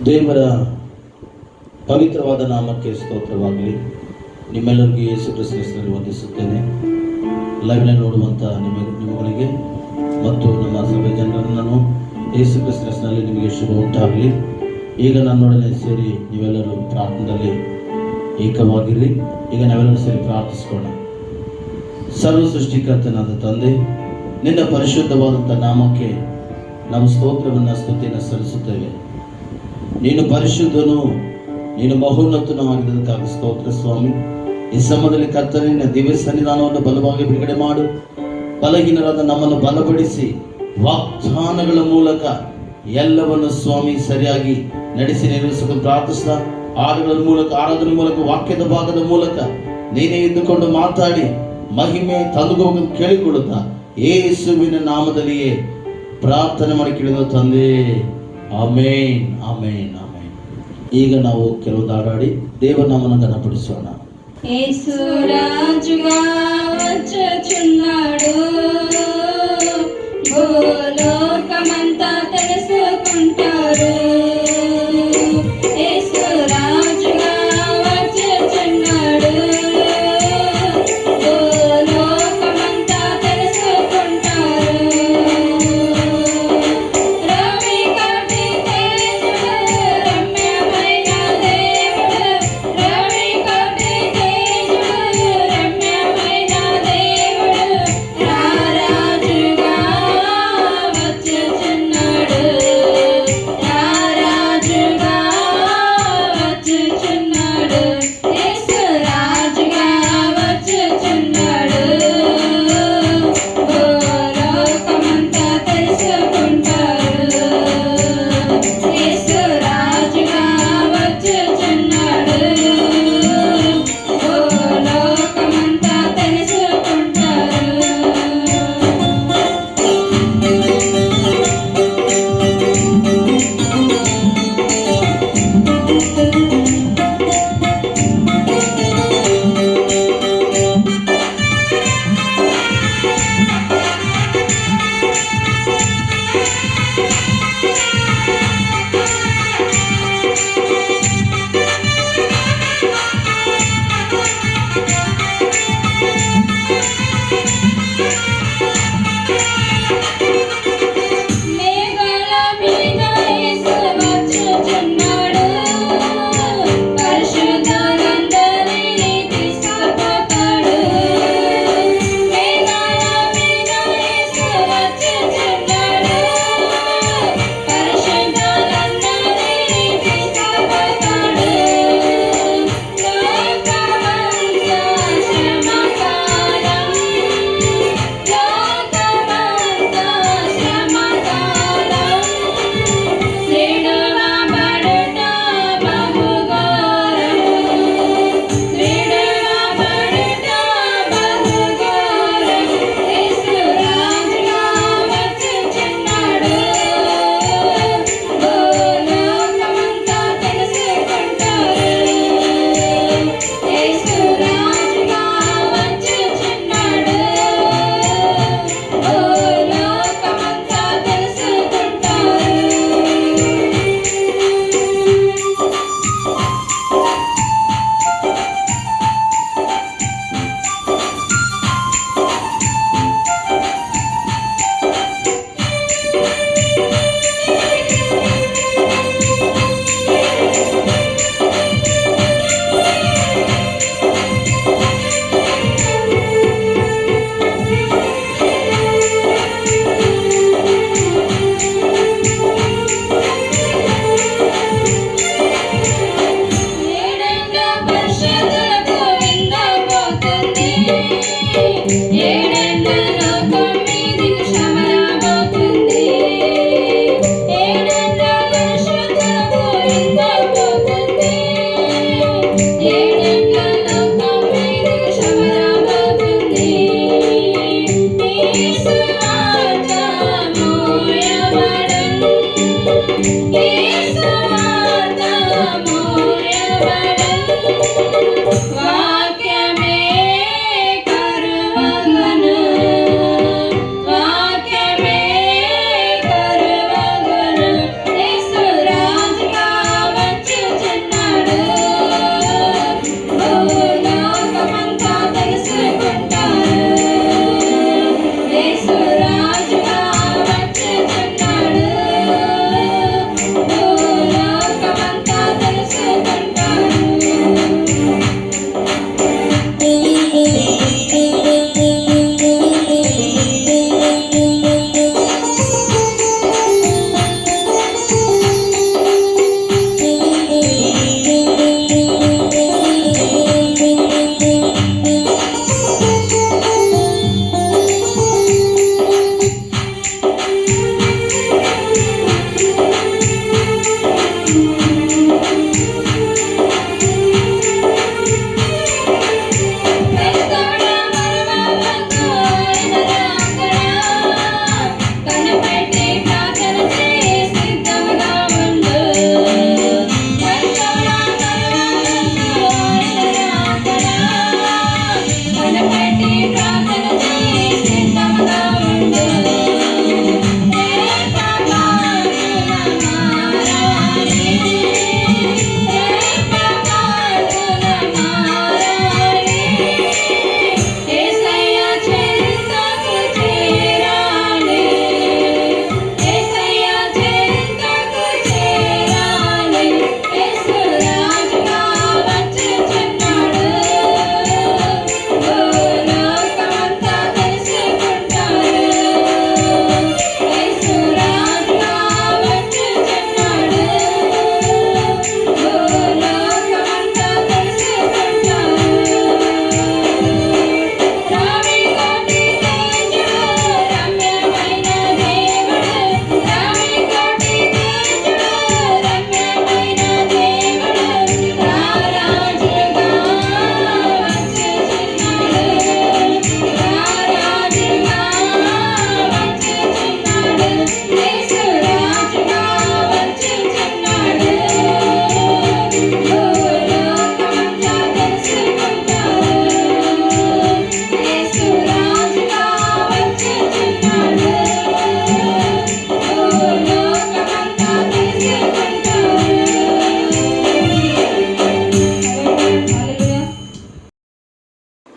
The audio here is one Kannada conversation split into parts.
ದೇವರ ಪವಿತ್ರವಾದ ನಾಮಕ್ಕೆ ಸ್ತೋತ್ರವಾಗಲಿ. ನಿಮ್ಮೆಲ್ಲರಿಗೂ ಯೇಸು ಕ್ರಿಸ್ತನಲ್ಲಿ ವಂದಿಸುತ್ತೇನೆ. ಲೈವ್ನಲ್ಲಿ ನೋಡುವಂಥ ನಿಮ್ಮಗಳಿಗೆ ಮತ್ತು ನಮ್ಮ ಸಭೆ ಜನರನ್ನು ಯೇಸು ಕ್ರಿಸ್ತನಲ್ಲಿ ನಿಮಗೆ ಶುಭ ಉಂಟಾಗಲಿ. ಈಗ ನನ್ನೊಡನೆ ಸೇರಿ ನೀವೆಲ್ಲರೂ ಪ್ರಾರ್ಥನೆಯಲ್ಲಿ ಏಕವಾಗಿರಿ. ಈಗ ನಾವೆಲ್ಲರೂ ಸೇರಿ ಪ್ರಾರ್ಥಿಸ್ಕೋಣ. ಸರ್ವ ಸೃಷ್ಟಿಕರ್ತನಾದ ತಂದೆ, ನಿನ್ನ ಪರಿಶುದ್ಧವಾದಂಥ ನಾಮಕ್ಕೆ ನಾವು ಸ್ತೋತ್ರವನ್ನು ಸ್ತುತಿಯನ್ನು ಸಲ್ಲಿಸುತ್ತೇವೆ. ನೀನು ಪರಿಶುದ್ಧನು, ನೀನು ಮಹೋನ್ನತನೂ ಆಗಿದ್ದಕ್ಕಾಗಿ ಸ್ತೋತ್ರ ಸ್ವಾಮಿ. ಈ ಸಮಯದಲ್ಲಿ ಕರ್ತನಿನ ದಿವ್ಯ ಸನ್ನಿಧಾನವನ್ನು ಬಲವಾಗಿ ಬಿಡುಗಡೆ ಮಾಡು. ಬಲಹೀನರಾದ ನಮ್ಮನ್ನು ಬಲಪಡಿಸಿ ವಾಗ್ದಾನಗಳ ಮೂಲಕ ಎಲ್ಲವನ್ನು ಸ್ವಾಮಿ ಸರಿಯಾಗಿ ನಡೆಸಿ ನಿರ್ವಹಿಸಲು ಪ್ರಾರ್ಥಿಸ್ತಾ, ಹಾಡುಗಳ ಮೂಲಕ, ಆರಾಧನೆ ಮೂಲಕ, ವಾಕ್ಯದ ಭಾಗದ ಮೂಲಕ ನೀನೇ ಇದ್ದುಕೊಂಡು ಮಾತಾಡಿ ಮಹಿಮೆ ತಂದುಕೋಗ ಕೇಳಿಕೊಳ್ಳುತ್ತಾ ಯೇಸುವಿನ ನಾಮದಲ್ಲಿಯೇ ಪ್ರಾರ್ಥನೆ ಮಾಡಿ ಕೇಳಿದ ತಂದೆ. ಆಮೇನ್, ಆಮೇನ್, ಆಮೇನ್. ಈಗ ನಾವು ಕೆಲವು ಹಾಡಾಡಿ ದೇವರ ನಾಮವನ್ನು ಘನಪಡಿಸೋಣ. యేసు రాజుగా వచ్చుచున్నాడు, భూలోకమంతా తెలుసుకుంటారు. యేసు రాజుగా వచ్చుచున్నాడు, భూలోకమంతా తెలుసుకుంటారు. రవి కటి తేజుడు, రమ్యమైన దేవుడు, రవి కటి తేజుడు, రమ్యమైన దేవుడు, రారాజుగా వచ్చుచున్నాడు.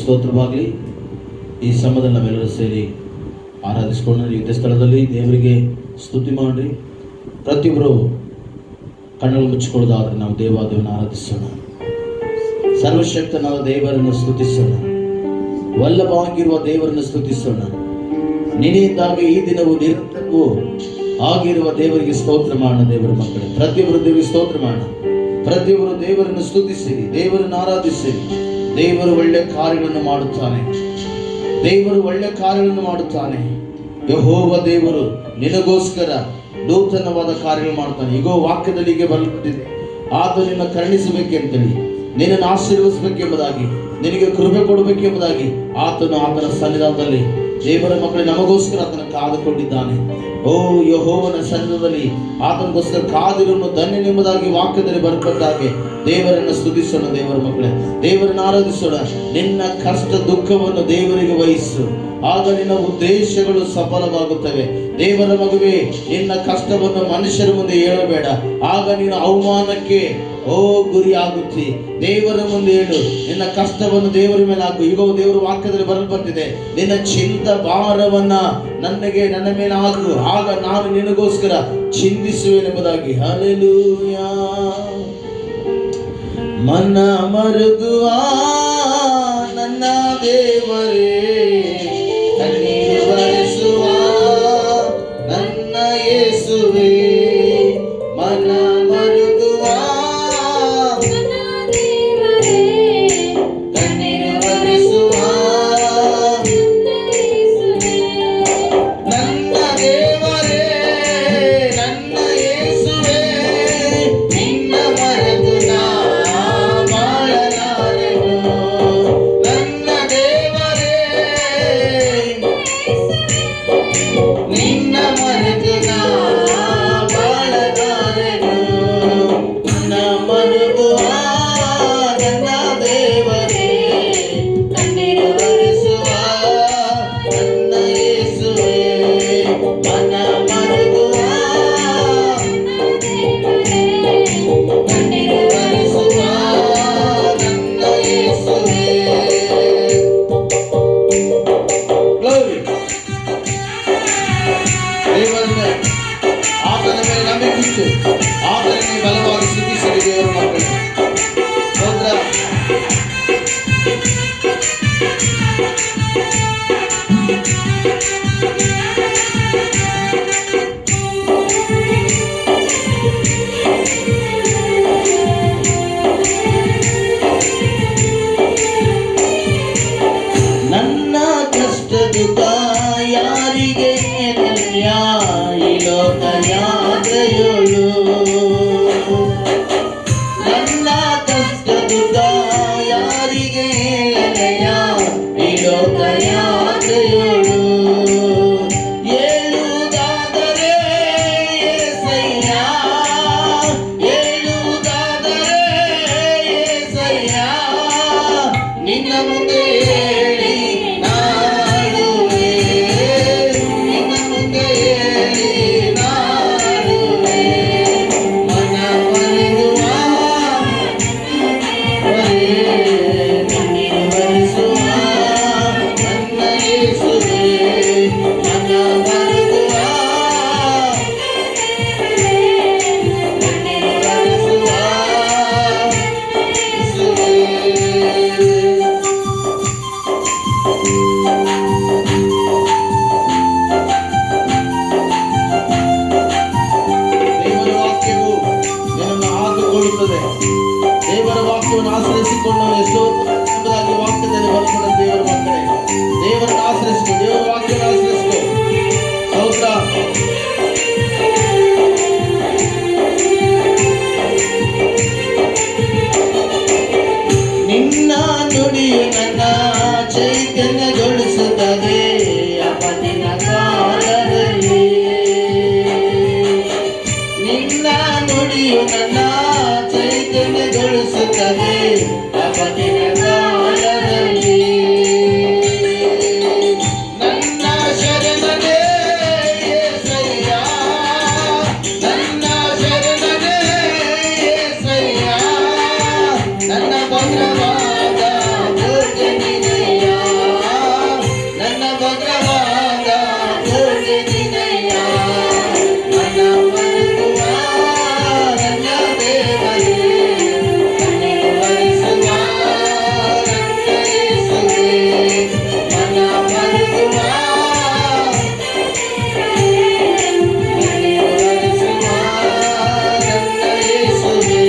ಸ್ತೋತ್ರವಾಗಲಿ. ಈ ಸಮಯದಲ್ಲಿ ನಾವೆಲ್ಲರೂ ಸೇರಿ ಆರಾಧಿಸಿಕೊಂಡು ಯುದ್ಧ ಸ್ಥಳದಲ್ಲಿ ದೇವರಿಗೆ ಸ್ತುತಿ ಮಾಡಿ ಪ್ರತಿಯೊಬ್ಬರು ಕಣ್ಣಲ್ಲಿ ಮುಚ್ಚಿಕೊಳ್ಳೋದಾದರೆ ನಾವು ದೇವಾದೇವನ ಆರಾಧಿಸೋಣ. ಸರ್ವಶಕ್ತನಾದ ದೇವರನ್ನು ಸ್ತುತಿಸೋಣ. ವಲ್ಲಭವಾಗಿರುವ ದೇವರನ್ನು ಸ್ತುತಿಸೋಣ. ನಿನ್ನೆಯಿಂದಾಗಿ ಈ ದಿನವೂ ನಿರಂತರವೂ ಆಗಿರುವ ದೇವರಿಗೆ ಸ್ತೋತ್ರ ಮಾಡೋಣ. ದೇವರ ಮಕ್ಕಳೇ, ಪ್ರತಿಯೊಬ್ಬರು ದೇವರಿಗೆ ಸ್ತೋತ್ರ ಮಾಡೋಣ. ಪ್ರತಿಯೊಬ್ಬರು ದೇವರನ್ನು ಸ್ತುತಿಸಿರಿ, ದೇವರನ್ನು ಆರಾಧಿಸಿರಿ. ದೇವರು ಒಳ್ಳೆ ಕಾರ್ಯಗಳನ್ನು ಮಾಡುತ್ತಾನೆ. ದೇವರು ಒಳ್ಳೆ ಕಾರ್ಯಗಳನ್ನು ಮಾಡುತ್ತಾನೆ. ಯೆಹೋವ ದೇವರು ನಿನಗೋಸ್ಕರ ನೂತನವಾದ ಕಾರ್ಯಗಳು ಮಾಡ್ತಾನೆ. ಈಗೋ ವಾಕ್ಯದಲ್ಲಿ ಹೀಗೆ ಬರೆಯಲ್ಪಟ್ಟಿದೆ, ಆತ ನಿನ್ನ ಕರುಣಿಸಬೇಕೆಂತೇಳಿ, ನಿನ್ನನ್ನು ಆಶೀರ್ವದಿಸಬೇಕೆಂಬುದಾಗಿ, ನಿನಗೆ ಕೃಪೆ ಕೊಡಬೇಕೆಂಬುದಾಗಿ ಆತನು ಆತನ ಸನ್ನಿಧಾನದಲ್ಲಿ ದೇವರ ಮಕ್ಕಳು ನಮಗೋಸ್ಕರ ಆತನ ಕಾದುಕೊಂಡಿದ್ದಾನೆ. ಓ ಯೆಹೋವನ ಸನ್ನಿಧಾನದಲ್ಲಿ ಆತನಿಗೋಸ್ಕರ ಕಾದಿರುವನ್ನು ಧನ್ಯನೆಂಬುದಾಗಿ ವಾಕ್ಯದಲ್ಲಿ ಬರಲ್ಪಟ್ಟಾಗೆ ದೇವರನ್ನು ಸ್ತುತಿಸೋಣ. ದೇವರ ಮಕ್ಕಳೇ, ದೇವರನ್ನು ಆರಾಧಿಸೋಣ. ನಿನ್ನ ಕಷ್ಟ ದುಃಖವನ್ನು ದೇವರಿಗೆ ವಹಿಸು, ಆಗ ನಿನ್ನ ಉದ್ದೇಶಗಳು ಸಫಲವಾಗುತ್ತವೆ. ದೇವರ ಮಗುವೆ, ನಿನ್ನ ಕಷ್ಟವನ್ನು ಮನುಷ್ಯರ ಮುಂದೆ ಹೇಳಬೇಡ, ಆಗ ನೀನು ಅವಮಾನಕ್ಕೆ ಗುರಿ ಆಗುತ್ತಿ. ದೇವರ ಮುಂದೆ ಹೇಳು, ನಿನ್ನ ಕಷ್ಟವನ್ನು ದೇವರ ಮೇಲೆ ಹಾಕು. ಈಗ ದೇವರ ವಾಕ್ಯದಲ್ಲಿ ಬರಲ್ಪಟ್ಟಿದೆ, ನಿನ್ನ ಚಿಂತ ಭಾರವನ್ನ ನನ್ನ ಮೇಲೆ ಹಾಕು, ಆಗ ನಾನು ನಿನಗೋಸ್ಕರ ಚಿಂತಿಸುವೆನೆಂಬುದಾಗಿ. ಹಲ್ಲೆಲೂಯಾ. ಮನ ಮರುಗುವ ನನ್ನ ದೇವರೇ, ಕಣ್ಣೀರು ಬರೆಸುವ ನನ್ನ ಯೇಸುವೇ, ಮನ ಮರುಗುವ ನನ್ನ ದೇವರೇ, ಕಣ್ಣೀರು ಬರೆಸುವ ನನ್ನ ದೇವರೇ, ನನ್ನ ಯೇಸುವೇ, ನಿನ್ನ ಮರೆತು ನಾ ಬಾಳಲಾರೆನು. ನನ್ನ ದೇವರೇ, ನಿನ್ನ ಮರೆತು ನಾ ಬಾಳಲಾರೆನು. ನನ್ನ ಮರುಗುವ ನನ್ನ ದೇವರೇ, ಕಣ್ಣೀರು ಬರೆಸುವ ನನ್ನ ಯೇಸುವೇ, ಮನ ಮರುಗುವ ಕಣ್ಣೀರು ಬರೆಸುವ ನನ್ನ ಯೇಸುವೇ. Glory. ದೇವರನ್ನ ಆತನ ಮೇಲೆ ನಂಬಿಕೆ ಇಟ್ಟು ಆತನನ್ನೇ ಬಲವಾಗಿ ಸ್ತುತಿಸಿರಿ. ದೇವರ ಮಕ್ಕಳು ಸ್ತೋತ್ರ. ನನ್ನ ಕಷ್ಟ ದುಃಖ ಯಾರಿಗೆ ನೆಲೆಯ ಈ ಲೋಕ ಯಾತ್ರೆಯೋಳು. ನನ್ನ ಕಷ್ಟ ದುಃಖ ಯಾರಿಗೆ ನೆಲೆಯ ಈ ಲೋಕ ಯಾತ್ರೆಯೋಳು. ಹೇಳುವುದಾದರೆ యేసయ్య, ಹೇಳುವುದಾದರೆ యేసయ్ಯ, ನಿನ್ನ ಮುಂದೆ ಹೇಳಿ ನಾಡುವೆ, ನಿನ್ನ ಮುಂದೆ ಹೇಳಿ ನಾಡುವೆ. ಮನ ಮರೆಯುವ ಕಣ್ಣೀರು ಬರೆಸುವ ನನ್ನ ಯೇಸುವೇ, ಮನ ಮರೆಯುವ ಕಣ್ಣೀರು ಬರೆಸುವ ಯೇಸುವೇ. ದೇವರ ವಾಕ್ಯವು ನಿನ್ನನ್ನು ಆದುಕೊಳ್ಳುತ್ತದೆ. ದೇವರ ವಾಕ್ಯವನ್ನು ಆಶ್ರಯಿಸಿಕೊಂಡು ಎಷ್ಟೋ ಎಂಬುದಾಗಿ ವಾಕ್ಯದಲ್ಲಿ ಬರೆದ ದೇವರ ಮಕ್ಕಳೇ, ದೇವರನ್ನು ಆಶ್ರಯಿಸಿಕೊ, ದೇವರ ವಾಕ್ಯವನ್ನು ಆಶ್ರಯಿಸಿಕೊ. ಸ್ತೋತ್ರ. ನಿನ್ನ ನುಡಿಯು ನನ್ನ ಚೈತನ್ಯಗೊಳಿಸುತ್ತದೆ ಅಪದಿನ ಕಾಲದಲ್ಲಿ. ನಿನ್ನ ನುಡಿಯು ನನ್ನ ಚೈತನ್ಯಗೊಳಿಸುತ್ತದೆ ಅಪದಿನ ಕಾಲದಲ್ಲಿ. ನನ್ನ ಶರಣನೇ యేసయ్య, ನನ್ನ ಶರಣನೇ యేసయ్య, ನನ್ನ ಭದ್ರವಾದ ದುರ್ಗ ನೀನೇ. ಬಲವಾದ ಹೋಗಿದಿನಯ್ಯ ಮನ ಮರುಗುವ ನನ್ನ ದೇವರೇ ಕಣ್ಣೀರು ಒರೆಸುವ ನನ್ನ ಯೇಸುವೇ ಮನ ಮರುಗುವ ಕಣ್ಣೀರು ಒರೆಸುವ ನನ್ನ ಯೇಸುವೇ.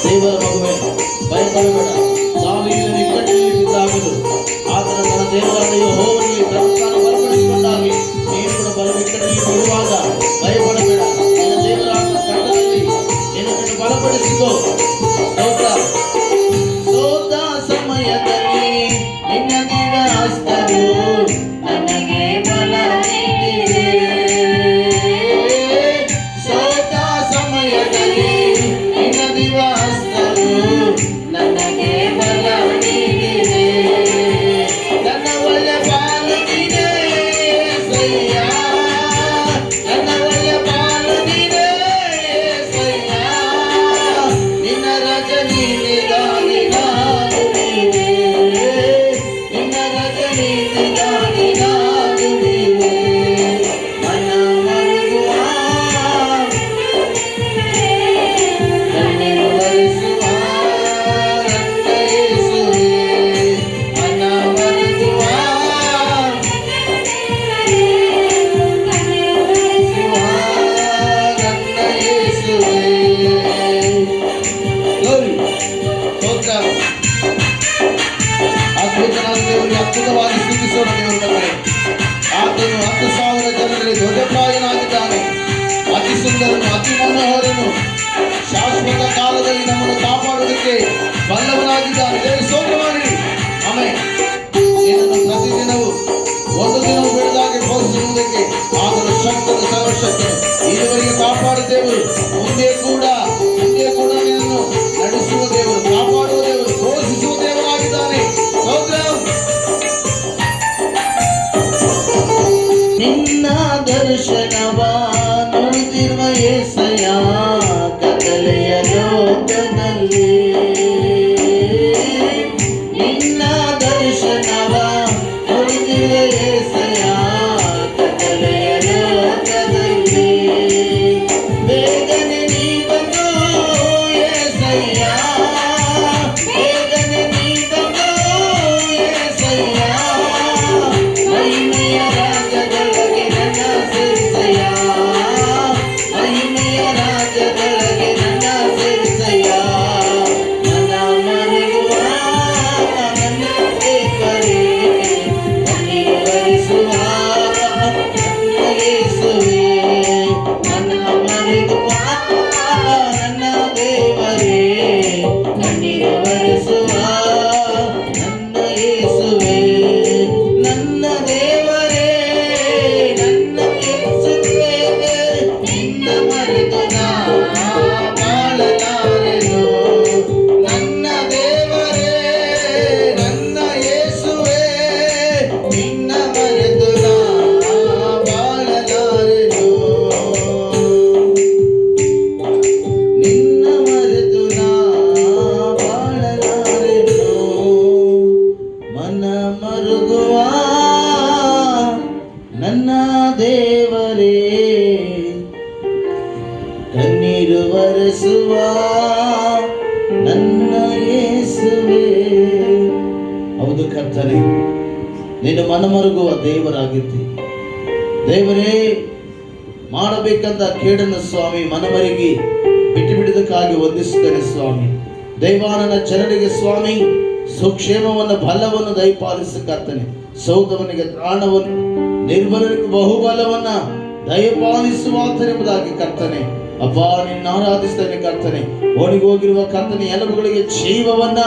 ದೇವರ ಮಗುವೆ ಭಯಪಡಬೇಡ. ಸಾವಿನ ಇಕ್ಕಟ್ಟಿನಲ್ಲಿ ಬಿದ್ದಾಗಲು ಆತನ ತನ್ನ ದೇವರಾದ ಯೆಹೋವನಿಗೆ ತನ್ನ ಬಲಪಡಿಸಿಕೊಂಡಾಗಿ ನೀನು ಕೂಡ ಬಲ ಇಕ್ಕಟ್ಟಿನಲ್ಲಿ ಬೀಳುವಾಗ ಭಯಪಡಬೇಡ. ನಿನ್ನ ದೇವರಾದ ತಂಡದಲ್ಲಿ ನಿನ್ನನ್ನು ಬಲಪಡಿಸಿಕೋ. ಸ್ತೋತ್ರ. ಸೋತ ಸಮಯದಲ್ಲಿ ನಿನ್ನ ದಿವ್ಯ ಹಸ್ತವು ನನಗೆ ಬಲ ನೀಡಿದೆ. ಸೋತ ಸಮಯದಲ್ಲಿ ನಿನ್ನ ದಿವ್ಯ ಹಸ್ತವು ನನಗೆ ಬಲ ನೀಡಿದೆ. ನನ್ನ ಒಳ್ಳೆ ಪಾಲು ನೀನೇ యేసయ్య, ನನ್ನ ಒಳ್ಳೆ ಪಾಲು ನೀನೇ యేసయ్ಯ. ನಿನ್ನ ರಜನೀತಿಗಾಗಿ ನಾನು ನೀನೆ, ನಿನ್ನ ರಜನೀತಿಗಾಗಿ ನಾನು ನೀನೆ. ಮನ ಮರುಗುವ ಕಣ್ಣೀರು ಒರೆಸುವ ನನ್ನ ಯೇಸುವೇ ಮನ ಮರುಗುವ ನನ್ನ ಯೇಸುವೇ. Glory. ಸ್ತೋತ್ರ. ಅದ್ಭುತನಾದ ದೇವರಿಗೆ ಅದ್ಭುತವಾಗಿ ಸ್ತುತಿಸೋಣ. ದೇವರ ಮಕ್ಕಳೇ, ಆತನು 10,000 ಜನರಲ್ಲಿ ಧ್ವಜಪ್ರಾಯನಾಗಿದ್ದಾನೆ. ಅತಿ ಸುಂದರನು, ಅತಿ ಮನೋಹರನು, ಶಾಶ್ವತ ಕಾಲದಲ್ಲಿ ನಮ್ಮನ್ನು ಕಾಪಾಡುವುದಕ್ಕೆ ಬಲ್ಲವನಾಗಿದ್ದಾನೆ. ದೇವರ ಸ್ತೋತ್ರ ಮಾಡಿ. ಆಮೆನ್. ನಿನ್ನನ್ನು ಪ್ರತಿದಿನವೂ ಒಂದು ದಿನವೂ ಬಿಡದಾಗೆ ಪೋಷಿಸುವುದಕ್ಕೆ ಆತನ ಶಕ್ತನು ಸರ್ವಶಕ್ತನು. ಇದುವರೆಗೆ ಕಾಪಾಡುವ ದೇವರು ಮುಂದೆ ಕೂಡ ನಿನ್ನನ್ನು ನಡೆಸುವ ದೇವರು, ಕಾಪಾಡುವ ದೇವರು, ಪೋಷಿಸುವ ದೇವರಾಗಿದ್ದಾನೆ. ಸ್ತೋತ್ರ. ನಿನ್ನ ದರ್ಶನವ ನೋಡುತ್ತಿರುವ యేసయ్య ಕತ್ತಲೆಯ ಲೋಕದಲ್ಲಿ. ನಿನ್ನ ದರ್ಶನವ ನೋಡುತ್ತಿರುವ యేసయ్య ಕತ್ತಲೆಯ ಲೋಕದಲ್ಲಿ. ಬೇಗನೆ ನೀ ಬಂದು యేసయ్య, ಬೇಗನೆ ನೀ ಬಂದು యేసయ్ಯ. ಮಹಿಮೆಯ ರಾಜ್ಯದೊಳಗೆ ನನ್ನ ಸೇರಿಸಯ್ಯ, ಮಹಿಮೆಯ ರಾಜ್ಯದೊಳಗೆ ನನ್ನ ಸೇರಿಸಯ್ಯ. ಮನ ಮರುಗುವ ನನ್ನ ದೇವರೇ ಕಣ್ಣೀರು ಒರೆಸುವ ನನ್ನ ಯೇಸುವೇ ಮನ ಮರುಗುವ ನನ್ನ ದೇವರೇ ಕಣ್ಣೀರು ಒರೆಸುವ ನನ್ನ ಯೇಸುವೇ. ನನ್ನ ದೇವರೇ ನನ್ನ ಯೇಸುವೇ ನಿನ್ನ ಮರೆತು ನಾ ಬಾಳಲಾರೆನು. ನನ್ನ ದೇವರೇ ನನ್ನ ಯೇಸುವೇ ನಿನ್ನ ಮರೆತು ನಾ ಬಾಳಲಾರೆನು. ನಿನ್ನ ಮರೆತು ನಾ ಬಾಳಲಾರೆನು. ಮನ ಮರುಗುವ ನನ್ನ ದೇವರೇ ಕಣ್ಣೀರು ಒರೆಸುವ ನನ್ನ ಯೇಸುವೇ. ಹೌದು ಕರ್ತನೇ, ನೀನು ಮನಮರುಗುವ ದೇವರಾಗಿದ್ದಿ. ದೇವರೇ, ಮಾಡಬೇಕಂತ ಕೇಡನ್ನು ಸ್ವಾಮಿ ಮನಮರುಗಿ ಬಿಟ್ಟು ಬಿಡುವುದಕ್ಕಾಗಿ ವಂದಿಸುತ್ತೇನೆ ಸ್ವಾಮಿ. ದೈವಾನನ ಜನರಿಗೆ ಸ್ವಾಮಿ ಸುಕ್ಷೇಮವನ್ನು ಬಲವನ್ನು ದಯಪಾಲಿಸ ಕರ್ತನೆ. ಸೌದವನಿಗೆ ತ್ರಾಣವನ್ನು, ನಿರ್ಬಲರಿಗೆ ಬಹುಬಲವನ್ನ ದಯಪಾಲಿಸುವಾತನೆಂಬುದಾಗಿ ಕರ್ತನೆ. ಅಪ್ಪ, ನಿನ್ನ ಆರಾಧಿಸ್ತೇನೆ ಕರ್ತನೆ. ಒಣಗೋಗಿರುವ ಕರ್ತನೆ ಎಲುಬುಗಳಿಗೆ ಜೀವವನ್ನ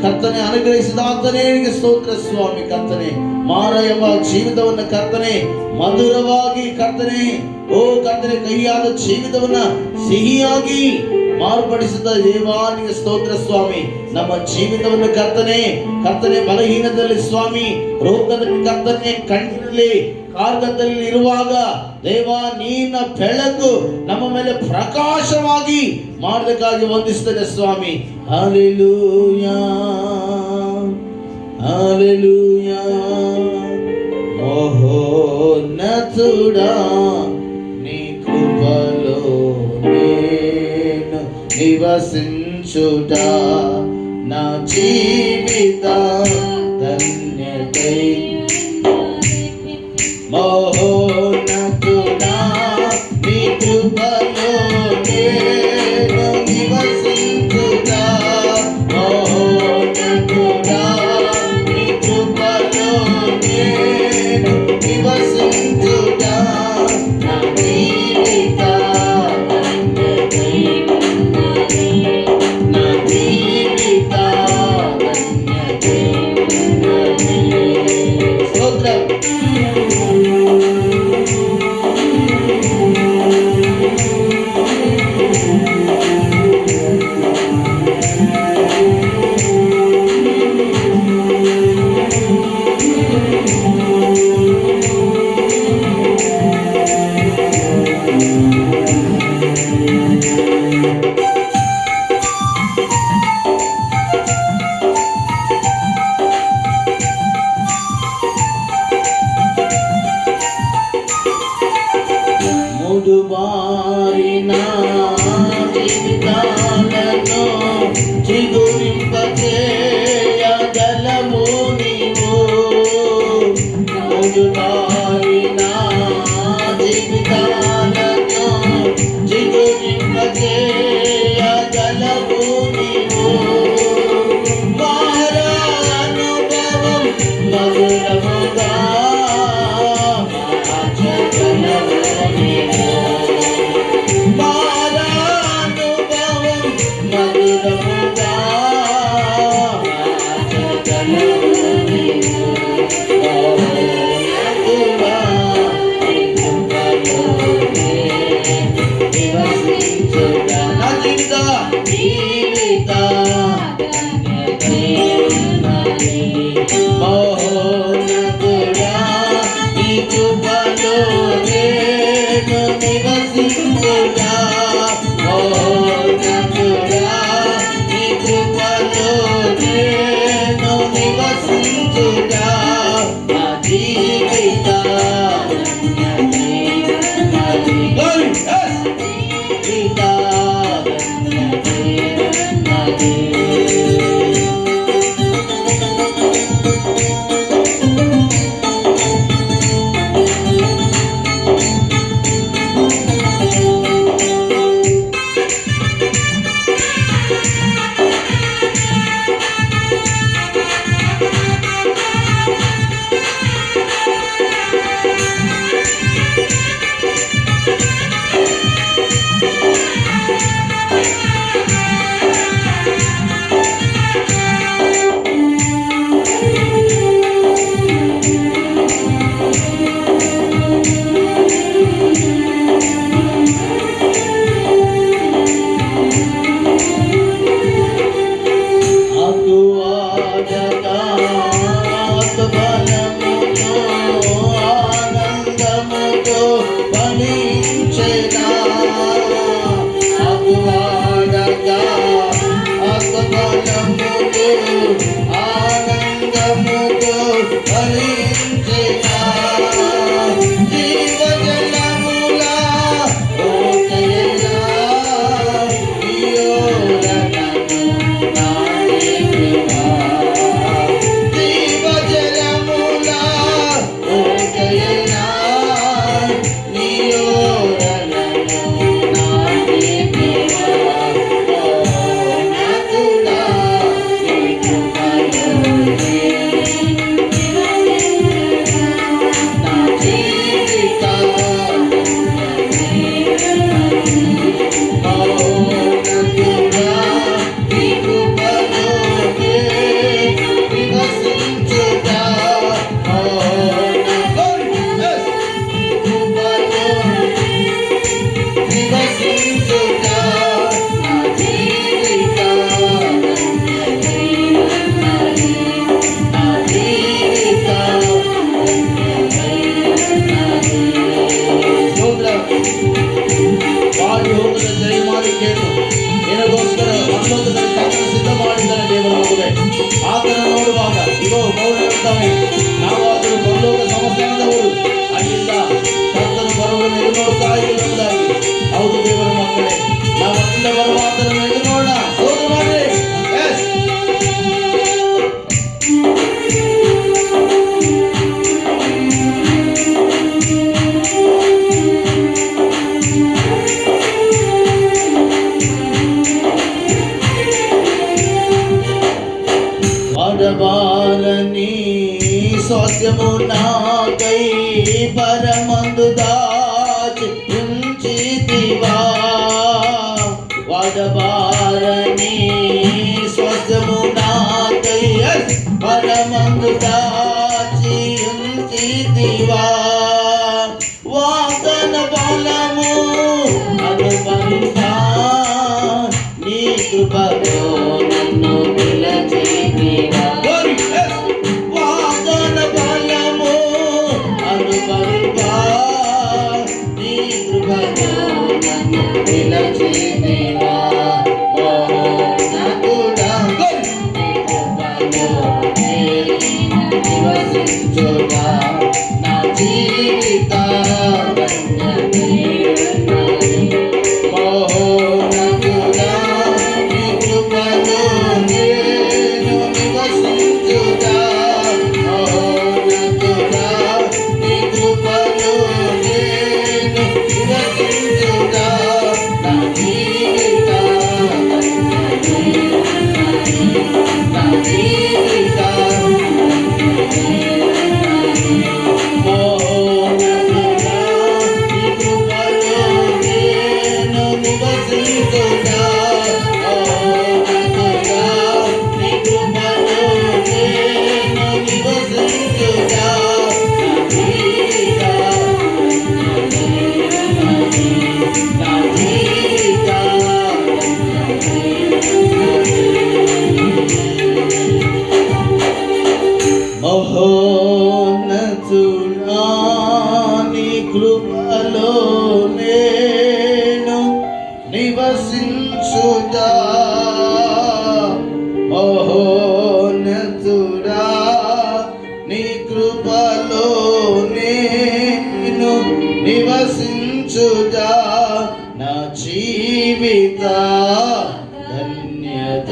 ಕರ್ತನೆ ಅನುಗ್ರಹಿಸಿದಾತನೇ ನಿನಗೆ ಸ್ತೋತ್ರ ಸ್ವಾಮಿ. ಕರ್ತನೆ ಮಾರಯವ ಜೀವಿತವನ್ನ ಕರ್ತನೆ ಮಧುರವಾಗಿ ಕರ್ತನೆ ಓ ಕರ್ತನೆ ಕಹಿಯಾದ ಜೀವಿತವನ್ನ ಸಿಹಿಯಾಗಿ ಮಾರ್ಪಡಿಸಿದ ದೇವಾನಿಗೆ ಸ್ತೋತ್ರ ಸ್ವಾಮಿ. ನಮ್ಮ ಜೀವಿತವನ್ನು ಕರ್ತನೆ ಬಲಹೀನದಲ್ಲಿ ಸ್ವಾಮಿ, ರೋಗದಲ್ಲಿ ಕರ್ತನೆ, ಕಣ್ಣಿನಲ್ಲಿ ಕಾರ್ಗದಲ್ಲಿ ಇರುವಾಗ ದೇವ ನೀನ ಬೆಳಕು ನಮ್ಮ ಮೇಲೆ ಪ್ರಕಾಶವಾಗಿ ಮಾಡೋದಕ್ಕಾಗಿ ವಂದಿಸ್ತೇನೆ ಸ್ವಾಮಿ. ಹಲ್ಲೆಲೂಯಾ హల్లెలూయా. మహోన్నతుడా నీ కృపలో నేను నివసించుట నా జీవిత ధన్యతై. మహోన్నతుడా నీ కృపలో నేను నివసించుట, మహోన్నతుడా నీ కృపలో నేను నివసించుట నా జీవిత ధన్యతై, నా జీవిత ధన్యతై. స్తోత్రం. ముడుబారిన జీవితాలను చిగురింపజేయగలవు నీవు. ముడుబారిన జీవితాలను చిగురింపజేయగలవు నీవు. మారానుభవం మధురముగా మార్చగలవు నీవు. మారానుభవం మధురముగా మార్చగలవు నీవు. మహోన్నతుడా నీ కృపలో నేను నివసించుట నా జీవిత మహోన్నతుడా నీ కృపలో నేను నివసించుట, మహోన్నతుడా నీ కృపలో నేను నివసించుట నా జీవిత ధన్యతై, నా జీవిత ధన్యతై. ನಿನಗೋಸ್ಕರ ಪರಲೋಕದಲ್ಲಿ ಕರ್ತನು ಸಿದ್ಧ ಮಾಡಿದ್ದಾನೆ ದೇವರ ಮಗುವೆ. ಆತನ ನೋಡುವಾಗ ಇಗೋ ಮೌನ ಇರ್ತವೆ. ನಾವಾದರೂ ಪರಲೋಕ ಸಮಸ್ಯೆಯಿಂದವರು ಅಲ್ಲಿಂದ ಕರ್ತನು ಬರುವುದನ್ನು ಎದುರು ನೋಡ್ತಾ ಇರುವುದಾಗಿ. ಹೌದು ದೇವರ ಮಕ್ಕಳೇ, ನಾವು ಅಲ್ಲಿಂದ ಬರುವ ಆತನನ್ನು ಎದುರು ನೋಡೋಣ. ಸ್ತೋತ್ರ ಮಾಡಿ. Yes. వాడబారని స్వాస్థ్యము నాకై పరమందు దాచి ఉంచితివా. వాడబారని స్వాస్థ్యము నాకై పరమందు దాచి ఉంచితివా. వాదన బలము అనుబంధా నీ కృపతో నన్ను పిలచితివా. వాదన బలము అనుబంధా నీ కృపతో నన్ను పిలచితివా. మోహనకుడా నీ కృపలో నివసించుగా. నా జీవిత మోహనకుడా నీ కృపలో నేను నివసించుగా. మోహనకుడా నీ కృపలో నేను నివసించుగా. నా జీవిత నా జీవిత మోహనకుడా నీ కృపలో నేను నివసించుగా. మోహనకుడా నీ కృపలో నేను నివసించుగా. నా జీవిత నా జీవిత మహోన్నతుడా నీ కృపలో నేను నివసించుగా. మహోన్నతుడా నీ కృపలో నేను నివసించుగా. నా జీవిత ధన్యతయున్నది.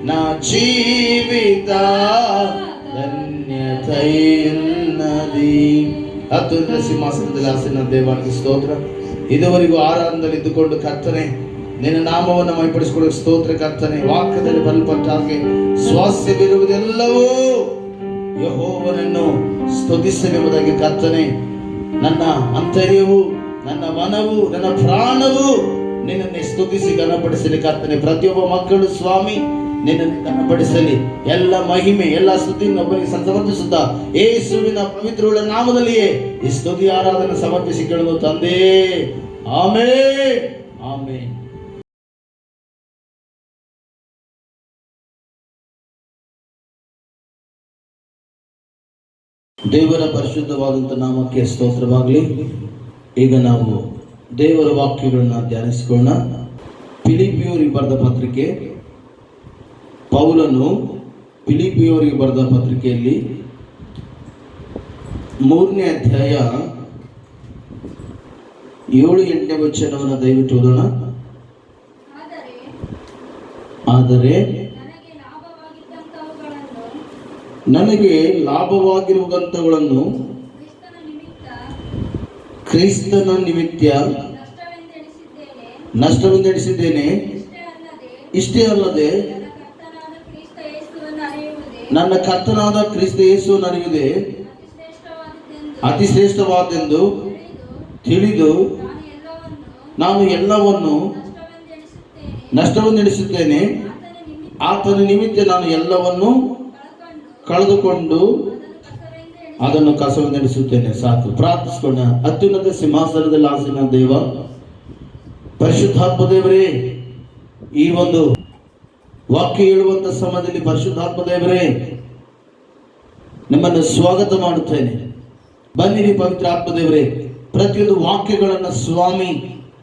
నా జీవిత ಧನ್ಯತೆಯುನ್ನದಿ. ಅತ್ಯುನ್ನತ ಸಿಂಹಾಸನದಲ್ಲಿ ಆಸೀನ ದೇವಾనికి ಸ್ತೋತ್ರ. ಇದುವರೆಗೂ ಆರಾಧನೆಯಲ್ಲಿ ಇದ್ದುಕೊಂಡು ಕರ್ತನೆ ನಿನ್ನ ನಾಮವನ್ನು ಮಹಿಮೆಪಡಿಸಿಕೊಳ್ಳಲು ಸ್ತೋತ್ರ ಕರ್ತನೆ. ವಾಕ್ಯದಲ್ಲಿ ಬರೆಯಲ್ಪಟ್ಟ ಹಾಗೆ ಸ್ವಾಸ್ಥ್ಯವಿರುವುದೆಲ್ಲವೂ ಯೆಹೋವನನ್ನು ಸ್ತುತಿಸಲೆಂಬುದಾಗಿ ಕರ್ತನೆ. ನನ್ನ ಅಂತರ್ಯವು, ನನ್ನ ಮನವು, ನನ್ನ ಪ್ರಾಣವು ನಿನ್ನನ್ನೇ ಸ್ತುತಿಸಿ ಘನಪಡಿಸಲಿ ಕರ್ತನೆ. ಪ್ರತಿಯೊಬ್ಬ ಮಕ್ಕಳು ಸ್ವಾಮಿ ನಿನ್ನನ್ನು ಘನಪಡಿಸಲಿ. ಎಲ್ಲ ಮಹಿಮೆ ಎಲ್ಲ ಸ್ತುತಿಯನ್ನು ಒಬ್ಬನಿಗೆ ಸಮರ್ಪಿಸುತ್ತಾ ಯೇಸುವಿನ ಪವಿತ್ರವುಳ್ಳ ನಾಮದಲ್ಲಿಯೇ ಈ ಸ್ತುತಿ ಆರಾಧನೆ ಸಮರ್ಪಿಸಿ ಕೇಳುವ ತಂದೆ. Amen amen. ದೇವರ ಪರಿಶುದ್ಧವಾದಂಥ ನಾಮಕ್ಕೆ ಸ್ತೋತ್ರವಾಗಲಿ. ಈಗ ನಾವು ದೇವರ ವಾಕ್ಯಗಳನ್ನು ಧ್ಯಾನಿಸಿಕೊಳ್ಳೋಣ. ಫಿಲಿಪ್ಪಿಯವರಿಗೆ ಬರೆದ ಪತ್ರಿಕೆ, ಪೌಲನು ಫಿಲಿಪ್ಪಿಯವರಿಗೆ ಬರೆದ ಪತ್ರಿಕೆಯಲ್ಲಿ 3ನೇ ಅಧ್ಯಾಯ 7-8ನೇ ವಚನವನ್ನು ದಯವಿಟ್ಟು ಓದೋಣ. ಆದರೆ ನನಗೆ ಲಾಭವಾಗಿರುವಂಥವುಗಳನ್ನು ಕ್ರಿಸ್ತನ ನಿಮಿತ್ತ ನಷ್ಟವೆಂದೆಣಿಸಿದ್ದೇನೆ. ಇಷ್ಟೇ ಅಲ್ಲದೆ ನನ್ನ ಕರ್ತನಾದ ಕ್ರಿಸ್ತ ಯೇಸುವನ್ನು ಅರಿಯುವುದೇ ಅತಿ ಶ್ರೇಷ್ಠವಾದೆಂದು ತಿಳಿದು ನಾನು ಎಲ್ಲವನ್ನು ನಷ್ಟವೆಂದೆಣಿಸುತ್ತೇನೆ. ಆತನ ನಿಮಿತ್ತ ನಾನು ಎಲ್ಲವನ್ನು ಕಳೆದುಕೊಂಡು ಅದನ್ನು ಕಸವನ್ನೆಡಿಸುತ್ತೇನೆ. ಸಾಕು, ಪ್ರಾರ್ಥಿಸಿಕೊಂಡ. ಅತ್ಯುನ್ನತ ಸಿಂಹಾಸನದಲ್ಲಿ ಆಸೀನ ದೇವ, ಪರಿಶುದ್ಧಾತ್ಮ ದೇವರೇ, ಈ ಒಂದು ವಾಕ್ಯ ಹೇಳುವಂತ ಸಮಯದಲ್ಲಿ ಪರಿಶುದ್ಧಾತ್ಮ ದೇವರೇ ನಿಮ್ಮನ್ನು ಸ್ವಾಗತ ಮಾಡುತ್ತೇನೆ. ಬನ್ನಿರಿ ಪವಿತ್ರ ಆತ್ಮ ದೇವರೇ, ಪ್ರತಿಯೊಂದು ವಾಕ್ಯಗಳನ್ನು ಸ್ವಾಮಿ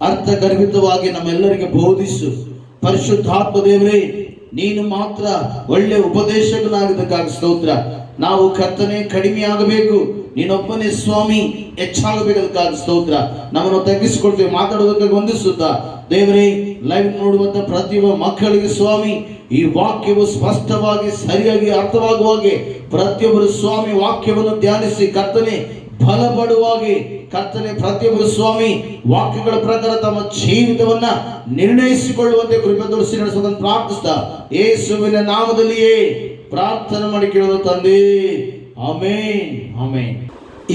ಅರ್ಥಗರ್ಭಿತವಾಗಿ ನಮ್ಮೆಲ್ಲರಿಗೆ ಬೋಧಿಸು. ಪರಿಶುದ್ಧಾತ್ಮ ದೇವರೇ, ನೀನು ಮಾತ್ರ ಒಳ್ಳೆ ಉಪದೇಶಕನಾಗಿದ್ದಕ್ಕಾಗಿ ಸ್ತೋತ್ರ. ನಾವು ಕರ್ತನೆ ಕಡಿಮೆ ಆಗಬೇಕು, ನೀನೊಬ್ಬನೇ ಸ್ವಾಮಿ ಹೆಚ್ಚಾಗಬೇಕಾದಕ್ಕಾಗಿ ಸ್ತೋತ್ರ. ನಮ್ಮನ್ನು ತಗ್ಗಿಸಿಕೊಡ್ತೇವೆ, ಮಾತಾಡೋದಕ್ಕಾಗಿ ವಂದಿಸುತ್ತಾ ದೇವರೇ, ಲೈವ್ ನೋಡುವಂತ ಪ್ರತಿಯೊಬ್ಬ ಮಕ್ಕಳಿಗೆ ಸ್ವಾಮಿ ಈ ವಾಕ್ಯವು ಸ್ಪಷ್ಟವಾಗಿ ಸರಿಯಾಗಿ ಅರ್ಥವಾಗುವಾಗೆ ಪ್ರತಿಯೊಬ್ಬರು ಸ್ವಾಮಿ ವಾಕ್ಯವನ್ನು ಧ್ಯಾನಿಸಿ ಕರ್ತನೆ ಬಲಪಡುವಾಗೆ ಕರ್ತನೆ ಪ್ರತಿಯೊಬ್ಬರು ಸ್ವಾಮಿ ವಾಕ್ಯಗಳ ಪ್ರಕಾರ ತಮ್ಮ ಜೀವಿತವನ್ನ ನಿರ್ಣಯಿಸಿಕೊಳ್ಳುವಂತೆ ಕೃಪೆ ತೋರಿಸಿ ನಡೆಸೋದನ್ನು ಪ್ರಾರ್ಥಿಸ್ತಾ ಯೇಸುವಿನ ನಾಮದಲ್ಲಿಯೇ ಪ್ರಾರ್ಥನೆ ಮಾಡಿ ಕೇಳೋದು ತಂದೆ, ಆಮೇನ್ ಆಮೇನ್.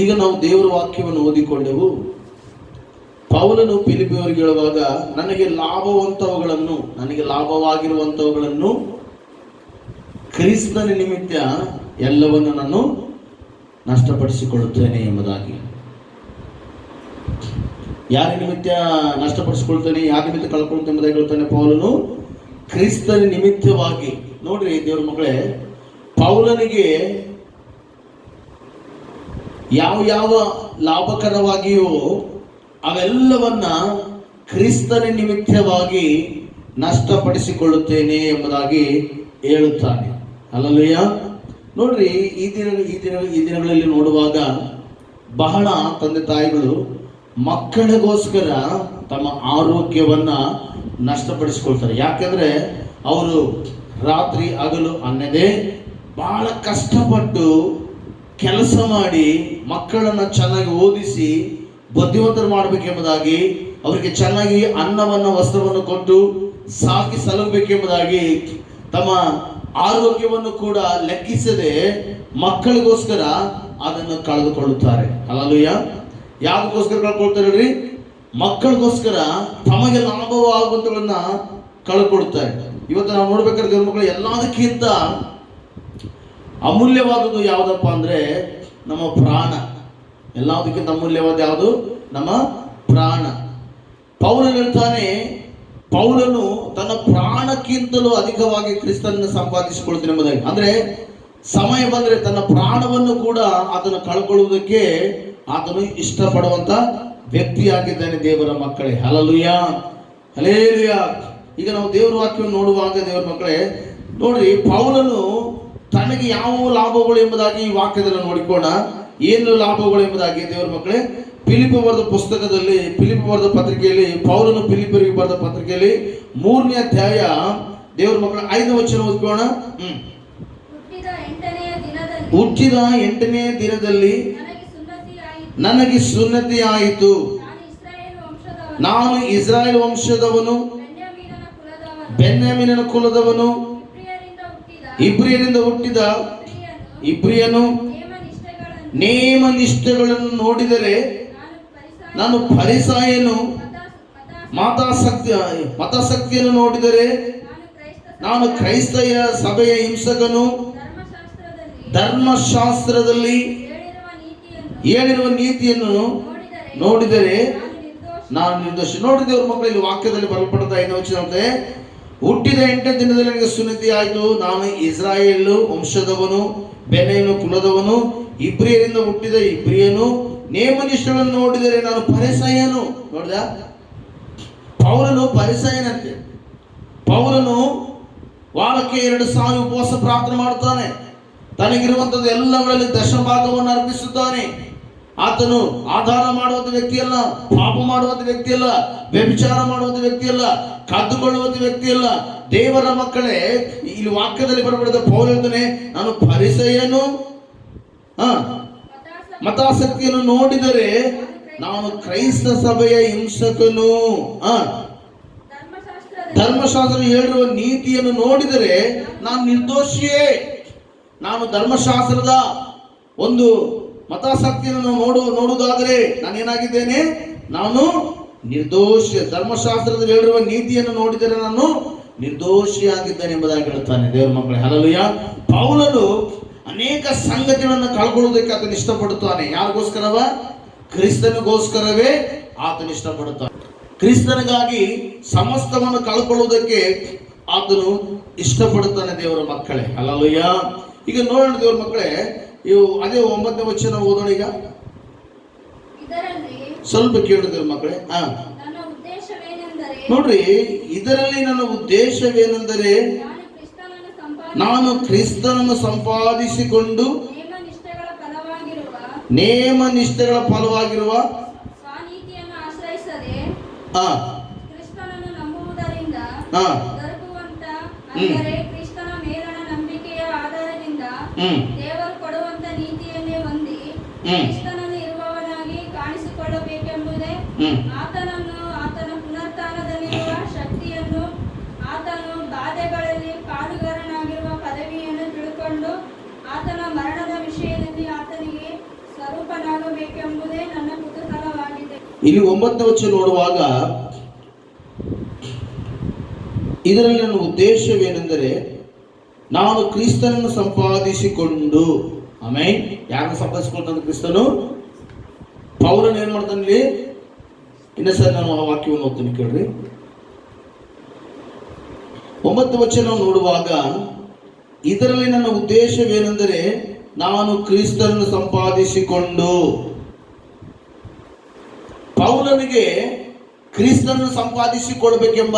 ಈಗ ನಾವು ದೇವರ ವಾಕ್ಯವನ್ನು ಓದಿಕೊಂಡೆವು. ಪೌಲನು ಫಿಲಿಪ್ಪಿಯವರಿಗೆ ಹೇಳುವಾಗ, ನನಗೆ ಲಾಭವಾಗಿರುವಂತವುಗಳನ್ನು ಕ್ರಿಸ್ತನ ನಿಮಿತ್ತ ಎಲ್ಲವನ್ನು ನಾನು ನಷ್ಟಪಡಿಸಿಕೊಳ್ಳುತ್ತೇನೆ ಎಂಬುದಾಗಿ. ಯಾರ ನಿಮಿತ್ತ ನಷ್ಟಪಡಿಸಿಕೊಳ್ತೇನೆ, ಯಾರ ನಿಮಿತ್ತ ಕಳ್ಕೊಳ್ತೇನೆ ಎಂಬುದಾಗಿ ಹೇಳ್ತಾನೆ ಪೌಲನು. ಕ್ರಿಸ್ತನ ನಿಮಿತ್ತವಾಗಿ. ನೋಡ್ರಿ ದೇವ್ರ ಮಕ್ಕಳೇ, ಪೌಲನಿಗೆ ಯಾವ ಲಾಭಕರವಾಗಿಯೋ ಅವೆಲ್ಲವನ್ನ ಕ್ರಿಸ್ತನ ನಿಮಿತ್ತವಾಗಿ ನಷ್ಟಪಡಿಸಿಕೊಳ್ಳುತ್ತೇನೆ ಎಂಬುದಾಗಿ ಹೇಳುತ್ತಾನೆ. ಹಲ್ಲೆಲೂಯ. ನೋಡ್ರಿ, ಈ ದಿನಗಳಲ್ಲಿ ನೋಡುವಾಗ ಬಹಳ ತಂದೆ ತಾಯಿಗಳು ಮಕ್ಕಳಿಗೋಸ್ಕರ ತಮ್ಮ ಆರೋಗ್ಯವನ್ನ ನಷ್ಟಪಡಿಸಿಕೊಳ್ತಾರೆ. ಯಾಕಂದ್ರೆ ಅವರು ರಾತ್ರಿ ಹಗಲು ಅನ್ನದೇ ಬಹಳ ಕಷ್ಟಪಟ್ಟು ಕೆಲಸ ಮಾಡಿ ಮಕ್ಕಳನ್ನ ಚೆನ್ನಾಗಿ ಓದಿಸಿ ಬುದ್ಧಿವಂತರು ಮಾಡಬೇಕೆಂಬುದಾಗಿ, ಅವರಿಗೆ ಚೆನ್ನಾಗಿ ಅನ್ನವನ್ನು ವಸ್ತ್ರವನ್ನು ಕೊಟ್ಟು ಸಾಕಿ ಸಲಹಬೇಕೆಂಬುದಾಗಿ ತಮ್ಮ ಆರೋಗ್ಯವನ್ನು ಕೂಡ ಲೆಕ್ಕಿಸದೆ ಮಕ್ಕಳಿಗೋಸ್ಕರ ಅದನ್ನು ಕಳೆದುಕೊಳ್ಳುತ್ತಾರೆ. ಹಲ್ಲೆಲೂಯ. ಯಾವುದಕ್ಕೋಸ್ಕರ ಕಳ್ಕೊಳ್ತಾರೆ ಹೇಳ್ರಿ? ಮಕ್ಕಳಿಗೋಸ್ಕರ ತಮಗೆ ಲಾಭವಾಗುವಂತಗಳನ್ನ ಕಳ್ಕೊಳ್ತಾರೆ. ಇವತ್ತು ನಾವು ನೋಡ್ಬೇಕಾದ್ರೆ ದೇವ್ರ ಮಕ್ಕಳು ಎಲ್ಲದಕ್ಕಿಂತ ಅಮೂಲ್ಯವಾದದ್ದು ಯಾವುದಪ್ಪ ಅಂದ್ರೆ ನಮ್ಮ ಪ್ರಾಣ. ಎಲ್ಲದಕ್ಕಿಂತ ಅಮೂಲ್ಯವಾದ ಯಾವುದು? ನಮ್ಮ ಪ್ರಾಣ. ಪೌಲನು ಹೇಳ್ತಾನೆ, ಪೌಲನು ತನ್ನ ಪ್ರಾಣಕ್ಕಿಂತಲೂ ಅಧಿಕವಾಗಿ ಕ್ರಿಸ್ತನನ್ನು ಸಂಪಾದಿಸಿಕೊಳ್ತಾನೆ ಎಂಬುದಾಗಿ. ಅಂದ್ರೆ ಸಮಯ ಬಂದ್ರೆ ತನ್ನ ಪ್ರಾಣವನ್ನು ಕೂಡ ಆತನು ಕಳ್ಕೊಳ್ಳುವುದಕ್ಕೆ ಆತನು ಇಷ್ಟಪಡುವಂತ ವ್ಯಕ್ತಿಯಾಗಿದ್ದಾನೆ. ದೇವರ ಮಕ್ಕಳೇ, ಹಲ್ಲೆಲೂಯ ಹಲ್ಲೆಲೂಯ. ಈಗ ನಾವು ದೇವರ ವಾಕ್ಯವನ್ನು ನೋಡುವಾಗ ದೇವರ ಮಕ್ಕಳೇ ನೋಡ್ರಿ, ಪೌಲನು ತನಗೆ ಯಾವ ಲಾಭಗಳು ಎಂಬುದಾಗಿ ಈ ವಾಕ್ಯದಲ್ಲಿ ನೋಡಿಕೋಣ. ಏನು ಲಾಭಗಳು ಎಂಬುದಾಗಿ ದೇವರ ಮಕ್ಕಳೇ, ಫಿಲಿಪ್ಪಿ ಬರೆದ ಪುಸ್ತಕದಲ್ಲಿ, ಫಿಲಿಪ್ಪಿ ಬರೆದ ಪತ್ರಿಕೆಯಲ್ಲಿ, ಪೌಲನು ಫಿಲಿಪ್ಪರಿಗೆ ಬರೆದ ಪತ್ರಿಕೆಯಲ್ಲಿ 3ನೇ ಅಧ್ಯಾಯ ದೇವರ ಮಕ್ಕಳ 5ನೇ ವಚನ ಓದ್ಕೋಣ. ಹುಟ್ಟಿದ 8ನೇ ದಿನದಲ್ಲಿ ನನಗೆ ಸುನ್ನತಿ ಆಯಿತು. ನಾನು ಇಸ್ರಾಯೇಲ್ ವಂಶದವನು, ಬೆನ್ಯಾಮೀನನ ಕುಲದವನು, ಇಬ್ರಿಯರಿಂದ ಹುಟ್ಟಿದ ಇಬ್ರಿಯನು. ನೇಮ ನಿಷ್ಠೆಗಳನ್ನು ನೋಡಿದರೆ ನಾನು ಫರಿಸಾಯನು, ಮತಾಸಕ್ತಿಯನ್ನು ನೋಡಿದರೆ ನಾನು ಕ್ರೈಸ್ತಯ ಸಭೆಯ ಹಿಂಸಕನು. ಧರ್ಮಶಾಸ್ತ್ರದಲ್ಲಿ ಹೇಳಿರುವ ನೀತಿಯನ್ನು ನೋಡಿದರೆ ನಾನು ನಿರ್ದೋಷಿ. ನೋಡಿ ದೇವರ ಮಕ್ಕಳಲ್ಲಿ ವಾಕ್ಯದಲ್ಲಿ ಬರಲ್ಪಡ್ತಾ 5ನೇ ವಚನ, ಹುಟ್ಟಿದ 8ನೇ ದಿನದಲ್ಲಿ ನನಗೆ ಸುನ್ನತಿ ಆಯಿತು. ನಾನು ಇಸ್ರಾಯೇಲ್ ವಂಶದವನು, ಬೆನ್ಯಾಮೀನ ಕುಲದವನು, ಇಬ್ರಿಯರಿಂದ ಹುಟ್ಟಿದ ಇಬ್ರಿಯನು. ನೇಮನಿಷ್ಠಗಳನ್ನು ನೋಡಿದರೆ ನಾನು ಫರಿಸಾಯನು. ನೋಡಿದ, ಪೌಲನು ಫರಿಸಾಯನಂತೆ. ಪೌಲನು ವಾರಕ್ಕೆ 2 ಸಾರಿ ಉಪವಾಸ ಪ್ರಾರ್ಥನೆ ಮಾಡುತ್ತಾನೆ. ತನಗಿರುವಂಥದ್ದು ಎಲ್ಲಗಳಲ್ಲಿ ದಶಭಾಗವನ್ನು ಅರ್ಪಿಸುತ್ತಾನೆ. ಆತನು ಆಧಾರ ಮಾಡುವಂತ ವ್ಯಕ್ತಿಯಲ್ಲ, ಪಾಪ ಮಾಡುವಂತ ವ್ಯಕ್ತಿಯಲ್ಲ, ವ್ಯಭಿಚಾರ ಮಾಡುವಂತ ವ್ಯಕ್ತಿಯಲ್ಲ, ಕದ್ದುಕೊಳ್ಳುವಂತ ವ್ಯಕ್ತಿಯಲ್ಲ. ದೇವರ ಮಕ್ಕಳೇ, ಇಲ್ಲಿ ವಾಕ್ಯದಲ್ಲಿ ಬರಬಾರದು. ಪೌಲ ಹೇಳ್ತಾನೆ, ನಾನು ಫರಿಸಾಯನು, ಮತಾಸಕ್ತಿಯನ್ನು ನೋಡಿದರೆ ನಾನು ಕ್ರೈಸ್ತ ಸಭೆಯ ಹಿಂಸಕನು. ಧರ್ಮಶಾಸ್ತ್ರ ಹೇಳಿರುವ ನೀತಿಯನ್ನು ನೋಡಿದರೆ ನಾನು ನಿರ್ದೋಷಿಯೇ. ನಾನು ಧರ್ಮಶಾಸ್ತ್ರದ ಒಂದು ಮತಾಸಕ್ತಿಯನ್ನು ನೋಡುವುದಾದರೆ ನಾನೇನಾಗಿದ್ದೇನೆ? ನಾನು ನಿರ್ದೋಷಿ. ಧರ್ಮಶಾಸ್ತ್ರದಲ್ಲಿ ಹೇಳಿರುವ ನೀತಿಯನ್ನು ನೋಡಿದರೆ ನಾನು ನಿರ್ದೋಷಿಯಾಗಿದ್ದೇನೆ ಎಂಬುದಾಗಿ ಹೇಳ್ತಾನೆ ದೇವರ ಮಕ್ಕಳೇ. ಹಲ್ಲೆಲೂಯ. ಪೌಲನು ಅನೇಕ ಸಂಗತಿಗಳನ್ನು ಕಳ್ಕೊಳ್ಳುವುದಕ್ಕೆ ಆತನು ಇಷ್ಟಪಡುತ್ತಾನೆ. ಯಾರಿಗೋಸ್ಕರವ? ಕ್ರಿಸ್ತನಿಗೋಸ್ಕರವೇ ಆತನು ಇಷ್ಟಪಡುತ್ತಾನೆ. ಕ್ರಿಸ್ತನಿಗಾಗಿ ಸಮಸ್ತವನ್ನು ಕಳ್ಕೊಳ್ಳುವುದಕ್ಕೆ ಆತನು ಇಷ್ಟಪಡುತ್ತಾನೆ. ದೇವರ ಮಕ್ಕಳೇ, ಹಲ್ಲೆಲೂಯಾ. ಈಗ ನೋಡೋಣ ದೇವರ ಮಕ್ಕಳೇ, ಇವು ಅದೇ 9ನೇ ವಚನ ಓದೋಣ. ಈಗ ಇದರಲ್ಲಿ ಸ್ವಲ್ಪ ಕೇಳು ದೇವರ ಮಕ್ಕಳೇ. ನನ್ನ ಉದ್ದೇಶವೇನೆಂದರೆ, ನೋಡ್ರಿ, ಇದರಲ್ಲಿ ನನ್ನ ಉದ್ದೇಶವೇನೆಂದರೆ ನಾನು ಕ್ರಿಸ್ತನನ್ನು ಸಂಪಾದಿಸಿಕೊಂಡು ನೇಮ ನಿಷ್ಠೆಗಳ ಫಲವಾಗಿರುವ ಸ್ವನೀತಿಯನ್ನು ಆಶ್ರಯಿಸದೆ ಕ್ರಿಸ್ತನನ್ನು ನಂಬುವುದರಿಂದ ದೊರಕುವಂತ, ಅಂದರೆ ಕ್ರಿಸ್ತನ ಮೇಲಣ ನಂಬಿಕೆಯ ಆಧಾರದಿಂದ ದೇವರು ಕೊಡುವಂತ ನೀತಿಯನ್ನೇ ಹೊಂದಿ ಕ್ರಿಸ್ತನಲ್ಲಿ ಇರುವವನಾಗಿ ಕಾಣಿಸಿಕೊಳ್ಳಬೇಕೆಂಬುದೇ, ಆತನನ್ನು, ಆತನ ಪುನರುತ್ಥಾನದಲ್ಲಿರುವ ಶಕ್ತಿಯನ್ನು, ಆತನು ಬಾಧೆಗಳಲ್ಲಿ ಪಾಲುಗಾರನಾಗಿರುವ ಪದವಿಯನ್ನು ತಿಳ್ಕೊಂಡು ಆತನ ಮರಣದ ವಿಷಯದಲ್ಲಿ ಆತನಿಗೆ ಸ್ವರೂಪನಾಗಬೇಕೆಂಬುದೇ ನನ್ನ ಕುತೂಹಲವಾಗಿದೆ. ಇಲ್ಲಿ 9ನೇ ವಚನ ನೋಡುವಾಗ, ಇದರಲ್ಲಿ ನನ್ನ ಉದ್ದೇಶವೇನೆಂದರೆ ನಾನು ಕ್ರಿಸ್ತನನ್ನು ಸಂಪಾದಿಸಿಕೊಂಡು, ಆಮೇಲೆ ಯಾರನ್ನು ಸಂಪಾದಿಸಿಕೊಂಡು? ಕ್ರಿಸ್ತನು. ಪೌಲನು ಏನ್ ಮಾಡ್ತಾನೆ? ಇನ್ನೊಂದ್ಸರಿ ನಾನು ಆ ವಾಕ್ಯವನ್ನು ಓದ್ತೀನಿ, ಕೇಳ್ರಿ. 9ನೇ ವಚನ ನೋಡುವಾಗ, ಇದರಲ್ಲಿ ನನ್ನ ಉದ್ದೇಶವೇನೆಂದರೆ ನಾನು ಕ್ರಿಸ್ತನನ್ನು ಸಂಪಾದಿಸಿಕೊಂಡು. ಪೌಲನಿಗೆ ಕ್ರಿಸ್ತನನ್ನು ಸಂಪಾದಿಸಿಕೊಳ್ಬೇಕೆಂಬ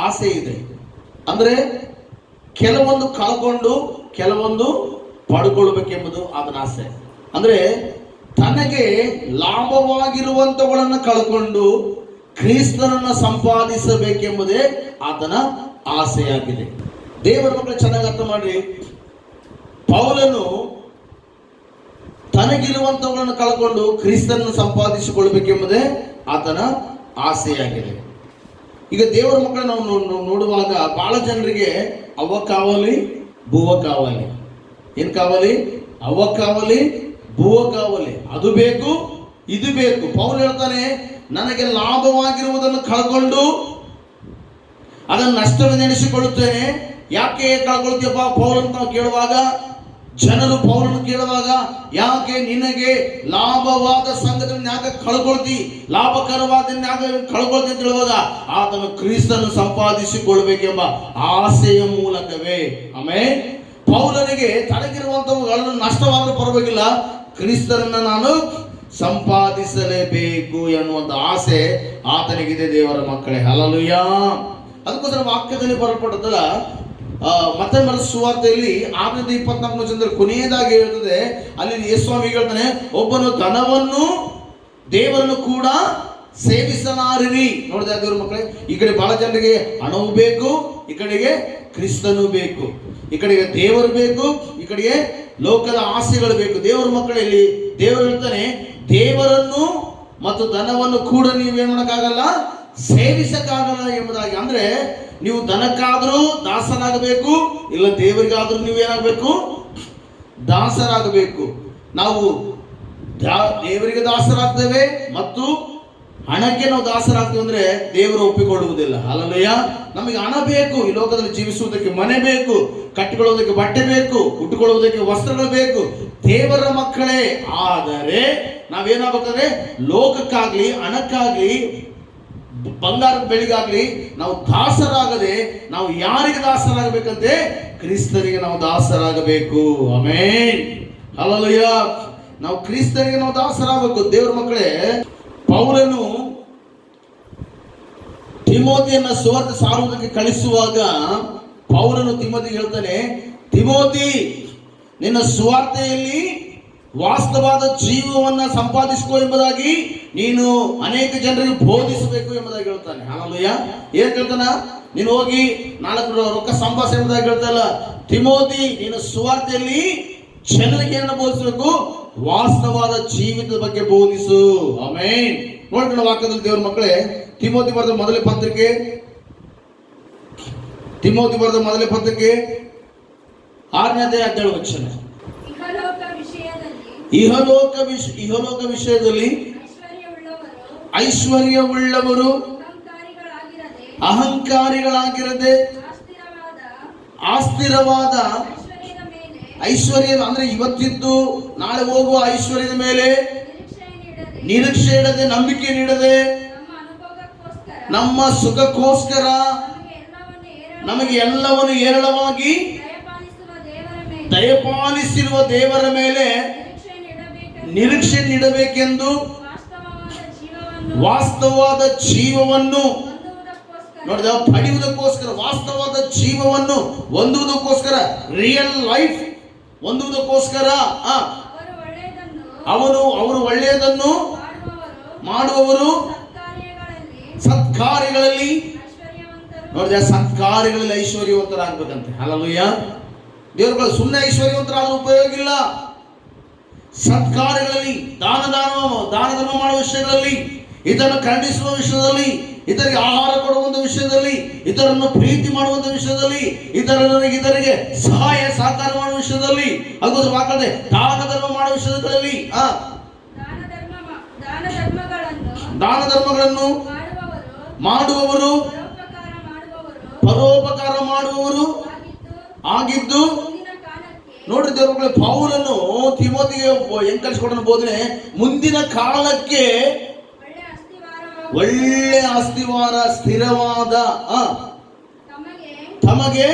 ಆಸೆ ಇದೆ. ಅಂದ್ರೆ ಕೆಲವೊಂದು ಕಳ್ಕೊಂಡು ಕೆಲವೊಂದು ಪಡ್ಕೊಳ್ಬೇಕೆಂಬುದು ಆತನ ಆಸೆ. ಅಂದ್ರೆ ತನಗೆ ಲಾಭವಾಗಿರುವಂತವುಗಳನ್ನು ಕಳ್ಕೊಂಡು ಕ್ರಿಸ್ತನನ್ನು ಸಂಪಾದಿಸಬೇಕೆಂಬುದೇ ಆತನ ಆಸೆಯಾಗಿದೆ. ದೇವರ ಮಕ್ಕಳು ಚೆನ್ನಾಗಿ ಅರ್ಥ ಮಾಡಿ, ಪೌಲನು ತನಗಿರುವಂತವುಗಳನ್ನು ಕಳ್ಕೊಂಡು ಕ್ರಿಸ್ತನನ್ನು ಸಂಪಾದಿಸಿಕೊಳ್ಬೇಕೆಂಬುದೇ ಆತನ ಆಸೆಯಾಗಿದೆ. ಈಗ ದೇವರ ಮಕ್ಕಳು ನಾವು ನೋಡುವಾಗ ಬಹಳ ಜನರಿಗೆ ಅವ್ವ ಕಾವಲಿ, ಭೂವ ಕಾವಲಿ. ಏನ್ ಕಾವಲಿ? ಅವ್ವ ಕಾವಲಿ, ಭೂವ ಕಾವಲಿ. ಅದು ಬೇಕು, ಇದು ಬೇಕು. ಪೌಲ ಹೇಳ್ತಾನೆ, ನನಗೆ ಲಾಭವಾಗಿರುವುದನ್ನು ಕಳ್ಕೊಂಡು ಅದನ್ನು ನಷ್ಟವೆನೆಸಿಕೊಳ್ಳುತ್ತೇನೆ. ಯಾಕೆ ಕಳ್ಕೊಳ್ತೀಯಪ್ಪ ಪೌಲ ಅಂತ ನಾವು ಕೇಳುವಾಗ, ಜನರು ಪೌಲನ್ನು ಕೇಳುವಾಗ, ಯಾಕೆ ನಿನಗೆ ಲಾಭವಾದ ಸಂಗತಿಯನ್ನು ಯಾಕೆ ಕಳ್ಕೊಳ್ತಿ, ಲಾಭಕರವಾದನ್ನು ಯಾಕೆ ಕಳ್ಕೊಳ್ತಿ ಅಂತ ಹೇಳುವಾಗ, ಆತನು ಕ್ರಿಸ್ತನು ಸಂಪಾದಿಸಿಕೊಳ್ಬೇಕೆಂಬ ಆಸೆಯ ಮೂಲಕವೇ. ಆಮೇಲೆ ಪೌಲನಿಗೆ ತನಗಿರುವಂತವುಗಳನ್ನು ನಷ್ಟವಾದರೂ ಪರವಾಗಿಲ್ಲ, ಕ್ರಿಸ್ತನನ್ನ ನಾನು ಸಂಪಾದಿಸಲೇಬೇಕು ಎನ್ನುವಂತ ಆಸೆ ಆತನಿಗಿದೆ. ದೇವರ ಮಕ್ಕಳೇ, ಹಲ್ಲೆಲೂಯಾ. ಅದಕ್ಕೋಸ್ಕರ ವಾಕ್ಯದಲ್ಲಿ ಬರಲ್ಪಡುತ್ತಲ್ಲ, ಮತ್ತೆ ಬರೆದ ಸುವಾರ್ತೆಯಲ್ಲಿ 6:24 ಕೊನೆಯದಾಗಿ ಹೇಳ್ತದೆ. ಅಲ್ಲಿ ಯೇಸುಸ್ವಾಮಿ ಹೇಳ್ತಾನೆ, ಒಬ್ಬನು ಧನವನ್ನು ದೇವರನ್ನು ಕೂಡ ಸೇವಿಸಲಾರಿರಿ. ನೋಡಿದ ದೇವರ ಮಕ್ಕಳೇ, ಈ ಕಡೆ ಬಹಳ ಜನರಿಗೆ ಹಣವೂ ಬೇಕು, ಈ ಕಡೆಗೆ ಕ್ರಿಸ್ತನೂ ಬೇಕು. ಈ ಕಡೆಗೆ ದೇವರು ಬೇಕು, ಈ ಕಡೆಗೆ ಲೋಕದ ಆಸೆಗಳು ಬೇಕು. ದೇವರ ಮಕ್ಕಳಲ್ಲಿ ದೇವರು ಹೇಳ್ತಾನೆ, ದೇವರನ್ನು ಮತ್ತು ಧನವನ್ನು ಕೂಡ ನೀವೇನ್ ಮಾಡಕ್ಕಾಗಲ್ಲ, ಸೇವಿಸಕ್ಕಾಗಲ್ಲ ಎಂಬುದಾಗಿ. ಅಂದ್ರೆ ನೀವು ದನಕ್ಕಾದ್ರೂ ದಾಸರಾಗಬೇಕು, ಇಲ್ಲ ದೇವರಿಗಾದ್ರೂ ನೀವೇನಾಗಬೇಕು, ದಾಸರಾಗಬೇಕು. ನಾವು ದೇವರಿಗೆ ದಾಸರಾಗ್ತೇವೆ ಮತ್ತು ಹಣಕ್ಕೆ ನಾವು ದಾಸರಾಗ್ತೇವೆ ಅಂದ್ರೆ ದೇವರು ಒಪ್ಪಿಕೊಳ್ಳುವುದಿಲ್ಲ. ಹಲ್ಲೆಲೂಯಾ. ನಮಗೆ ಹಣ ಬೇಕು, ಈ ಲೋಕದಲ್ಲಿ ಜೀವಿಸುವುದಕ್ಕೆ ಮನೆ ಬೇಕು, ಕಟ್ಟಿಕೊಳ್ಳುವುದಕ್ಕೆ ಬಟ್ಟೆ ಬೇಕು, ಉಟ್ಟುಕೊಳ್ಳುವುದಕ್ಕೆ ವಸ್ತ್ರಗಳು ಬೇಕು. ದೇವರ ಮಕ್ಕಳೇ ಆದರೆ ನಾವೇನಾಗಬೇಕಂದ್ರೆ ಲೋಕಕ್ಕಾಗ್ಲಿ, ಹಣಕ್ಕಾಗ್ಲಿ, ಬಂಗಾರದ ಬೆಳಿಗಾಗ್ಲಿ ನಾವು ದಾಸರಾಗದೆ ನಾವು ಯಾರಿಗೆ ದಾಸರಾಗಬೇಕಂತೆ? ಕ್ರಿಸ್ತನಿಗೆ ನಾವು ದಾಸರಾಗಬೇಕು. Amen, hallelujah. ನಾವು ಕ್ರಿಸ್ತನಿಗೆ ನಾವು ದಾಸರಾಗಬೇಕು. ದೇವರ ಮಕ್ಕಳೇ, ಪೌಲನು ತಿಮೋತಿಯನ್ನ ಸುವಾರ್ತೆ ಸಾರುವುದಕ್ಕೆ ಕಳಿಸುವಾಗ ಪೌಲನು ತಿಮೋತಿಗೆ ಹೇಳ್ತಾನೆ, ತಿಮೋತಿ, ನಿನ್ನ ಸುವಾರ್ತೆಯಲ್ಲಿ ವಾಸ್ತವಾದ ಜೀವವನ್ನ ಸಂಪಾದಿಸಿಕೋ ಎಂಬುದಾಗಿ ನೀನು ಅನೇಕ ಜನರಿಗೆ ಬೋಧಿಸಬೇಕು ಎಂಬುದಾಗಿ ಹೇಳ್ತಾನೆ. ಹಲ್ಲೆಲೂಯಾ. ಏನ್ ಹೇಳ್ತಾನ? ನೀನು ಹೋಗಿ 4 ರೊಕ್ಕ ಸಂಪಾದಿಸ ಎಂಬುದಾಗಿ ಹೇಳ್ತಲ್ಲ. ತಿಮೋತಿ, ನೀನು ಸುವಾರ್ತೆಯಲ್ಲಿ ಜನರಿಗೆ ಏನನ್ನು ಬೋಧಿಸಬೇಕು? ವಾಸ್ತವಾದ ಜೀವಿತದ ಬಗ್ಗೆ ಬೋಧಿಸು. ಆಮೆನ್. ನೋಡ್ಕೊಂಡು ವಾಕ್ಯದಲ್ಲಿ ದೇವರ ಮಕ್ಕಳೇ, ತಿಮೋತಿ ಬರೆದ ಮೊದಲ ಪತ್ರಿಕೆ 6:17 ವಚನ. ಇಹಲೋಕ ವಿಷಯದಲ್ಲಿ ಐಶ್ವರ್ಯವುಳ್ಳವರು ಅಹಂಕಾರಿಗಳಾಗಿರದೆ ಅಸ್ಥಿರವಾದ ಐಶ್ವರ್ಯ ಅಂದ್ರೆ ಇವತ್ತಿದ್ದು ನಾಳೆ ಹೋಗುವ ಐಶ್ವರ್ಯದ ಮೇಲೆ ನಿರೀಕ್ಷೆ ನಿರೀಕ್ಷೆ ನೀಡದೆ ಇಡದೆ, ನಂಬಿಕೆ ನೀಡದೆ, ನಮ್ಮ ಅನುಭವಕ್ಕೋಸ್ಕರ ನಮ್ಮ ಸುಖಕ್ಕೋಸ್ಕರ ನಮಗೆ ಎಲ್ಲವನ್ನು ಹೇರಳವಾಗಿ ದಯಪಾಲಿಸುವ ದೇವರ ಮೇಲೆ ದಯಪಾಲಿಸಿರುವ ದೇವರ ಮೇಲೆ ನಿರೀಕ್ಷೆ ನೀಡಬೇಕೆಂದು ವಾಸ್ತವವಾದ ಜೀವವನ್ನು ನೋಡಿದ ಪಡೆಯುವುದಕ್ಕೋಸ್ಕರ, ವಾಸ್ತವವಾದ ಜೀವವನ್ನು ಹೊಂದುವುದಕ್ಕೋಸ್ಕರ, ರಿಯಲ್ ಲೈಫ್ ಹೊಂದುವುದಕ್ಕೋಸ್ಕರ ಅವರು ಒಳ್ಳೆಯದನ್ನು ಮಾಡುವವರು ಸತ್ಕಾರ್ಯಗಳಲ್ಲಿ ನೋಡಿದ ಸತ್ಕಾರ್ಯಗಳಲ್ಲಿ ಐಶ್ವರ್ಯವಂತರಾಗಬೇಕಂತೆ. ಹಲ್ಲೆಲೂಯಾ. ದೇವರುಗಳು ಸುಮ್ಮನೆ ಐಶ್ವರ್ಯವಂತರಾದ್ರೂ ಉಪಯೋಗ ಇಲ್ಲ. ಸತ್ಕಾರ್ಯಗಳಲ್ಲಿ, ದಾನ ಧರ್ಮ ಮಾಡುವ ವಿಷಯಗಳಲ್ಲಿ, ಇದನ್ನು ಖಂಡಿಸುವ ವಿಷಯದಲ್ಲಿ, ಇತರಿಗೆ ಆಹಾರ ಕೊಡುವಂತ ವಿಷಯದಲ್ಲಿ, ಇತರನ್ನು ಪ್ರೀತಿ ಮಾಡುವಂತ ವಿಷಯದಲ್ಲಿ, ಇತರರಿಗೆ ಸಹಾಯ ಸಹಕಾರ ಮಾಡುವ ವಿಷಯದಲ್ಲಿ, ಅದಕ್ಕೋಸ್ಕರ ವಾಕ್ಯದಲ್ಲಿ ದಾನ ಧರ್ಮ ಮಾಡುವ ವಿಷಯಗಳಲ್ಲಿ, ದಾನ ಧರ್ಮಗಳನ್ನು ಮಾಡುವವರು, ಪರೋಪಕಾರ ಮಾಡುವವರು ಆಗಿದ್ದು ನೋಡ್ರಿ ದೇವರುಗಳೇ, ಪೌಲನು ತಿಮೋತಿಗೆ ಹೆಂಗ್ ಕಲಿಸ್ಕೊಡೋಣ ಬೋಧನೆ, ಮುಂದಿನ ಕಾಲಕ್ಕೆ ಒಳ್ಳೆ ಅಸ್ತಿವಾರ ಸ್ಥಿರವಾದ ತಮಗೆ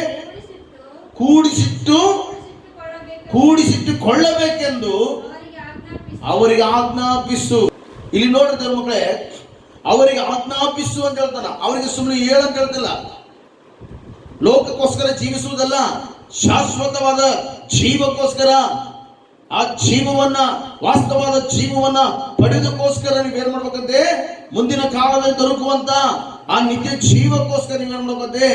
ಕೂಡಿಸಿಟ್ಟುಕೊಳ್ಳಬೇಕೆಂದು ಅವರಿಗೆ ಆಜ್ಞಾಪಿಸು. ಇಲ್ಲಿ ನೋಡ್ರಿ ದೇವರುಗಳೇ, ಅವರಿಗೆ ಆಜ್ಞಾಪಿಸು ಅಂತ ಹೇಳ್ತಾನ. ಅವರಿಗೆ ಸುಮ್ಮನೆ ಹೇಳಂತ ಹೇಳ್ತಿಲ್ಲ. ಲೋಕಕ್ಕೋಸ್ಕರ ಜೀವಿಸುವುದಲ್ಲ, ಶಾಶ್ವತವಾದ ಜೀವಕ್ಕೋಸ್ಕರ, ಆ ಜೀವವನ್ನ, ವಾಸ್ತವವಾದ ಜೀವವನ್ನ ಪಡೆಯೋದಕ್ಕೋಸ್ಕರ ನೀವೇನ್ ಮಾಡ್ಬೇಕಂತೆ, ಮುಂದಿನ ಕಾಲದಲ್ಲಿ ದೊರಕುವಂತ ಆ ನಿತ್ಯ ಜೀವಕ್ಕೋಸ್ಕರ ನೀವೇನ್ ಮಾಡ್ಬೇಕಂತೆ,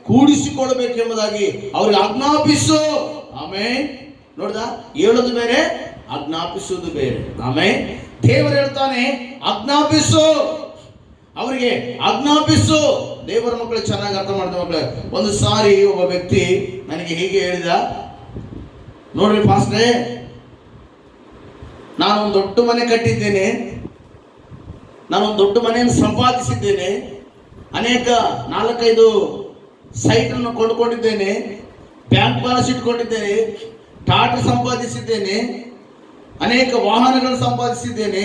ಕೂಡಿಸಿಕೊಳ್ಳಬೇಕೆಂಬುದಾಗಿ ಅವ್ರಿಗೆ ಆಜ್ಞಾಪಿಸು. ಆಮೇಲೆ ನೋಡ್ದ, ಹೇಳೋದು ಬೇರೆ, ಆಜ್ಞಾಪಿಸುವುದು ಬೇರೆ. ಆಮೇಲೆ ದೇವರು ಹೇಳ್ತಾನೆ ಆಜ್ಞಾಪಿಸು, ಅವರಿಗೆ ಆಜ್ಞಾಪಿಸು. ದೇವರ ಮಕ್ಕಳು ಚೆನ್ನಾಗಿ ಅರ್ಥ ಮಾಡಿದ ಮಕ್ಕಳು. ಒಂದು ಸಾರಿ ಒಬ್ಬ ವ್ಯಕ್ತಿ ನನಗೆ ಹೀಗೆ ಹೇಳಿದ, ನೋಡ್ರಿ ಪಾಸ್ಟ್ರೇ, ನಾನೊಂದು ದೊಡ್ಡ ಮನೆ ಕಟ್ಟಿದ್ದೇನೆ, ನಾನೊಂದು ದೊಡ್ಡ ಮನೆಯನ್ನು ಸಂಪಾದಿಸಿದ್ದೇನೆ, ಅನೇಕ 4-5 ಸೈಟನ್ನು ಕೊಂಡುಕೊಂಡಿದ್ದೇನೆ, ಬ್ಯಾಂಕ್ ಬ್ಯಾಲೆನ್ಸ್ ಇಟ್ಕೊಂಡಿದ್ದೇನೆ, ಟಾಟಾ ಸಂಪಾದಿಸಿದ್ದೇನೆ, ಅನೇಕ ವಾಹನಗಳನ್ನು ಸಂಪಾದಿಸಿದ್ದೇನೆ,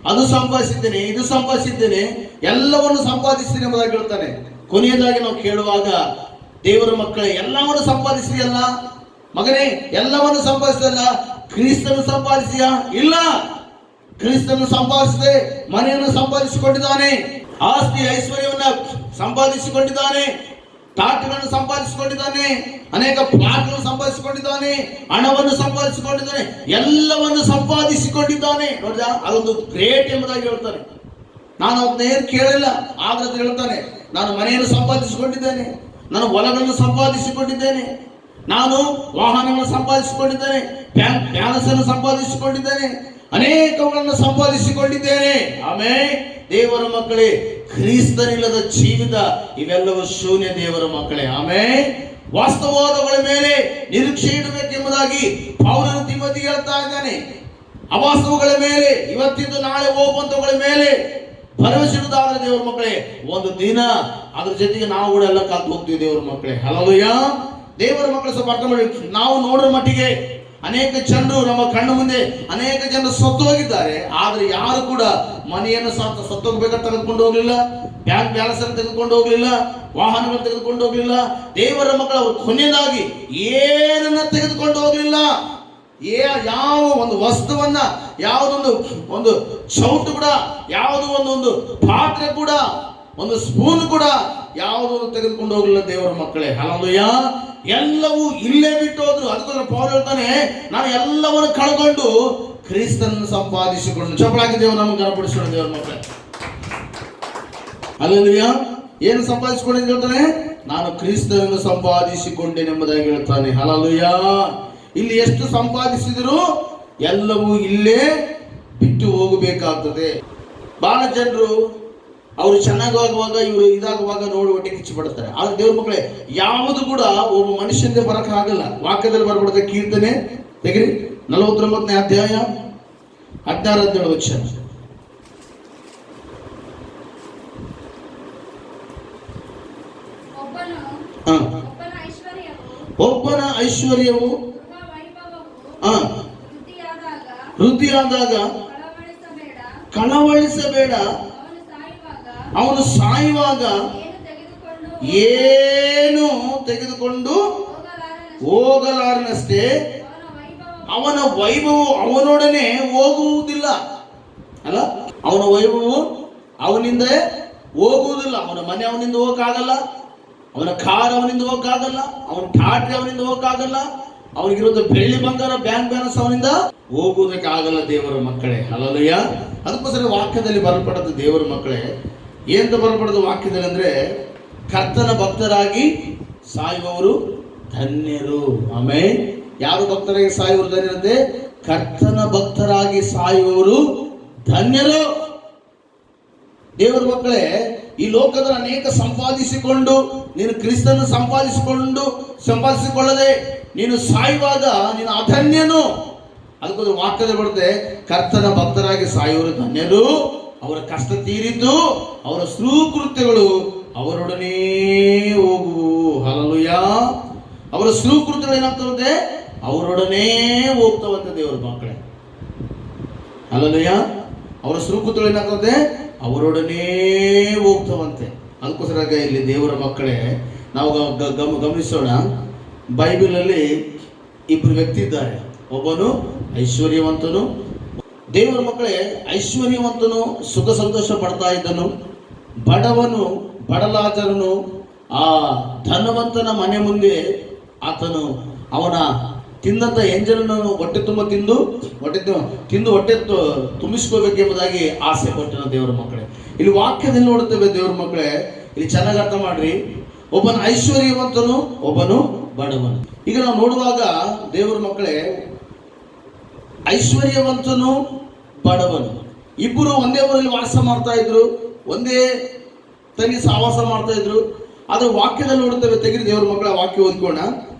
ಅದು ಸಂಪಾದಿಸಿದ್ದೇನೆ, ಇದು ಸಂಪಾದಿಸಿದ್ದೇನೆ, ಎಲ್ಲವನ್ನು ಸಂಪಾದಿಸಿದ್ದೇನೆ ಎಂಬುದಾಗಿ ಹೇಳ್ತಾನೆ. ಕೊನೆಯದಾಗಿ ನಾವು ಕೇಳುವಾಗ, ದೇವರ ಮಕ್ಕಳೇ, ಎಲ್ಲವನ್ನು ಸಂಪಾದಿಸಿದೆಯಲ್ಲ ಮಗನೇ, ಎಲ್ಲವನ್ನು ಸಂಪಾದಿಸಿದಲ್ಲ, ಕ್ರಿಸ್ತನು ಸಂಪಾದಿಸಿಯ? ಇಲ್ಲ, ಕ್ರಿಸ್ತನು ಸಂಪಾದಿಸದೆ ಮನೆಯನ್ನು ಸಂಪಾದಿಸಿಕೊಂಡಿದ್ದಾನೆ, ಆಸ್ತಿ ಐಶ್ವರ್ಯವನ್ನ ಸಂಪಾದಿಸಿಕೊಂಡಿದ್ದಾನೆ, ಟಾಟಗಳನ್ನು ಸಂಪಾದಿಸಿಕೊಂಡಿದ್ದಾನೆ, ಅನೇಕ ಪ್ಲಾಟ್ಗಳನ್ನು ಸಂಪಾದಿಸಿಕೊಂಡಿದ್ದಾನೆ, ಹಣವನ್ನು ಸಂಪಾದಿಸಿಕೊಂಡಿದ್ದಾನೆ, ಎಲ್ಲವನ್ನು ಸಂಪಾದಿಸಿಕೊಂಡಿದ್ದಾನೆ. ನೋಡಿದ, ಅದೊಂದು ಗ್ರೇಟ್ ಎಂಬುದಾಗಿ ಹೇಳ್ತಾನೆ. ನಾನು ಅದನ್ನೇನು ಕೇಳಿಲ್ಲ, ಆದ್ರೆ ಹೇಳ್ತಾನೆ, ನಾನು ಮನೆಯನ್ನು ಸಂಪಾದಿಸಿಕೊಂಡಿದ್ದೇನೆ, ನಾನು ಹೊಲಗಳನ್ನು ಸಂಪಾದಿಸಿಕೊಂಡಿದ್ದೇನೆ, ನಾನು ವಾಹನಗಳನ್ನು ಸಂಪಾದಿಸಿಕೊಂಡಿದ್ದೇನೆ, ಬ್ಯಾಂಕ್ ಬ್ಯಾಲೆನ್ಸ್ ಅನ್ನು ಸಂಪಾದಿಸಿಕೊಂಡಿದ್ದೇನೆ, ಅನೇಕಗಳನ್ನು ಸಂಪಾದಿಸಿಕೊಂಡಿದ್ದೇನೆ. ಆಮೇಲೆ ದೇವರ ಮಕ್ಕಳೇ, ಕ್ರಿಸ್ತನಿಲ್ಲದ ಜೀವಿತ ಇವೆಲ್ಲವೂ ಶೂನ್ಯ. ದೇವರ ಮಕ್ಕಳೇ, ಆಮೇಲೆ ವಾಸ್ತವವಾದಗಳ ಮೇಲೆ ನಿರೀಕ್ಷೆ ಇಡಬೇಕೆಂಬುದಾಗಿ ಪೌಲನು ತಿಮೋತಿಗೆ ಹೇಳ್ತಾ ಇದ್ದಾನೆ. ಅವಾಸ್ತವಗಳ ಮೇಲೆ, ಇವತ್ತಿದ್ದು ನಾಳೆ ಹೋಗುವಂತವುಗಳ ಮೇಲೆ ಭರವಸೆ ಇಡುವುದಾದ್ರೆ ದೇವರ ಮಕ್ಕಳೇ, ಒಂದು ದಿನ ಅದ್ರ ಜೊತೆಗೆ ನಾವು ಕೂಡ ಎಲ್ಲ ಕಾತು ಹೋಗ್ತೀವಿ. ದೇವರ ಮಕ್ಕಳೇ, ಹಲ್ಲೆಲೂಯಾ. ದೇವರ ಮಕ್ಕಳು ಸ್ವಲ್ಪ ಅರ್ಥ ಮಾಡಿ. ನಾವು ನೋಡೋ ಮಟ್ಟಿಗೆ ಅನೇಕ ಜನರು ನಮ್ಮ ಕಣ್ಣು ಮುಂದೆ ಅನೇಕ ಜನರು ಸತ್ತು ಹೋಗಿದ್ದಾರೆ, ಆದ್ರೆ ಯಾರು ಕೂಡ ಮನೆಯನ್ನು ಸತ್ತೋಗ್ಬೇಕಾದ್ರೆ ತೆಗೆದುಕೊಂಡು ಹೋಗ್ಲಿಲ್ಲ, ಬ್ಯಾಂಕ್ ಬ್ಯಾಲೆನ್ಸ್ ಅನ್ನು ತೆಗೆದುಕೊಂಡು ಹೋಗ್ಲಿಲ್ಲ, ವಾಹನಗಳನ್ನು ತೆಗೆದುಕೊಂಡು ಹೋಗ್ಲಿಲ್ಲ. ದೇವರ ಮಕ್ಕಳು ಅವರು ಕೊನೆಯದಾಗಿ ಏನನ್ನ ತೆಗೆದುಕೊಂಡು ಹೋಗ್ಲಿಲ್ಲ. ಯಾವ ಒಂದು ವಸ್ತುವನ್ನ, ಯಾವುದೊಂದು ಒಂದು ಚೌಟು ಕೂಡ, ಯಾವುದೋ ಒಂದು ಪಾತ್ರೆ ಕೂಡ, ಒಂದು ಸ್ಪೂನ್ ಕೂಡ ಯಾವುದನ್ನು ತೆಗೆದುಕೊಂಡು ಹೋಗಲಿಲ್ಲ. ದೇವರ ಮಕ್ಕಳೇ, ಹಲ್ಲೆಲೂಯಾ. ಎಲ್ಲವೂ ಇಲ್ಲೇ ಬಿಟ್ಟು ಹೋದ್ರು. ಅದಕ್ಕೋಸ್ಕರ ಪೌಲ ಹೇಳ್ತಾನೆ, ನಾನು ಎಲ್ಲವನ್ನು ಕಳ್ಕೊಂಡು ಕ್ರಿಸ್ತನನ್ನು ಸಂಪಾದಿಸಿಕೊಂಡು. ಚಪ್ಪಲಾಗಿ ದೇವರು ನಮಗೆ ಗಣಪಡಿಸೋಣ. ದೇವರ ಮಕ್ಕಳೇ, ಹಲ್ಲೆಲೂಯಾ. ಏನು ಸಂಪಾದಿಸಿಕೊಂಡೆ ಹೇಳ್ತಾನೆ? ನಾನು ಕ್ರಿಸ್ತನನ್ನು ಸಂಪಾದಿಸಿಕೊಂಡೆನೆಂಬುದಾಗಿ ಹೇಳ್ತಾನೆ. ಹಲ್ಲೆಲೂಯಾ. ಇಲ್ಲಿ ಎಷ್ಟು ಸಂಪಾದಿಸಿದರೂ ಎಲ್ಲವೂ ಇಲ್ಲೇ ಬಿಟ್ಟು ಹೋಗಬೇಕಾಗ್ತದೆ. ಬಹಳ ಜನರು ಅವರು ಚೆನ್ನಾಗುವಾಗ, ಇವರು ಇದಾಗುವಾಗ ನೋಡಿ ಒಟ್ಟಿಗೆ ಕಿಚ್ಚು ಪಡ್ತಾರೆ. ಆದ್ರೆ ದೇವ್ರ ಮಕ್ಕಳೇ, ಯಾವುದು ಕೂಡ ಒಬ್ಬ ಮನುಷ್ಯನಿಗೆ ಬರಕ ಆಗಲ್ಲ. ವಾಕ್ಯದಲ್ಲಿ ಬರ್ಬಿಡುತ್ತೆ. ಕೀರ್ತನೆ ತೆಗಿರಿ, 49ನೇ ಅಧ್ಯಾಯ 16-17 ವಚನ. ಒಬ್ಬನ ಐಶ್ವರ್ಯವು ವೃದ್ಧಿಯಾದಾಗ ಕಳವಳಿಸಬೇಡ. ಕಳವಳಿಸಬೇಡ. ಅವನು ಸಾಯುವಾಗ ಅವನು ಸಾಯುವಾಗ ಏನು ತೆಗೆದುಕೊಂಡು ಏನು ತೆಗೆದುಕೊಂಡು ಹೋಗಲಾರನಷ್ಟೇ ಅವನ ವೈಭವ ಅವನೊಡನೆ ಹೋಗುವುದಿಲ್ಲ. ಅಲ್ಲ, ಅವನ ವೈಭವ ಅವನಿಂದ ಹೋಗುವುದಿಲ್ಲ. ಅವನ ಮನೆ ಅವನಿಂದ ಹೋಗಕ್ಕಾಗಲ್ಲ, ಅವನ ಕಾರ್ ಅವನಿಂದ ಹೋಗಕ್ಕಾಗಲ್ಲ, ಅವನ ಠಾಟ್ರಿ ಅವನಿಂದ ಹೋಗಕ್ಕಾಗಲ್ಲ, ಅವನಿಗಿರೋದು ಬೆಳ್ಳಿ ಬಂಗಾರ ಬ್ಯಾಂಕ್ ಬ್ಯಾಲೆನ್ಸ್ ಅವನಿಂದ ಹೋಗುವುದಕ್ಕಾಗಲ್ಲ. ದೇವರ ಮಕ್ಕಳೇ, ಹಲ್ಲೆಲೂಯಾ. ಅದಕ್ಕೋಸ್ಕರ ವಾಕ್ಯದಲ್ಲಿ ಬರಲ್ಪಡದ ದೇವರ ಮಕ್ಕಳೇ, ಏನಂತ ಬರಲ್ಪಡದ ವಾಕ್ಯದಲ್ಲಿ ಅಂದ್ರೆ, ಕರ್ತನ ಭಕ್ತರಾಗಿ ಸಾಯುವವರು ಧನ್ಯರು. ಆಮೇಲೆ ಯಾರು ಭಕ್ತರಾಗಿ ಸಾಯುವವರು ಧನ್ಯರಂತೆ? ಕರ್ತನ ಭಕ್ತರಾಗಿ ಸಾಯುವವರು ಧನ್ಯರು. ದೇವರ ಮಕ್ಕಳೇ, ಈ ಲೋಕದಲ್ಲಿ ಅನೇಕ ಸಂಪಾದಿಸಿಕೊಂಡು ನೀನು ಕ್ರಿಸ್ತನ ಸಂಪಾದಿಸಿಕೊಳ್ಳದೆ ನೀನು ಸಾಯುವಾಗ ನೀನು ಅಧನ್ಯನು. ಅದಕ್ಕೋಸ್ಕರ ವಾಕ್ಯದಲ್ಲಿ ಬರುತ್ತೆ, ಕರ್ತನ ಭಕ್ತರಾಗಿ ಸಾಯುವವರು ಧನ್ಯರು, ಅವರ ಕಷ್ಟ ತೀರಿದ್ದು ಅವರ ಸುಕೃತ್ಯಗಳು ಅವರೊಡನೆ ಹೋಗುವು. ಹಲ್ಲೆಲೂಯಾ. ಅವರ ಸುಕೃತ್ಯಗಳು ಏನಾಗ್ತವಂತೆ? ಅವರೊಡನೆ ಹೋಗ್ತವಂತೆ ದೇವರ ಮಕ್ಕಳೇ. ಹಲ್ಲೆಲೂಯಾ. ಅವರ ಸುಕೃತ್ಯಗಳು ಏನಾಗ್ತವಂತೆ? ಅವರೊಡನೆ ಹೋಗ್ತವಂತೆ. ಅದಕ್ಕೋಸ್ಕರ ಇಲ್ಲಿ ದೇವರ ಮಕ್ಕಳೇ, ನಾವು ಗಮನಿಸೋಣ. ಬೈಬಲಲ್ಲಿ ಇಬ್ಬರು ವ್ಯಕ್ತಿ ಇದ್ದಾರೆ. ಒಬ್ಬನು ಐಶ್ವರ್ಯವಂತನು. ದೇವರ ಮಕ್ಕಳೇ, ಐಶ್ವರ್ಯವಂತನು ಸುಖ ಸಂತೋಷ ಪಡ್ತಾ ಇದ್ದನು. ಬಡವನು ಬಡಲಾಜರನು ಆ ಧನವಂತನ ಮನೆ ಮುಂದೆ ಆತನು ಅವನ ತಿಂದಂತ ಎಂಜಲನ್ನು ಹೊಟ್ಟೆ ತುಂಬ ತಿಂದು ಹೊಟ್ಟೆ ತುಂಬಿಸ್ಕೋಬೇಕೆಂಬುದಾಗಿ ಆಸೆ ಪಟ್ಟನು. ದೇವರ ಮಕ್ಕಳೇ, ಇಲ್ಲಿ ವಾಕ್ಯದಲ್ಲಿ ನೋಡುತ್ತೇವೆ ದೇವರ ಮಕ್ಕಳೇ, ಇಲ್ಲಿ ಚೆನ್ನಾಗಿ ಅರ್ಥ ಮಾಡ್ರಿ. ಒಬ್ಬನ ಐಶ್ವರ್ಯವಂತನು, ಒಬ್ಬನು ಬಡವನು. ಈಗ ನಾವು ನೋಡುವಾಗ ದೇವರ ಮಕ್ಕಳೇ, ಐಶ್ವರ್ಯವಂತನು ಬಡವನು ಇಬ್ಬರು ಒಂದೇ ಊರಲ್ಲಿ ವಾಸ ಮಾಡ್ತಾ ಇದ್ರು, ಒಂದೇ ತಂಗಿ ಸಹವಾಸ ಮಾಡ್ತಾ ಇದ್ರು. ಆದ್ರೆ ವಾಕ್ಯದಲ್ಲಿ ನೋಡುತ್ತೇವೆ, ತೆಗೆದು ದೇವರ ಮಕ್ಕಳ ವಾಕ್ಯ ಓದ್ಕೋಣ.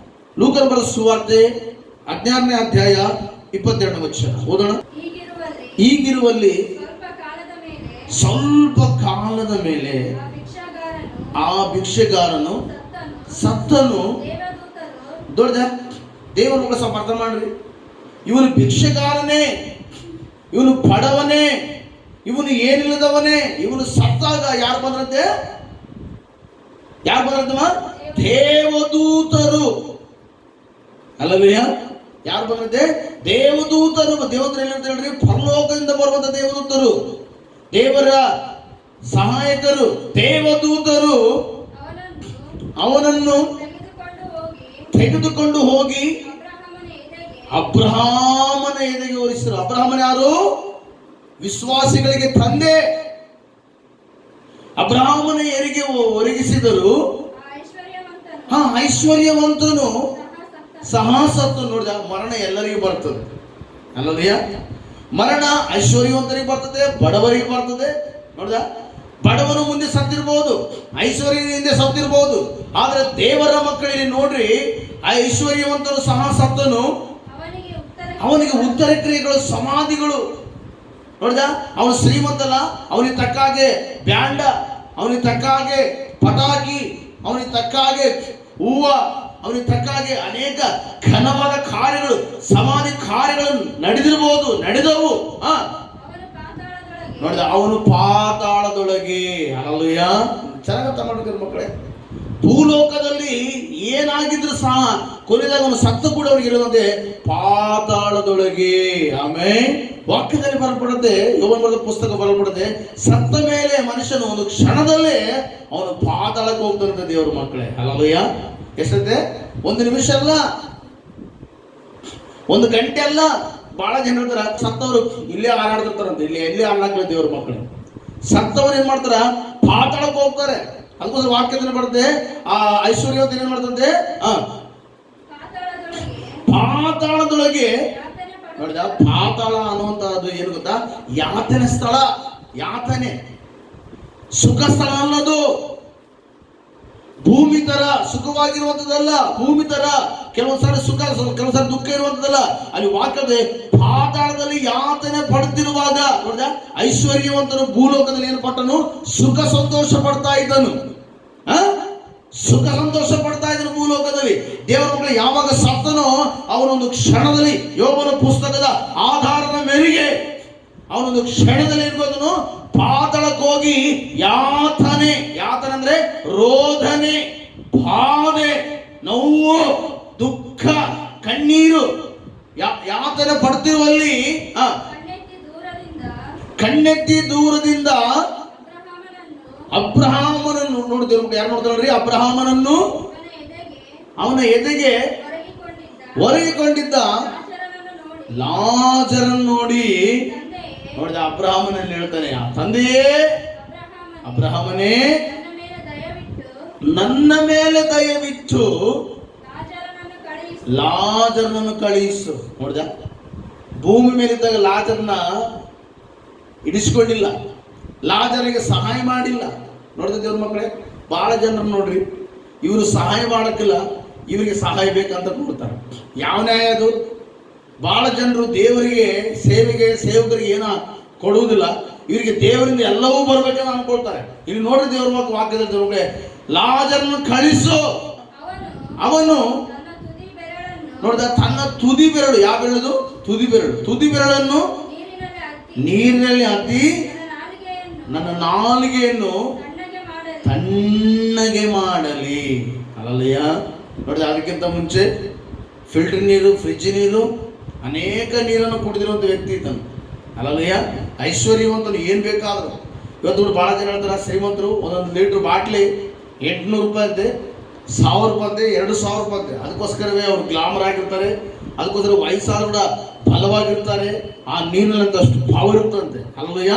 ಲೂಕನ ಬರೆದ ಸುವಾರ್ತೆ 16ನೇ ಅಧ್ಯಾಯ 22ನೇ ವಚನ ಓದೋಣ. ಹೀಗಿರುವಲ್ಲಿ ಸ್ವಲ್ಪ ಕಾಲದ ಮೇಲೆ ಆ ಭಿಕ್ಷೆಗಾರನು ಸತ್ತನು. ದೊಡ್ಡ ದೇವರ ಮಕ್ಕಳ ಸ್ವಲ್ಪ ಅರ್ಥ ಮಾಡ್ರಿ. ಇವನು ಭಿಕ್ಷೆಗಾರನೇ, ಇವನು ಬಡವನೇ, ಇವನು ಏನಿಲ್ಲದವನೇ. ಇವನು ಸತ್ತಾಗ ಯಾರು ಬಂದ್ರಂತೆ? ದೇವದೂತರು. ಅಲ್ಲವೇ? ಯಾರು ಬಂದ್ರಂತೆ? ದೇವದೂತರು. ದೇವದೂತರು ಎಲ್ಲಿಂದ ಹೇಳ್ರಿ? ಪರಲೋಕದಿಂದ ಬರುವಂತ ದೇವದೂತರು, ದೇವರ ಸಹಾಯಕರು. ದೇವದೂತರು ಅವನನ್ನು ತೆಗೆದುಕೊಂಡು ಹೋಗಿ ಅಬ್ರಹಾಮನ ಎದೆಗೆ ಹೊರಿಸಿದರು. ಅಬ್ರಹಾಮನ ಯಾರು? ವಿಶ್ವಾಸಿಗಳಿಗೆ ತಂದೆ. ಅಬ್ರಹಾಮನ ಎರಿಗೆ ಒರಗಿಸಿದರು. ಐಶ್ವರ್ಯವಂತನು ಸಹ ಸತ್ತು. ನೋಡಿದ, ಮರಣ ಎಲ್ಲರಿಗೂ ಬರ್ತದೆ. ಅಲ್ಲದೆಯಾ? ಮರಣ ಐಶ್ವರ್ಯವಂತರಿಗೆ ಬರ್ತದೆ, ಬಡವರಿಗೆ ಬರ್ತದೆ. ನೋಡಿದ, ಬಡವನು ಮುಂದೆ ಸತ್ತಿರ್ಬೋದು, ಐಶ್ವರ್ಯ ಹಿಂದೆ ಸತ್ತಿರ್ಬೋದು. ಆದ್ರೆ ದೇವರ ಮಕ್ಕಳಿಗೆ ನೋಡ್ರಿ, ಆ ಐಶ್ವರ್ಯವಂತನು ಸಹ ಸತ್ತನು. ಅವನಿಗೆ ಉತ್ತರ ಕ್ರಿಯೆಗಳು, ಸಮಾಧಿಗಳು. ನೋಡಿದ, ಅವನು ಶ್ರೀಮಂತಲ್ಲ, ಅವನಿಗೆ ತಕ್ಕ ಹಾಗೆ ಬ್ಯಾಂಡ, ಅವನಿಗೆ ತಕ್ಕ ಹಾಗೆ ಪಟಾಕಿ, ಅವನಿಗೆ ತಕ್ಕ ಹಾಗೆ ಹೂವ, ಅವನಿಗೆ ತಕ್ಕ ಹಾಗೆ ಅನೇಕ ಘನವಾದ ಕಾರ್ಯಗಳು, ಸಮಾಧಿ ಕಾರ್ಯಗಳು ನಡೆದವು. ನೋಡಿದ, ಅವನು ಪಾತಾಳದೊಳಗೆ. ಹಲ್ಲೆಲೂಯಾ. ಚೆನ್ನಾಗಿ ಅರ್ಥ ಮಾಡ್ಬೇಕು ಮಕ್ಕಳೇ. ಭೂಲೋಕದಲ್ಲಿ ಏನಾಗಿದ್ರು ಸಹ ಕೊನೆದಾಗ ಅವನು ಸತ್ತು ಕೂಡ ಅವನಿಗೆ ಇರುವಂತೆ ಪಾತಾಳದೊಳಗೆ. ಆಮೇಲೆ ವಾಕ್ಯದಲ್ಲಿ ಬರಲ್ಪಡುತ್ತೆ, ಯೋಬನ ಬರೆದ ಪುಸ್ತಕ ಬರಲ್ಪಡುತ್ತೆ, ಸತ್ತ ಮೇಲೆ ಮನುಷ್ಯನು ಒಂದು ಕ್ಷಣದಲ್ಲೇ ಅವನು ಪಾತಾಳಕ್ಕೆ ಹೋಗ್ತಾನಂತೆ ದೇವರ ಮಕ್ಕಳೇ. ಹಲ್ಲೆಲೂಯಾ. ಎಷ್ಟಂತೆ? 1 ನಿಮಿಷ ಅಲ್ಲ, 1 ಗಂಟೆ ಅಲ್ಲ. ಬಹಳ ಜನ ಹೇಳ್ತಾರ, ಸತ್ತವರು ಇಲ್ಲೇ ಹಾರಾಡ್ತಿರ್ತಾರಂತೆ, ಎಲ್ಲಿ ಹಾರಾಡ್ತಾರೆ ದೇವರ ಮಕ್ಕಳು. ಸತ್ತವರು ಏನ್ ಮಾಡ್ತಾರ? ಪಾತಾಳಕ್ಕೆ ಹೋಗ್ತಾರೆ. ಅದಕ್ಕೋಸ್ಕರ ವಾಕ್ಯದಲ್ಲಿ ಬರುತ್ತೆ, ಆ ಐಶ್ವರ್ಯವಂತ ಏನ್ ಮಾಡ್ತಂತೆ? ಪಾತಾಳದೊಳಗೆ. ನೋಡಿದ, ಪಾತಾಳ ಅನ್ನುವಂತಹದ್ದು ಏನು ಗೊತ್ತಾ? ಯಾತನೆ ಸ್ಥಳ. ಯಾತನೆ ಸುಖ ಸ್ಥಳ ಅಲ್ಲದು. ಭೂಮಿ ತರ ಸುಖವಾಗಿರುವಂತದ್ದಲ್ಲ. ಭೂಮಿ ತರ ಕೆಲವೊಂದ್ಸಾರಿ ಸುಖ, ಕೆಲವೊಂದ್ಸಾರಿ ದುಃಖ ಇರುವಂತದ್ದಲ್ಲ. ಅಲ್ಲಿ ವಾಕ್ಯದ ಪಾತಾಳದಲ್ಲಿ ಯಾತನೆ ಪಡುತ್ತಿರುವಾಗ ನೋಡಿದ, ಐಶ್ವರ್ಯವಂತನು ಭೂಲೋಕದಲ್ಲಿ ಏನು ಪಟ್ಟನು? ಸುಖ ಸಂತೋಷ ಪಡ್ತಾ ಇದ್ದನು. ಸುಖ ಸಂತೋಷ ಪಡ್ತಾ ಇದ್ದನು ಭೂಲೋಕ. ಭೂಲೋಕದಲ್ಲಿ. ದೇವರ ಮಕ್ಕಳು ಯಾವಾಗ ಸತ್ತನೋ ಅವನೊಂದು ಕ್ಷಣದಲ್ಲಿ, ಯೋಬನ ಪುಸ್ತಕದ ಆಧಾರದ ಮೇರೆಗೆ ಅವನೊಂದು ಕ್ಷಣದಲ್ಲಿ ಇರ್ಬೋದನು ಪಾತಾಳಕ್ಕೆ ಹೋಗಿ ಯಾತನೆ ಅಂದ್ರೆ ರೋಧನೆ, ಬಾಧೆ, ನೋವು, ದುಃಖ, ಕಣ್ಣೀರು ಯಾತನೆ ಪಡ್ತಿರುವಲ್ಲಿ ಕಣ್ಣೆತ್ತಿ ದೂರದಿಂದ ಅಬ್ರಹಾಮನನ್ನು ನೋಡ್ತೀವಿ. ಯಾರು ನೋಡ್ತಾಳ್ರಿ? ಅಬ್ರಹಾಮನನ್ನು ಅವನ ಎದೆಗೆ ಒರಗಿಕೊಂಡಿದ್ದ ಲಾಜರನ್ನು ನೋಡಿ ನೋಡಿದ ಅಬ್ರಹಾಮನಲ್ಲಿ ಹೇಳ್ತಾನೆ, ತಂದೆಯೇ ಅಬ್ರಹಾಮನೇ, ನನ್ನ ಮೇಲೆ ದಯವಿಟ್ಟು ಲಾಜರನನ್ನು ಕಳುಹಿಸು. ನೋಡಿದ, ಭೂಮಿ ಮೇಲಿದ್ದಾಗ ಲಾಜರ್ನ ಇಡಿಸ್ಕೊಂಡಿಲ್ಲ, ಲಾಜರಿಗೆ ಸಹಾಯ ಮಾಡಿಲ್ಲ. ನೋಡಿದ ದೇವ್ರ ಮಕ್ಕಳೇ, ಬಹಳ ಜನರು ನೋಡ್ರಿ, ಇವರು ಸಹಾಯ ಮಾಡಕ್ಕಿಲ್ಲ, ಇವರಿಗೆ ಸಹಾಯ ಬೇಕಂತ ಕೊಡ್ತಾರೆ. ಯಾವ ನ್ಯಾಯ ಅದು? ಬಹಳ ಜನರು ದೇವರಿಗೆ ಸೇವಕರಿಗೆ ಏನ ಕೊಡುವುದಿಲ್ಲ, ಇವರಿಗೆ ದೇವರಿಂದ ಎಲ್ಲವೂ ಬರ್ಬೇಕಂತ ಅನ್ಕೊಳ್ತಾರೆ. ಇಲ್ಲಿ ನೋಡ್ರಿ ದೇವ್ರ ವಾಕ್ಯದ ದೇವ್ರಿಗೆ, ಲಾಜರನ್ನು ಕಳಿಸು. ಅವನು ನೋಡಿದ ತನ್ನ ತುದಿ ಬೆರಳು, ಯಾವ ಬೆರಳು? ತುದಿ ಬೆರಳನ್ನು ನೀರಿನಲ್ಲಿ ಅದ್ದಿ ನನ್ನ ನಾಲಿಗೆಯನ್ನು ತಣ್ಣಗೆ ಮಾಡಲಿ. ಅಲ್ಲಯ್ಯ, ನೋಡಿದ ಅದಕ್ಕಿಂತ ಮುಂಚೆ ಫಿಲ್ಟರ್ ನೀರು, ಫ್ರಿಡ್ಜ್ ನೀರು, ಅನೇಕ ನೀರನ್ನು ಕುಡಿದಿರುವಂಥ ವ್ಯಕ್ತಿ ಇದ್ದನು. ಅಲ್ಲಯ್ಯ, ಐಶ್ವರ್ಯವಂತನು ಏನು ಬೇಕಾದ್ರು. ಇವತ್ತು ಭಾಳ ಜನ ಹೇಳ್ತಾರೆ, ಶ್ರೀಮಂತರು ಒಂದೊಂದು ಲೀಟ್ರ್ ಬಾಟ್ಲಿ 800 ರೂಪಾಯಿ ಅಂತೆ, 1000 ರೂಪಾಯಿ ಅಂತೆ, 2000 ರೂಪಾಯಿ ಅಂತೆ. ಅದಕ್ಕೋಸ್ಕರವೇ ಅವ್ರು ಗ್ಲಾಮರ್ ಆಗಿರ್ತಾರೆ, ಅದಕ್ಕೋಸ್ಕರ ವಯಸ್ಸಾದ್ರು ಕೂಡ ಬಲವಾಗಿರ್ತಾರೆ. ಆ ನೀರಿನಂತ ಅಷ್ಟು ಪವರ್ ಇರ್ತಂತೆ. ಅಲ್ಲಯ್ಯ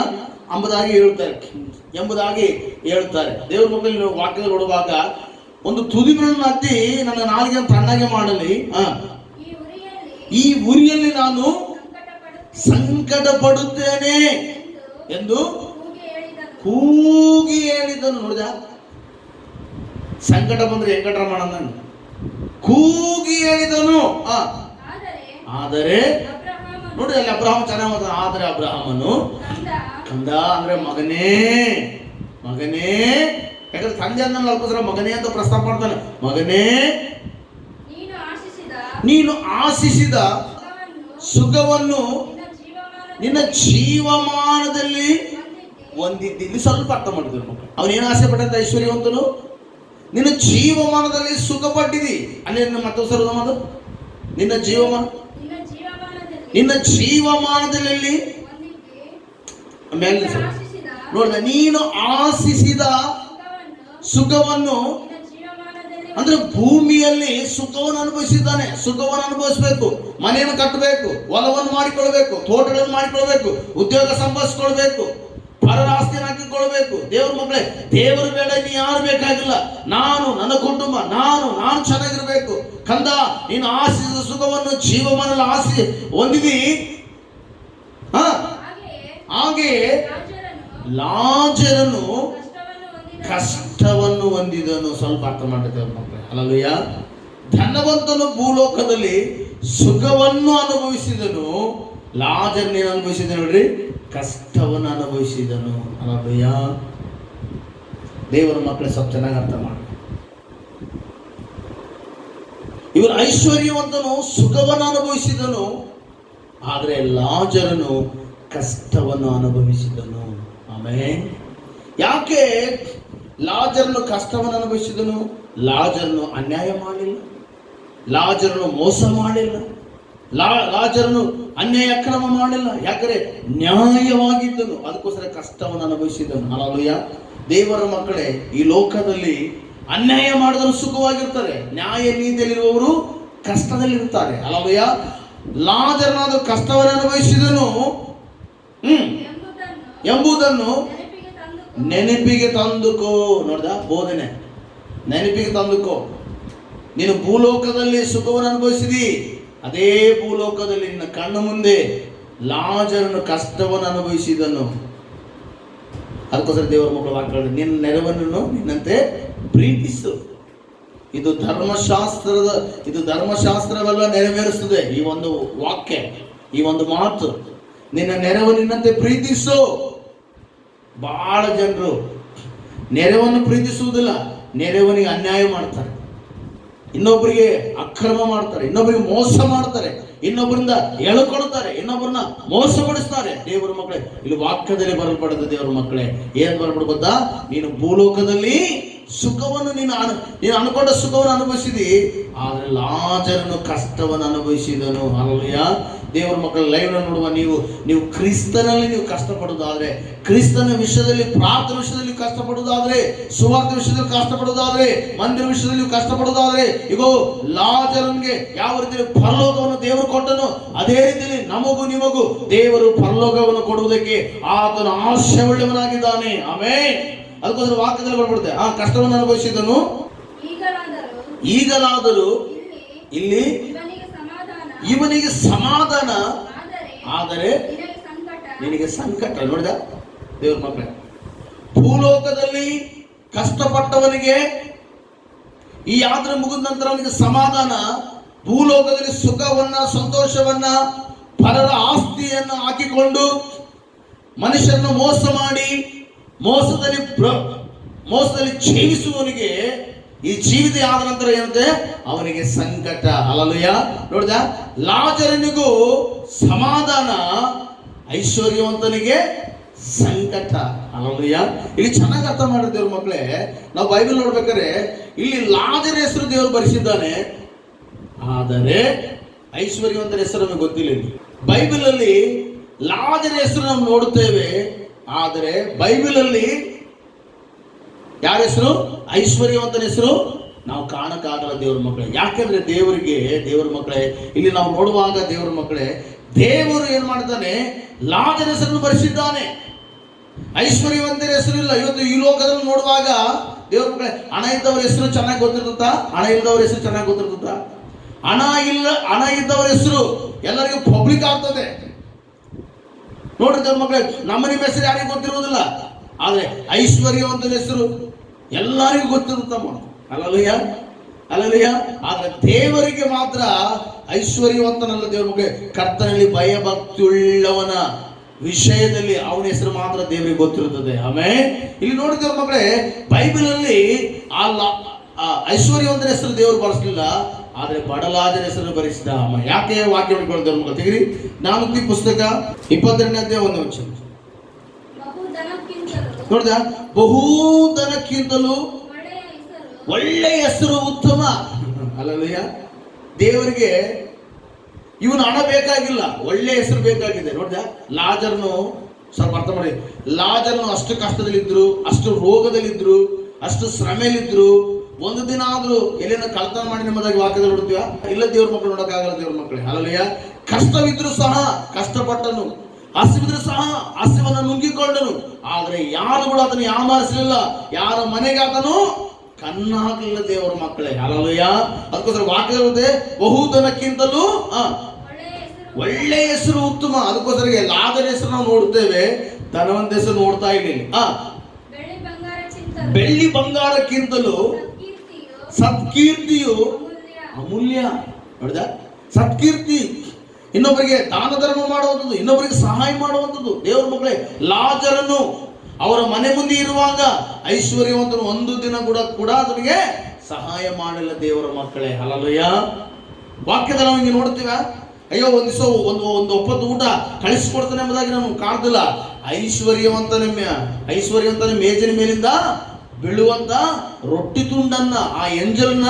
ಎಂಬುದಾಗಿ ಹೇಳ್ತಾರೆ. ದೇವ್ರ ಮಕ್ಕಳು ವಾಕ್ಯದಲ್ಲಿ ನೋಡುವಾಗ ಒಂದು ತುದಿ ಬೆರಳನ್ನು ಹತ್ತಿ ನನ್ನ ನಾಲಿಗೆ ತಣ್ಣಗೆ ಮಾಡಲಿ, ಈ ಉರಿಯಲ್ಲಿ ನಾನು ಸಂಕಟ ಪಡುತ್ತೇನೆ ಎಂದು ಕೂಗಿ ಹೇಳಿದನು. ನೋಡಿದ, ಸಂಕಟ ಬಂದ್ರೆ ಹೆಂಗಟ್ರ ಮಾಡೋಣ, ಕೂಗಿ ಹೇಳಿದನು. ಆದರೆ ನೋಡಿ, ಅಲ್ಲಿ ಅಬ್ರಹಾಮ ಚೆನ್ನಾಗಿ, ಆದರೆ ಅಬ್ರಹಾಮನು ಕಂದ ಅಂದ್ರೆ ಮಗನೇ, ಯಾಕಂದ್ರೆ ತಂದೆ ಅಂದ ಅಲ್ಕೋಸ್ಕರ ಮಗನೇ ಅಂತ ಪ್ರಸ್ತಾಪ ಮಾಡ್ತಾನೆ. ಮಗನೇ, ನೀನು ಆಶಿಸಿದ ಸುಖವನ್ನು ನಿನ್ನ ಜೀವಮಾನದಲ್ಲಿ ಹೊಂದಿದ್ದೀನಿ. ಸ್ವಲ್ಪ ಅರ್ಥ ಮಾಡಿದ್ರು ಮಕ್ಕಳು. ಅವನೇನು ಆಸೆ ಪಟ್ಟಂತ ಐಶ್ವರ್ಯವಂತನು, ನಿನ್ನ ಜೀವಮಾನದಲ್ಲಿ ಸುಖ ಪಟ್ಟಿದಿ. ಅಲ್ಲಿ ಮತ್ತೊಂದು ಸರ್ ನಮ್ಮದು ನಿನ್ನ ಜೀವಮಾನದಲ್ಲಿ ಮೇಲೆ ನೋಡಿದ, ನೀನು ಆಶಿಸಿದ ಸುಖವನ್ನು ಅಂದ್ರೆ ಭೂಮಿಯಲ್ಲಿ ಸುಖವನ್ನು ಅನುಭವಿಸಿದ್ದಾನೆ. ಸುಖವನ್ನು ಅನುಭವಿಸಬೇಕು, ಮನೆಯನ್ನು ಕಟ್ಟಬೇಕು, ಹೊಲವನ್ನು ಮಾಡಿಕೊಳ್ಬೇಕು, ತೋಟಗಳನ್ನು ಮಾಡಿಕೊಳ್ಬೇಕು, ಉದ್ಯೋಗ ಸಂಪಾದಿಸಿಕೊಳ್ಬೇಕು, ಪರರ ಆಸ್ತಿಯನ್ನು ಹಾಕಿಕೊಳ್ಬೇಕು. ದೇವ್ರ ಮಕ್ಕಳೇ, ದೇವರು ಬೇಡ, ನೀ ಯಾರು ಬೇಕಾಗಿಲ್ಲ. ನಾನು, ನನ್ನ ಕುಟುಂಬ, ನಾನು ಚೆನ್ನಾಗಿರ್ಬೇಕು. ಕಂದ, ನೀನು ಆಶಿಸಿದ ಸುಖವನ್ನು ಜೀವಮಾನದಲ್ಲಿ ಆಶಿ ಹೊಂದಿದಿ. ಹಾಗೆಯೇ ಲಾಜರನು ಕಷ್ಟವನ್ನು ಹೊಂದಿದನು. ಸ್ವಲ್ಪ ಅರ್ಥ ಮಾಡಿದ್ದೇವೆ ಮಕ್ಕಳೇ. ಹಲ್ಲೆಲೂಯಾ. ಧನವಂತನು ಭೂಲೋಕದಲ್ಲಿ ಸುಖವನ್ನು ಅನುಭವಿಸಿದನು, ಲಾಜರನೇನು ಅನುಭವಿಸಿದನು ನೋಡ್ರಿ? ಕಷ್ಟವನ್ನು ಅನುಭವಿಸಿದನು. ಹಲ್ಲೆಲೂಯಾ. ದೇವರ ಮಕ್ಕಳೇ, ಸ್ವಲ್ಪ ಚೆನ್ನಾಗಿ ಅರ್ಥ ಮಾಡಿ. ಇವರು ಐಶ್ವರ್ಯವಂತನು ಸುಖವನ್ನು ಅನುಭವಿಸಿದನು, ಆದರೆ ಲಾಜರನು ಕಷ್ಟವನ್ನು ಅನುಭವಿಸಿದನು. ಆಮೆನ್. ಯಾಕೆ ಲಾಜರನು ಕಷ್ಟವನ್ನು ಅನುಭವಿಸಿದನು? ಲಾಜರನು ಅನ್ಯಾಯ ಮಾಡಲಿಲ್ಲ, ಲಾಜರನು ಮೋಸ ಮಾಡಲಿಲ್ಲ, ಲಾಜರನು ಅನ್ಯಾಯ ಅಕ್ರಮ ಮಾಡಲಿಲ್ಲ. ಯಾಕಂದ್ರೆ ನ್ಯಾಯವಾಗಿದ್ದನು, ಅದಕ್ಕೋಸ್ಕರ ಕಷ್ಟವನ್ನು ಅನುಭವಿಸಿದನು. ಹಲ್ಲೆಲೂಯಾ. ದೇವರ ಮಕ್ಕಳೇ, ಈ ಲೋಕದಲ್ಲಿ ಅನ್ಯಾಯ ಮಾಡಿದ್ರು ಸುಖವಾಗಿರ್ತಾರೆ, ನ್ಯಾಯ ನೀತಿಯಲ್ಲಿರುವವರು ಕಷ್ಟದಲ್ಲಿರ್ತಾರೆ. ಹಲ್ಲೆಲೂಯಾ. ಲಾಜರನಾದ ಕಷ್ಟವನ್ನು ಅನುಭವಿಸಿದನು ಎಂಬುದನ್ನು ನೆನಪಿಗೆ ತಂದುಕೋ. ನೋಡ್ದ ಬೋಧನೆ, ನೆನಪಿಗೆ ತಂದುಕೋ. ನೀನು ಭೂಲೋಕದಲ್ಲಿ ಸುಖವನ್ನು ಅನುಭವಿಸಿದಿ, ಅದೇ ಭೂಲೋಕದಲ್ಲಿ ನಿನ್ನ ಕಣ್ಣು ಮುಂದೆ ಲಾಜರನು ಕಷ್ಟವನ್ನು ಅನುಭವಿಸಿದನು. ಅದಕ್ಕೋಸ್ಕರ ದೇವರ ಮಕ್ಕಳು ವಾಕ್ಯಗಳು, ನಿನ್ನ ನೆರವನ್ನು ನಿನ್ನಂತೆ ಪ್ರೀತಿಸು. ಇದು ಧರ್ಮಶಾಸ್ತ್ರವೆಲ್ಲ ನೆರವೇರಿಸುತ್ತದೆ. ಈ ಒಂದು ವಾಕ್ಯ, ಈ ಒಂದು ಮಾತು, ನಿನ್ನ ನೆರವು ನಿನ್ನಂತೆ ಪ್ರೀತಿಸು. ಬಹಳ ಜನರು ನೆರವನ್ನು ಪ್ರೀತಿಸುವುದಿಲ್ಲ, ನೆರವನಿಗೆ ಅನ್ಯಾಯ ಮಾಡ್ತಾರೆ. ಇನ್ನೊಬ್ಬರಿಗೆ ಅಕ್ರಮ ಮಾಡ್ತಾರೆ, ಇನ್ನೊಬ್ಬರಿಗೆ ಮೋಸ ಮಾಡ್ತಾರೆ, ಇನ್ನೊಬ್ಬರಿಂದ ಎಳ್ಕೊಳ್ತಾರೆ, ಇನ್ನೊಬ್ಬರನ್ನ ಮೋಸಪಡಿಸ್ತಾರೆ. ದೇವರ ಮಕ್ಕಳೇ, ಇಲ್ಲಿ ವಾಕ್ಯದಲ್ಲಿ ಬರಲ್ಪಡದ ದೇವರ ಮಕ್ಕಳೇ, ಏನ್ ಬರಲ್ಪಡ ಗೊತ್ತಾ? ನೀನು ಭೂಲೋಕದಲ್ಲಿ ಸುಖವನ್ನು ನೀನು ಅನ್ಕೊಂಡ ಸುಖವನ್ನು ಅನುಭವಿಸಿದಿ, ಆದ್ರೆ ಲಾಜರನು ಕಷ್ಟವನ್ನು ಅನುಭವಿಸಿದನು. ಹಲ್ಲೆಲೂಯ. ದೇವರ ಮಕ್ಕಳ ಲೈವ್ ನೋಡುವ ನೀವು ಕ್ರಿಸ್ತನಲ್ಲಿ ನೀವು ಕಷ್ಟಪಡುವುದಾದ್ರೆ, ಕ್ರಿಸ್ತನ ವಿಷಯದಲ್ಲಿ, ಪ್ರಾರ್ಥನೆ ವಿಷಯದಲ್ಲಿ ಕಷ್ಟಪಡುವುದಾದ್ರೆ, ಸುವಾರ್ಥ ವಿಷಯದಲ್ಲಿ ಕಷ್ಟಪಡುವುದಾದ್ರೆ, ಮಂದಿರ ವಿಷಯದಲ್ಲಿ ನೀವು ಕಷ್ಟಪಡುವುದಾದ್ರೆ, ಈಗ ಲಾಜರನ್ಗೆ ಯಾವ ರೀತಿಯಲ್ಲಿ ಪರಲೋಕವನ್ನು ದೇವರು ಕೊಟ್ಟನು, ಅದೇ ರೀತಿಯಲ್ಲಿ ನಮಗೂ ನಿಮಗೂ ದೇವರು ಪರಲೋಕವನ್ನು ಕೊಡುವುದಕ್ಕೆ ಆತನು ಆಶಯವುಳ್ಳವನಾಗಿದ್ದಾನೆ. ಆಮೆನ್. ಅದಕ್ಕೋಸ್ಕರ ವಾಕ್ಯದಲ್ಲಿ ಬರ್ಬಿಡುತ್ತೆ, ಆ ಕಷ್ಟವನ್ನು ಅನುಭವಿಸಿದನು, ಈಗಲಾದರೂ ಇಲ್ಲಿ ಇವನಿಗೆ ಸಮಾಧಾನ, ಆದರೆ ನಿನಗೆ ಸಂಕಟ. ನೋಡಿದ ದೇವ್ರ ಮಕ್ಕಳೇ, ಭೂಲೋಕದಲ್ಲಿ ಕಷ್ಟಪಟ್ಟವನಿಗೆ ಈ ಯಾತ್ರೆ ಮುಗಿದ ನಂತರ ಅವನಿಗೆ ಸಮಾಧಾನ, ಭೂಲೋಕದಲ್ಲಿ ಸುಖವನ್ನ, ಸಂತೋಷವನ್ನ, ಪರರ ಆಸ್ತಿಯನ್ನು ಹಾಕಿಕೊಂಡು ಮನುಷ್ಯರನ್ನು ಮೋಸ ಮಾಡಿ ಮೋಸದಲ್ಲಿ ಜೀವಿಸುವವನಿಗೆ ಈ ಜೀವಿತ ಆದ ನಂತರ ಏನಂತೆ? ಅವನಿಗೆ ಸಂಕಟ. ಹಲ್ಲೆಲೂಯ. ನೋಡಿದ, ಲಾಜರನಿಗೂ ಸಮಾಧಾನ, ಐಶ್ವರ್ಯವಂತನಿಗೆ ಸಂಕಟ. ಹಲ್ಲೆಲೂಯ. ಇಲ್ಲಿ ಚೆನ್ನಾಗಿ ಅರ್ಥ ಮಾಡಿದ್ರೆ ದೇವ್ರ ಮಕ್ಕಳೇ, ನಾವು ಬೈಬಲ್ ನೋಡ್ಬೇಕಾದ್ರೆ ಇಲ್ಲಿ ಲಾಜರ ಹೆಸರು ದೇವರು ಬರೆಸಿದ್ದಾನೆ, ಆದರೆ ಐಶ್ವರ್ಯವಂತರ ಹೆಸರು ನಮಗೆ ಗೊತ್ತಿಲ್ಲ. ಇಲ್ಲಿ ಬೈಬಲ್ ಅಲ್ಲಿ ಲಾಜರ ಹೆಸರು ನಾವು ನೋಡುತ್ತೇವೆ, ಆದರೆ ಬೈಬಲ್ ಅಲ್ಲಿ ಯಾರ ಹೆಸರು? ಐಶ್ವರ್ಯವಂತನ ಹೆಸರು ನಾವು ಕಾಣಕ್ಕಾಗಲ್ಲ ದೇವರ ಮಕ್ಕಳೇ. ಯಾಕೆಂದ್ರೆ ದೇವರ ಮಕ್ಕಳೇ, ಇಲ್ಲಿ ನಾವು ನೋಡುವಾಗ ದೇವರ ಮಕ್ಕಳೇ, ದೇವರು ಏನ್ ಮಾಡ್ತಾನೆ? ಲಾಜರ ಹೆಸರನ್ನು ಬರೆಸಿದ್ದಾನೆ, ಐಶ್ವರ್ಯವಂತರ ಹೆಸರು ಇಲ್ಲ. ಇವತ್ತು ಈ ಲೋಕದಲ್ಲಿ ನೋಡುವಾಗ ದೇವರ ಮಕ್ಕಳೇ, ಹಣ ಇದ್ದವರ ಹೆಸರು ಚೆನ್ನಾಗಿ ಗೊತ್ತಿರುತ್ತಾ? ಹಣ ಇಲ್ಲದವರ ಹೆಸರು ಚೆನ್ನಾಗಿ ಗೊತ್ತಿರುತ್ತಾ? ಹಣ ಇದ್ದವರ ಹೆಸರು ಎಲ್ಲರಿಗೂ ಪಬ್ಲಿಕ್ ಆಗ್ತದೆ. ನೋಡ್ರಿ ದೇವ್ರ ಮಕ್ಕಳೇ, ನಮ್ಮ ನಿಮ್ಮ ಹೆಸರು ಯಾರಿಗೂ ಗೊತ್ತಿರುವುದಿಲ್ಲ, ಆದ್ರೆ ಐಶ್ವರ್ಯವಂತನ ಹೆಸರು ಎಲ್ಲರಿಗೂ ಗೊತ್ತಿರುತ್ತಮ್ಮ. Hallelujah, hallelujah. ಆದ್ರೆ ದೇವರಿಗೆ ಮಾತ್ರ ಐಶ್ವರ್ಯವಂತನಲ್ಲ ದೇವರ ಮಕ್ಕಳೇ. ಕರ್ತನಲ್ಲಿ ಭಯಭಕ್ತಿಯುಳ್ಳವನ ವಿಷಯದಲ್ಲಿ ಅವನ ಹೆಸರು ಮಾತ್ರ ದೇವರಿಗೆ ಗೊತ್ತಿರುತ್ತದೆ. ಆಮೇಲೆ ಇಲ್ಲಿ ನೋಡಿ ದೇವರ ಮಕ್ಕಳೇ, ಬೈಬಲ್ ಅಲ್ಲಿ ಐಶ್ವರ್ಯವಂತನ ಹೆಸರು ದೇವರು ಬಳಸಲಿಲ್ಲ, ಆದ್ರೆ ಬಡಲಾಜರ ಹೆಸರು ಬರೆಸಿದ. ಯಾಕೆ ವಾಕ್ಯ ಹಿಡ್ಕೊಂಡು ದೇವ್ರ ಮಕ್ಕಳು ತೆಗಿರಿ. ಜ್ಞಾನೋಕ್ತಿ ಪುಸ್ತಕ 22ನೇ ಅಧ್ಯಾಯ 1ನೇ ವಚನ. ನೋಡಿದ, ಬಹುಧನಕ್ಕಿಂತಲೂ ಒಳ್ಳೆಯ ಹೆಸರು ಉತ್ತಮ. ಹಲ್ಲೆಲೂಯ. ದೇವರಿಗೆ ಇವನು ಹಣ ಬೇಕಾಗಿಲ್ಲ, ಒಳ್ಳೆ ಹೆಸರು ಬೇಕಾಗಿದೆ. ನೋಡಿದ, ಲಾಜರ್ನು ಸ್ವಲ್ಪ ಅರ್ಥ ಮಾಡಿ, ಲಾಜರ್ನು ಅಷ್ಟು ಕಷ್ಟದಲ್ಲಿದ್ರು, ಅಷ್ಟು ರೋಗದಲ್ಲಿದ್ರು, ಅಷ್ಟು ಶ್ರಮೆಯಲ್ಲಿದ್ರು, ಒಂದು ದಿನ ಆದ್ರೂ ಎಲ್ಲಿನ ಕಳ್ತನ ಮಾಡಿ ನಮ್ಮದಾಗಿ ವಾಕ್ಯದಲ್ಲಿ ನೋಡ್ತೀವ? ಇಲ್ಲ ದೇವ್ರ ಮಕ್ಕಳು ನೋಡಕ್ಕಾಗಲ್ಲ ದೇವ್ರ ಮಕ್ಕಳೇ. ಹಲ್ಲೆಲೂಯ. ಕಷ್ಟವಿದ್ರು ಸಹ ಕಷ್ಟಪಟ್ಟನು, ಹಸಿವಿದ್ರು ಸಹ ಹಸಿವನ್ನು ನುಂಗಿಕೊಂಡನು, ಆದ್ರೆ ಯಾರು ಕೂಡ ಅದನ್ನು ಯಾಮಾರಿಸಲಿಲ್ಲ, ಯಾರ ಮನೆಗೆ ಆತನು ಕಣ್ಣಾಗಲಿಲ್ಲ ದೇವರ ಮಕ್ಕಳೇ. ಹಲ್ಲೆಲೂಯ. ಅದಕ್ಕೋಸ್ಕರ ವಾಕ್ಯದಲ್ಲಿ ಬಹುಧನಕ್ಕಿಂತಲೂ ಒಳ್ಳೆಯ ಹೆಸರು ಉತ್ತಮ. ಅದಕ್ಕೋಸ್ಕರ ಲಾಜರ ಹೆಸರು ನಾವು ನೋಡ್ತೇವೆ, ಧನವಂತ ಹೆಸರು ನೋಡ್ತಾ ಇದ್ದೀನಿ. ಬೆಳ್ಳಿ ಬಂಗಾರಕ್ಕಿಂತಲೂ ಸತ್ಕೀರ್ತಿಯು ಅಮೂಲ್ಯ. ನೋಡಿದ, ಸತ್ಕೀರ್ತಿ, ಇನ್ನೊಬ್ಬರಿಗೆ ದಾನ ಧರ್ಮ ಮಾಡುವಂಥದ್ದು, ಇನ್ನೊಬ್ಬರಿಗೆ ಸಹಾಯ ಮಾಡುವಂಥದ್ದು. ದೇವರ ಮಕ್ಕಳೇ, ಲಾಜರನು ಅವರ ಮನೆ ಮುಂದೆ ಇರುವಾಗ ಐಶ್ವರ್ಯವಂತನು ಒಂದು ದಿನ ಕೂಡ ಅದನಿಗೆ ಸಹಾಯ ಮಾಡಿಲ್ಲ ದೇವರ ಮಕ್ಕಳೇ. ಹಲ್ಲೆಲೂಯ. ವಾಕ್ಯದಲ್ಲಿ ನಾವು ಹಿಂಗೆ ನೋಡ್ತೀವ, ಅಯ್ಯೋ ಒಂದು ದಿವಸ ಒಂದು ಒಪ್ಪತ್ತು ಊಟ ಕಳಿಸಿಕೊಡ್ತಾನೆ ಎಂಬುದಾಗಿ ನಾವು ಕಾಣ್ತಿಲ್ಲ. ಐಶ್ವರ್ಯವಂತನ ಮೇಜಿನ ಮೇಲಿಂದ ಬೀಳುವಂತ ರೊಟ್ಟಿ ತುಂಡನ್ನ, ಆ ಎಂಜಲ್ನ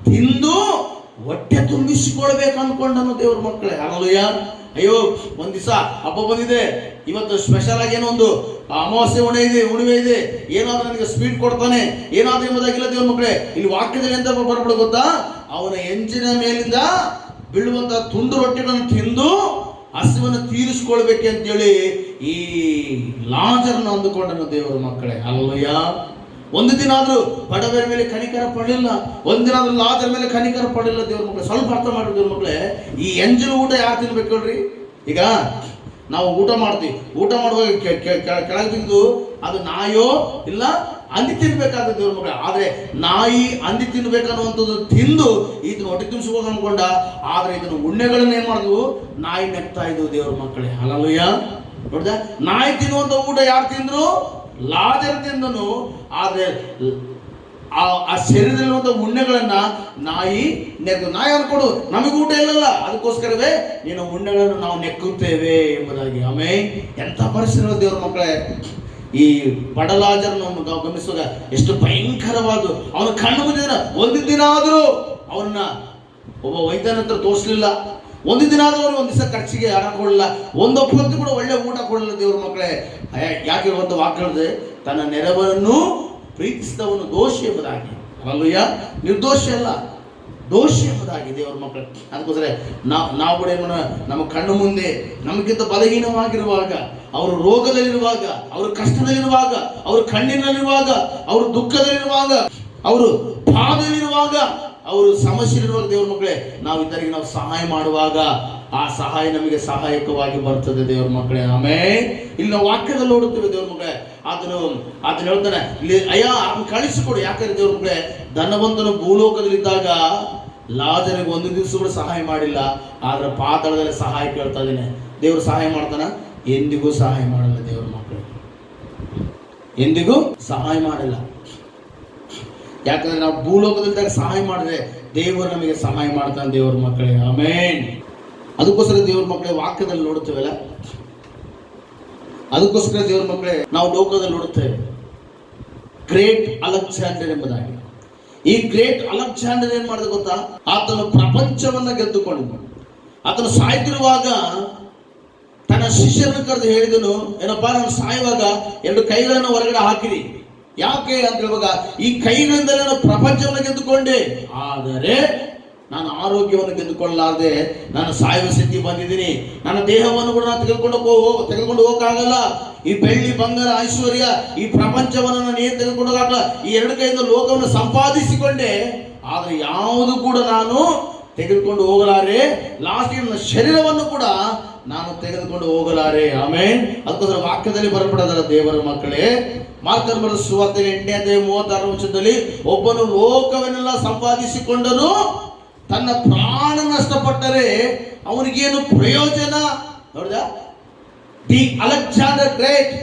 ತಿಂದು ಹೊಟ್ಟೆ ತುಂಬಿಸಿಕೊಳ್ಬೇಕು ಅನ್ಕೊಂಡನು ದೇವ್ರ ಮಕ್ಕಳೇ. ಹಲ್ಲೆಲೂಯ. ಅಯ್ಯೋ ಒಂದ್ ದಿವಸ ಹಬ್ಬ ಬಂದಿದೆ, ಇವತ್ತು ಸ್ಪೆಷಲ್ ಆಗಿ ಏನೋ ಒಂದು ಅಮಾವಾಸ್ಯೆ ಹುಣ್ಣಿಮೆ ಇದೆ, ಏನಾದ್ರೂ ನನಗೆ ಸ್ವೀಟ್ ಕೊಡ್ತಾನೆ, ಏನಾದ್ರೂ ಎಂಬುದಾಗಿಲ್ಲ ದೇವ್ರ ಮಕ್ಕಳೇ. ಇಲ್ಲಿ ವಾಕ್ಯದಲ್ಲಿ ಎಂತ ಬರ್ಬಿಡ ಗೊತ್ತಾ? ಅವನ ಎಂಜಿನ ಮೇಲಿಂದ ಬೀಳುವಂತ ತುಂಡು ರೊಟ್ಟಿಗಳನ್ನು ತಿಂದು ಹಸಿವನ್ನು ತೀರಿಸಿಕೊಳ್ಬೇಕೆ ಅಂತೇಳಿ ಈ ಲಾಜರನ್ನು ಅಂದುಕೊಂಡನು ದೇವರ ಮಕ್ಕಳೇ. ಹಲ್ಲೆಲೂಯ. ಒಂದು ದಿನ ಆದ್ರೂ ಬಡವರ ಮೇಲೆ ಕನಿಕರ ಪಡಲಿಲ್ಲ, ಒಂದಿನ ಆದ್ರೂ ಲಾಜರ ಮೇಲೆ ಕನಿಕರ ಪಡಲಿಲ್ಲ ದೇವ್ರ ಮಕ್ಕಳೇ. ಸ್ವಲ್ಪ ಅರ್ಥ ಮಾಡಿ ದೇವ್ರ ಮಕ್ಕಳೇ, ಈ ಎಂಜಲು ಊಟ ಯಾರು ತಿನ್ಬೇಕು ಹೇಳ್ರಿ? ಈಗ ನಾವು ಊಟ ಮಾಡ್ತೀವಿ, ಊಟ ಮಾಡುವಾಗ ಕೆಳಗೆ ಬಿದ್ದು ಅದು ನಾಯೋ ಇಲ್ಲ ಹಂದಿ ತಿನ್ಬೇಕಾದ ದೇವ್ರ ಮಕ್ಕಳೇ. ಆದ್ರೆ ನಾಯಿ ಹಂದಿ ತಿನ್ಬೇಕನ್ನುವಂಥದ್ದು ತಿಂದು ಇದನ್ನ ಹೊಟ್ಟೆ ತುಂಬಿಸ್ಬೇಕು ಅನ್ಕೊಂಡ, ಆದ್ರೆ ಇದನ್ನು ಉಣ್ಣೆಗಳನ್ನ ಏನ್ ಮಾಡಿದ್ವು? ನಾಯಿ ನೆಕ್ತಾ ಇದ್ವು ದೇವ್ರ ಮಕ್ಕಳೇ. ಹಲ್ಲೆಲೂಯ. ನೋಡ್ದ, ನಾಯಿ ತಿನ್ನುವಂತ ಊಟ ಯಾರು ತಿಂದ್ರು? ಲಾಜರ್ ತಿಂದನು. ಆದ್ರೆ ಆ ಶರೀರದಲ್ಲಿರುವಂಥ ಉಣ್ಣೆಗಳನ್ನ ನಾಯಿ ಅನ್ಕೊಡು, ನಮಗೆ ಊಟ ಇಲ್ಲಲ್ಲ, ಅದಕ್ಕೋಸ್ಕರವೇ ನೀನು ಉಣ್ಣೆಗಳನ್ನು ನಾವು ನೆಕ್ಕುತ್ತೇವೆ ಎಂಬುದಾಗಿ. ಆಮೇಲೆ ಎಂಥ ಪರಿಸ್ಥಿತಿ ದೇವರ ಮಕ್ಕಳೇ, ಈ ಬಡಲಾಜರನ್ನು ನಾವು ಗಮನಿಸುವಾಗ ಎಷ್ಟು ಭಯಂಕರವಾದ, ಅವನ ಕಣ್ಣು ಮುಂದಿನ ಒಂದು ದಿನ ಆದರೂ ಅವನ್ನ ಒಬ್ಬ ವೈದ್ಯನ ಹತ್ರ ತೋರಿಸಲಿಲ್ಲ, ಒಂದು ದಿನ ಆದರೂ ಒಂದು ದಿವಸ ಖರ್ಚಿಗೆ ಹಣ ಕೊಡಲಿಲ್ಲ, ಒಂದು ಹೊತ್ತು ಕೂಡ ಒಳ್ಳೆ ಊಟ ಕೊಡಲಿಲ್ಲ ದೇವ್ರ ಮಕ್ಕಳೇ. ಯಾಕೆ ಒಂದು ವಾಕ್ಯಗಳಿದೆ, ತನ್ನ ನೆರವನ್ನು ಪ್ರೀತಿಸಿದವನು ದೋಷಿ ಎಂಬುದಾಗಿ. ಅಲ್ಲಯ್ಯ, ನಿರ್ದೋಷಿ ಅಲ್ಲ, ದೋಷಿ ಎಂಬುದಾಗಿ ದೇವರ ಮಕ್ಕಳು. ಅದಕ್ಕೋಸ್ಕರ ನಾವು ಕೂಡ ಏನು, ನಮ್ಮ ಕಣ್ಣು ಮುಂದೆ ನಮಗಿಂತ ಬಲಹೀನವಾಗಿರುವಾಗ, ಅವರು ರೋಗದಲ್ಲಿರುವಾಗ, ಅವರು ಕಷ್ಟದಲ್ಲಿರುವಾಗ, ಅವರು ಕಣ್ಣಿನಲ್ಲಿರುವಾಗ, ಅವರು ದುಃಖದಲ್ಲಿರುವಾಗ, ಅವರು ಬಾಧೆಯಲ್ಲಿರುವಾಗ, ಅವರು ಸಮಸ್ಯೆಲಿರುವಾಗ ದೇವ್ರ ಮಕ್ಕಳೇ, ನಾವು ಇತರಿಗೆ ನಾವು ಸಹಾಯ ಮಾಡುವಾಗ ಆ ಸಹಾಯ ನಮಗೆ ಸಹಾಯಕವಾಗಿ ಬರ್ತದೆ ದೇವ್ರ ಮಕ್ಕಳೇ. ಆಮೇಲೆ ಇಲ್ಲಿ ನಾವು ವಾಕ್ಯದಲ್ಲಿ ನೋಡುತ್ತೇವೆ ದೇವ್ರ ಮಕ್ಕಳೇ, ಅದನ್ನ ಹೇಳ್ತಾನೆ ಇಲ್ಲಿ, ಅಯ್ಯ ಅದನ್ನು ಕಳಿಸಿಕೊಡು. ಯಾಕಂದ್ರೆ ದೇವ್ರ ಮಕ್ಕಳೇ, ಧನವಂತನು ಭೂಲೋಕದಲ್ಲಿದ್ದಾಗ ಲಾಜರಿಗೆ ಒಂದು ದಿವಸ ಕೂಡ ಸಹಾಯ ಮಾಡಿಲ್ಲ, ಆದ್ರೆ ಪಾತಾಳದಲ್ಲಿ ಸಹಾಯ ಕೇಳ್ತಾ ಇದ್ದೇನೆ. ದೇವ್ರು ಸಹಾಯ ಮಾಡ್ತಾನ? ಎಂದಿಗೂ ಸಹಾಯ ಮಾಡಲ್ಲ ದೇವ್ರ ಮಕ್ಕಳು, ಎಂದಿಗೂ ಸಹಾಯ ಮಾಡಲ್ಲ. ಯಾಕಂದ್ರೆ ನಾವು ಭೂಲೋಕದಲ್ಲಿದ್ದಾಗ ಸಹಾಯ ಮಾಡಿದ್ರೆ ದೇವರು ನಮಗೆ ಸಹಾಯ ಮಾಡ್ತಾನೆ ದೇವ್ರ ಮಕ್ಕಳೇ. ಆಮೇನ್. ಅದಕ್ಕೋಸ್ಕರ ದೇವ್ರ ಮಕ್ಕಳೇ ವಾಕ್ಯದಲ್ಲಿ ನೋಡುತ್ತೇವಲ್ಲ, ಅದಕ್ಕೋಸ್ಕರ ದೇವ್ರ ಮಕ್ಕಳೇ ನಾವು ಲೋಕದಲ್ಲಿ ನೋಡುತ್ತೇವೆ ಗ್ರೇಟ್ ಅಲೆಕ್ಸಾಂಡರ್ ಎಂಬುದಾಗಿ. ಈ ಗ್ರೇಟ್ ಅಲೆಕ್ಸಾಂಡರ್ ಏನ್ ಮಾಡಿದ ಗೊತ್ತಾ? ಆತನು ಪ್ರಪಂಚವನ್ನ ಗೆದ್ದುಕೊಂಡು, ಆತನು ಸಾಯ್ತಿರುವಾಗ ತನ್ನ ಶಿಷ್ಯರನ್ನು ಕರೆದು ಹೇಳಿದನು, ಏನಪ್ಪಾ, ನಾನು ಸಾಯುವಾಗ 2 ಕೈಗಳನ್ನು ಹೊರಗಡೆ ಹಾಕಿರಿ. ಯಾಕೆ ಅಂತ ಹೇಳುವಾಗ, ಈ ಕೈಗಳಿಂದಲೇ ನಾನು ಪ್ರಪಂಚವನ್ನು ಗೆದ್ದುಕೊಂಡೆ, ಆದರೆ ನಾನು ಆರೋಗ್ಯವನ್ನು ಗೆದ್ದುಕೊಳ್ಳಲಾರದೆ ನಾನು ಸಾಯುವ ಸ್ಥಿತಿ ಬಂದಿದ್ದೀನಿ. ನನ್ನ ದೇಹವನ್ನು ಕೂಡ ನಾನು ತೆಗೆದುಕೊಂಡು ಹೋಗಕ್ಕಾಗಲ್ಲ. ಈ ಬೆಳ್ಳಿ ಬಂಗಾರ ಐಶ್ವರ್ಯ ಈ ಪ್ರಪಂಚವನ್ನು ನಾನು ಏನು ತೆಗೆದುಕೊಂಡು ಹೋಗಲ್ಲ. ಈ 2 ಕೈಯಿಂದ ಲೋಕವನ್ನು ಸಂಪಾದಿಸಿಕೊಂಡೆ, ಆದರೆ ಯಾವುದು ಕೂಡ ನಾನು ತೆಗೆದುಕೊಂಡು ಹೋಗಲಾರೆ. ಲಾಸ್ಟ್ ನನ್ನ ಶರೀರವನ್ನು ಕೂಡ ನಾನು ತೆಗೆದುಕೊಂಡು ಹೋಗಲಾರೆ. ಆಮೇನ್. ಅದಕ್ಕೋಸ್ಕರ ವಾಕ್ಯದಲ್ಲಿ ಬರಪಡದ ದೇವರ ಮಕ್ಕಳೇ, ಮಾರ್ಕನ ಬರೆದ ಸುವಾರ್ತೆ 8ನೇ ಅಧ್ಯಾಯ 36ನೇ ವಚನದಲ್ಲಿ, ಒಬ್ಬನು ಲೋಕವನ್ನೆಲ್ಲ ಸಂಪಾದಿಸಿಕೊಂಡನು ತನ್ನ ಪ್ರಾಣ ನಷ್ಟಪಟ್ಟರೆ ಅವನಿಗೇನು ಪ್ರಯೋಜನ? ನೋಡಿದ? ದಿ ಅಲೆಕ್ಸಾಂಡರ್ ಗ್ರೇಟ್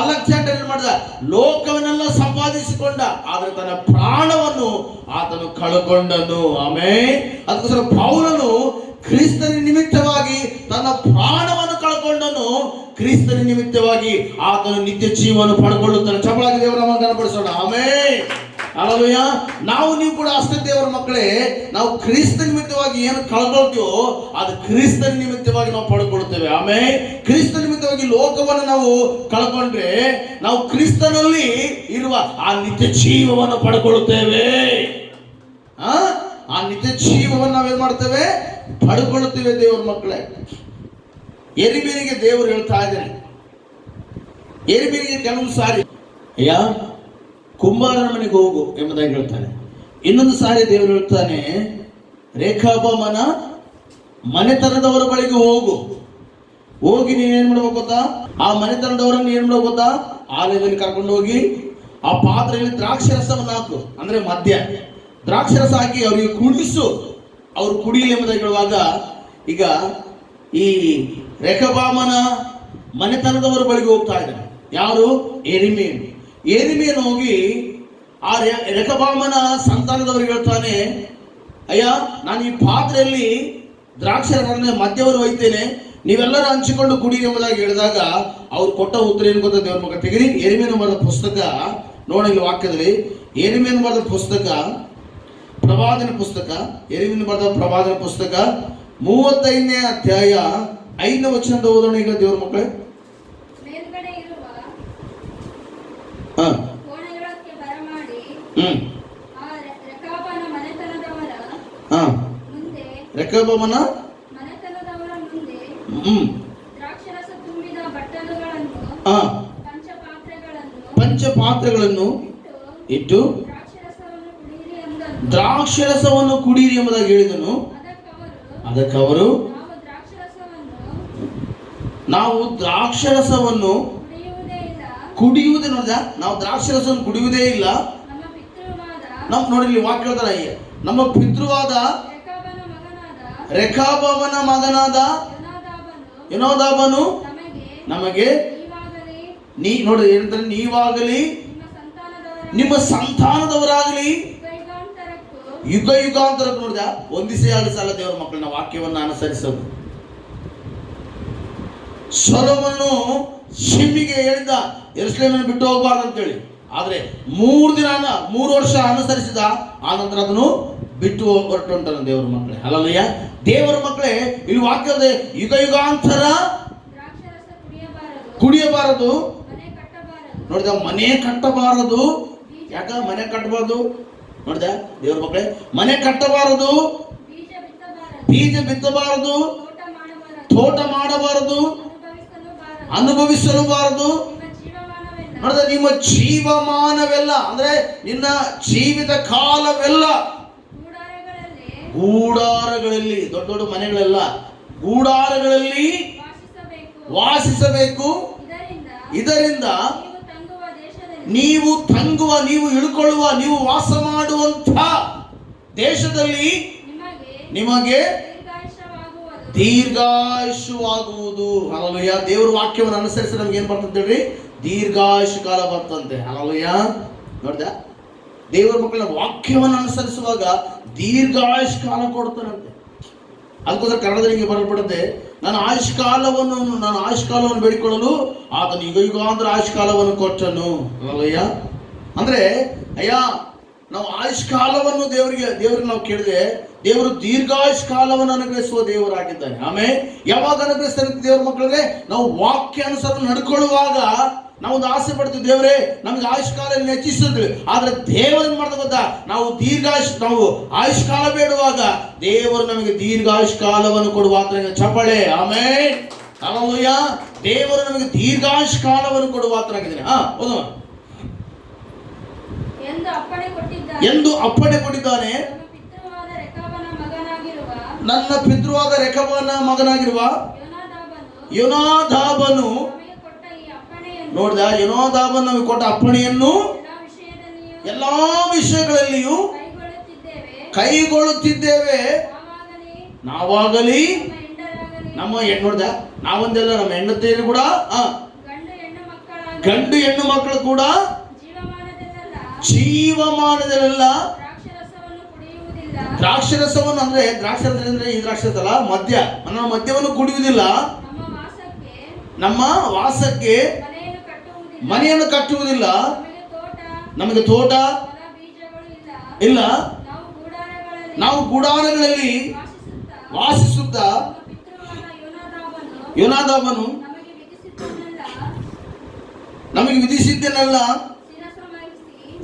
ಅಲೆಕ್ಸಾಂಡರ್ ಏನ್ ಮಾಡಿದ? ಲೋಕವನ್ನೆಲ್ಲ ಸಂಪಾದಿಸಿಕೊಂಡ, ಆದರೆ ತನ್ನ ಪ್ರಾಣವನ್ನು ಆತನು ಕಳಕೊಂಡನು. ಆಮೇಲೆ ಅದಕ್ಕೋಸ್ಕರ ಪೌಲನು ಕ್ರಿಸ್ತನ ನಿಮಿತ್ತವಾಗಿ ತನ್ನ ಪ್ರಾಣವನ್ನು ಕಳ್ಕೊಂಡನು, ಕ್ರಿಸ್ತನ ನಿಮಿತ್ತವಾಗಿ ಆತನು ನಿತ್ಯ ಜೀವವನ್ನು ಪಡ್ಕೊಳ್ಳುತ್ತಾನೆ. ಚಪಳಾಗಿ ದೇವರ ನಾಮವನ್ನು ಘನಪಡಿಸೋಣ. ಆಮೇಲೆ ಹಲ್ಲೆಲೂಯಾ. ನಾವು ನೀವು ಕೂಡ ಅಷ್ಟೇ ದೇವರ ಮಕ್ಕಳೇ, ನಾವು ಕ್ರಿಸ್ತ ನಿಮಿತ್ತವಾಗಿ ಏನು ಕಳ್ಕೊಳ್ತೀವೋ ಅದು ಕ್ರಿಸ್ತನ ನಿಮಿತ್ತವಾಗಿ ನಾವು ಪಡ್ಕೊಳ್ತೇವೆ. ಆಮೇಲೆ ಕ್ರಿಸ್ತ ನಿಮಿತ್ತವಾಗಿ ಲೋಕವನ್ನು ನಾವು ಕಳ್ಕೊಂಡ್ರೆ ನಾವು ಕ್ರಿಸ್ತನಲ್ಲಿ ಇರುವ ಆ ನಿತ್ಯ ಜೀವವನ್ನು ಪಡ್ಕೊಳ್ಳುತ್ತೇವೆ. ಆ ನಿತ್ಯ ಜೀವವನ್ನು ನಾವೇನ್ ಮಾಡ್ತೇವೆ? ಪಡ್ಕೊಳ್ಳುತ್ತೇವೆ ದೇವರ ಮಕ್ಕಳೇ. ಎರಿಮೀನಿಗೆ ದೇವರು ಹೇಳ್ತಾ ಇದ್ದಾನೆ, ಎರಿಮೀನಿಗೆ ಕೆಲವು ಸಾರಿ ಅಯ್ಯ ಕುಂಬಾರನ ಮನೆಗೆ ಹೋಗು ಎಂಬುದಾಗಿ ಹೇಳ್ತಾನೆ. ಇನ್ನೊಂದು ಸಾರಿ ದೇವರು ಹೇಳ್ತಾನೆ, ರೇಖಾಬಮನ ಮನೆತನದವರ ಬಳಿಗೆ ಹೋಗಿ ನೀನೇನ್ ಮಾಡ್ಬೇಕು ಗೊತ್ತಾ? ಆ ಮನೆತನದವರನ್ನು ಏನ್ ಮಾಡ್ಬೇಕು ಗೊತ್ತಾ? ಆಲಯದಲ್ಲಿ ಕರ್ಕೊಂಡು ಹೋಗಿ ಆ ಪಾತ್ರೆಯಲ್ಲಿ ದ್ರಾಕ್ಷರಸವನ್ನು ಹಾಕು, ಅಂದ್ರೆ ಮದ್ಯ ದ್ರಾಕ್ಷರಸ ಹಾಕಿ ಅವರಿಗೆ ಕುಡಿಸು, ಅವ್ರು ಕುಡಿಯಲಿ ಎಂಬುದಾಗಿ ಹೇಳುವಾಗ, ಈಗ ಈ ರೇಖಾಬಾಮನ ಮನೆತನದವರ ಬಳಿಗೆ ಹೋಗ್ತಾ ಇದ್ದಾನೆ. ಯಾರು? ಎರಿಮೀಯನು ಹೋಗಿ ಆ ರೇಖಾಬಾಮನ ಸಂತಾನದವರಿಗೆ ಹೇಳ್ತಾನೆ, ಅಯ್ಯ ನಾನು ಈ ಪಾತ್ರೆಯಲ್ಲಿ ದ್ರಾಕ್ಷರಸನ್ನ ಮದ್ಯವನ್ನು ಒಯ್ತೇನೆ, ನೀವೆಲ್ಲರೂ ಹಂಚಿಕೊಂಡು ಕುಡಿ ಎಂಬುದಾಗಿ ಹೇಳಿದಾಗ ಅವ್ರು ಕೊಟ್ಟ ಉತ್ತರ ಏನು ಗೊತ್ತಾ ದೇವರ ಮಗ? ತೆಗಿರಿ ಎರಿಮೀಯನು ಬರೆದ ಪುಸ್ತಕ ನೋಡಿ, ಇಲ್ಲಿ ವಾಕ್ಯದಲ್ಲಿ ಎರಿಮೀಯನು ಬರೆದ ಪುಸ್ತಕ ಪ್ರವಾದನ ಪುಸ್ತಕ, ಎರಿಮೀಯನು ಬರೆದ ಪ್ರವಾದನ ಪುಸ್ತಕ 35ನೇ ಅಧ್ಯಾಯ 5ನೇ ವಚನದ ಓದೋಣ ಈಗ ದೇವರ ಮಕ್ಕಳೇ. ಮೇಲ್ಗಡೆ ಇರುವ ಕೋಣೆಗಳಕ್ಕೆ ಬರಮಾಡಿ ಆ ರೇಖಾಬನ ಮನೆತನದವರ ಮುಂದೆ ದ್ರಾಕ್ಷರಸ ತುಂಬಿದ ಬಟ್ಟಲುಗಳನ್ನು ಪಂಚಪಾತ್ರೆಗಳನ್ನು ಇಟ್ಟು ದ್ರಾಕ್ಷರಸವನ್ನು ಕುಡಿಯಿರಿ ಎಂಬುದಾಗಿ ಹೇಳಿದನು. ಅದಕ್ಕವರು ನಾವು ದ್ರಾಕ್ಷರಸವನ್ನು ಕುಡಿಯುವುದೇ ನೋಡಿದ, ನಾವು ದ್ರಾಕ್ಷರಸವನ್ನು ಕುಡಿಯುವುದೇ ಇಲ್ಲ. ನಮ್ಮ ನೋಡಿ ವಾಕ್ಯ ಹೇಳ್ತಾರ, ನಮ್ಮ ಪಿತೃವಾದ ರೇಖಾಬಮನ ಮಗನಾದ ಯೋನಾದಾಬನು ನಮಗೆ ನೋಡಿ ಏನಂತಾರೆ, ನೀವಾಗಲಿ ನಿಮ್ಮ ಸಂತಾನದವರಾಗಲಿ ಯುಗ ಯುಗಾಂತರಕ್ಕೂ ಯುಗ ಯುಗಾಂತರಕ್ಕೂ. ನೋಡಿದ, ಒಂದು ದಿವಸ ಎರಡು ಸಲ ದೇವರ ಮಕ್ಕಳನ್ನ ವಾಕ್ಯವನ್ನು ಅನುಸರಿಸೋದು. ಸೊಲೊಮೋನನು ಶಿಮ್ಮಿಗೆ ಹೇಳಿದ ಯೆರೂಸಲೇಮನ್ನು ಬಿಟ್ಟು ಹೋಗಬಾರ್ದು ಅಂತೇಳಿ. ಆದ್ರೆ 3 ವರ್ಷ ಅನುಸರಿಸಿದ, ಆ ನಂತರ ಅದನ್ನು ಬಿಟ್ಟು ಹೊರಟು ಅಂತಾನೆ ದೇವರ ಮಕ್ಕಳೇ. ಹಲ್ಲೆಲೂಯಾ. ದೇವರ ಮಕ್ಕಳೇ, ಇಲ್ಲಿ ವಾಕ್ಯದ ಯುಗ ಯುಗಾಂತರ ದ್ರಾಕ್ಷಾರಸ ಕುಡಿಯಬಾರದು, ಕುಡಿಯಬಾರದು. ಮನೆ ಕಟ್ಟಬಾರದು, ನೋಡಿದ, ಮನೆ ಕಟ್ಟಬಾರದು. ಯಾಕ ಮನೆ ಕಟ್ಟಬಾರದು? ನೋಡಿದ ದೇವರ ಮಕ್ಕಳೇ, ಮನೆ ಕಟ್ಟಬಾರದು, ಬೀಜ ಬಿತ್ತಬಾರದು, ಬೀಜ ಬಿತ್ತಬಾರದು, ತೋಟ ಮಾಡಬಾರದು, ತೋಟ ಮಾಡಬಾರದು, ಅನುಭವಿಸಲೂಬಾರದು. ಅನುಭವಿಸಲೂಬಾರದು. ನಿಮ್ಮ ಜೀವಮಾನವೆಲ್ಲ ನೋಡಿದ, ನಿಮ್ಮ ಜೀವಮಾನವೆಲ್ಲ ಅಂದ್ರೆ ನಿನ್ನ ಜೀವಿತ ಕಾಲವೆಲ್ಲ ಗೂಡಾರಗಳಲ್ಲಿ, ದೊಡ್ಡ ದೊಡ್ಡ ಮನೆಗಳೆಲ್ಲ ಗೂಡಾರಗಳಲ್ಲಿ ವಾಸಿಸಬೇಕು. ಇದರಿಂದ ನೀವು ತಂಗುವ, ನೀವು ಇಳ್ಕೊಳ್ಳುವ, ನೀವು ವಾಸ ಮಾಡುವಂತ ದೇಶದಲ್ಲಿ ನಿಮಗೆ ದೀರ್ಘಾಯುಷ್ಯವಾಗುವುದು. ಹಲ್ಲೆಲೂಯಾ. ದೇವರ ವಾಕ್ಯವನ್ನು ಅನುಸರಿಸಿ ನಮ್ಗೆ ಏನ್ ಬರ್ತಂತ ಹೇಳ್ರಿ? ದೀರ್ಘಾಯುಷ್ಯ ಕಾಲ ಬರ್ತಂತೆ. ಹಲ್ಲೆಲೂಯಾ. ನೋಡ್ದ, ದೇವರ ಮಕ್ಕಳ ವಾಕ್ಯವನ್ನು ಅನುಸರಿಸುವಾಗ ದೀರ್ಘಾಯುಷ್ ಕಾಲ ಕೊಡ್ತಾನಂತೆ. ಅದಕ್ಕೋಸ್ಕರ ಕನ್ನಡದಲ್ಲಿ ಹಿಂಗೆ ಬರಲ್ಪಡುತ್ತೆ, ನಾನು ಆಯುಷ್ ಕಾಲವನ್ನು ಬೇಡಿಕೊಳ್ಳಲು ಆತನು ಯುಗ ಯುಗಾಂತರ ಆಯುಷ್ ಕಾಲವನ್ನು ಕೊಟ್ಟನು. ಹಲ್ಲೆಲೂಯಾ. ಅಂದ್ರೆ ಅಯ್ಯ, ನಾವು ಆಯುಷ್ ಕಾಲವನ್ನು ದೇವರಿಗೆ ನಾವು ಕೇಳಿದ್ರೆ ದೇವರು ದೀರ್ಘಾಯುಷ್ ಕಾಲವನ್ನು ಅನುಗ್ರಹಿಸುವ ದೇವರಾಗಿದ್ದಾನೆ. ಆಮೇಲೆ ಯಾವಾಗ ಅನುಗ್ರಹಿಸ್ತಾನೆ ದೇವರ ಮಕ್ಕಳಿಗೆ? ನಾವು ವಾಕ್ಯ ಅನುಸಾರ ನಡ್ಕೊಳ್ಳುವಾಗ ನಾವು ಒಂದು ಆಸೆ ಪಡ್ತೀವಿ, ದೇವರೇ ನಮ್ಗೆ ಆಯುಷ್ ಕಾಲ ಹೆಚ್ಚಿಸಿದ್ವಿ. ಆದ್ರೆ ದೇವರು ಏನ್ ಮಾಡ್ತಾ ಗೊತ್ತಾ? ನಾವು ಆಯುಷ್ ಕಾಲ ಬೇಡುವಾಗ ದೇವರು ನಮಗೆ ದೀರ್ಘಾಯುಷ್ ಕಾಲವನ್ನು ಕೊಡುವ. ಚಪ್ಪಳೆ. ಆಮೇಲೆ ಹಲ್ಲೆಲೂಯಾ. ದೇವರು ನಮಗೆ ದೀರ್ಘಾಯುಷ್ ಕಾಲವನ್ನು ಕೊಡುವ ಆತನಾಗಿದ್ದಾನೆ. ಓದು. ಎಂದು ಅಪ್ಪಣೆ ಕೊಟ್ಟಿದ್ದಾನೆ. ನನ್ನ ಪಿತೃವಾದ ರೆಕಬನ ಮಗನಾಗಿರುವ ಯೋನಾದಾಬನು. ನೋಡಿದ, ಯೋನಾದಾಬನು ನಮಗೆ ಕೊಟ್ಟ ಅಪ್ಪಣೆಯನ್ನು ಎಲ್ಲಾ ವಿಷಯಗಳಲ್ಲಿಯೂ ಕೈಗೊಳ್ಳುತ್ತಿದ್ದೇವೆ. ನಾವಾಗಲಿ ನಮ್ಮ ನೋಡಿದ, ನಾವೊಂದೆಲ್ಲ ನಮ್ಮ ಹೆಂಡತಿಯರು ಕೂಡ, ಗಂಡು ಹೆಣ್ಣು ಮಕ್ಕಳು ಕೂಡ ಜೀವಮಾನದಲ್ಲೆಲ್ಲ ದ್ರಾಕ್ಷರಸವನ್ನು, ಅಂದ್ರೆ ದ್ರಾಕ್ಷರಸ ಅಂದ್ರೆ ಈ ದ್ರಾಕ್ಷರಸ ಅಲ್ಲ, ಮದ್ಯವನ್ನು ಕುಡಿಯುವುದಿಲ್ಲ. ನಮ್ಮ ವಾಸಕ್ಕೆ ಮನೆಯನ್ನು ಕಟ್ಟುವುದಿಲ್ಲ. ನಮಗೆ ತೋಟ ಇಲ್ಲ. ನಾವು ಗುಡಾರಗಳಲ್ಲಿ ವಾಸಿಸುತ್ತಾ ಯೋನಾದಾಬನು ನಮಗೆ ವಿಧಿಸಿದ್ದನ್ನೆಲ್ಲ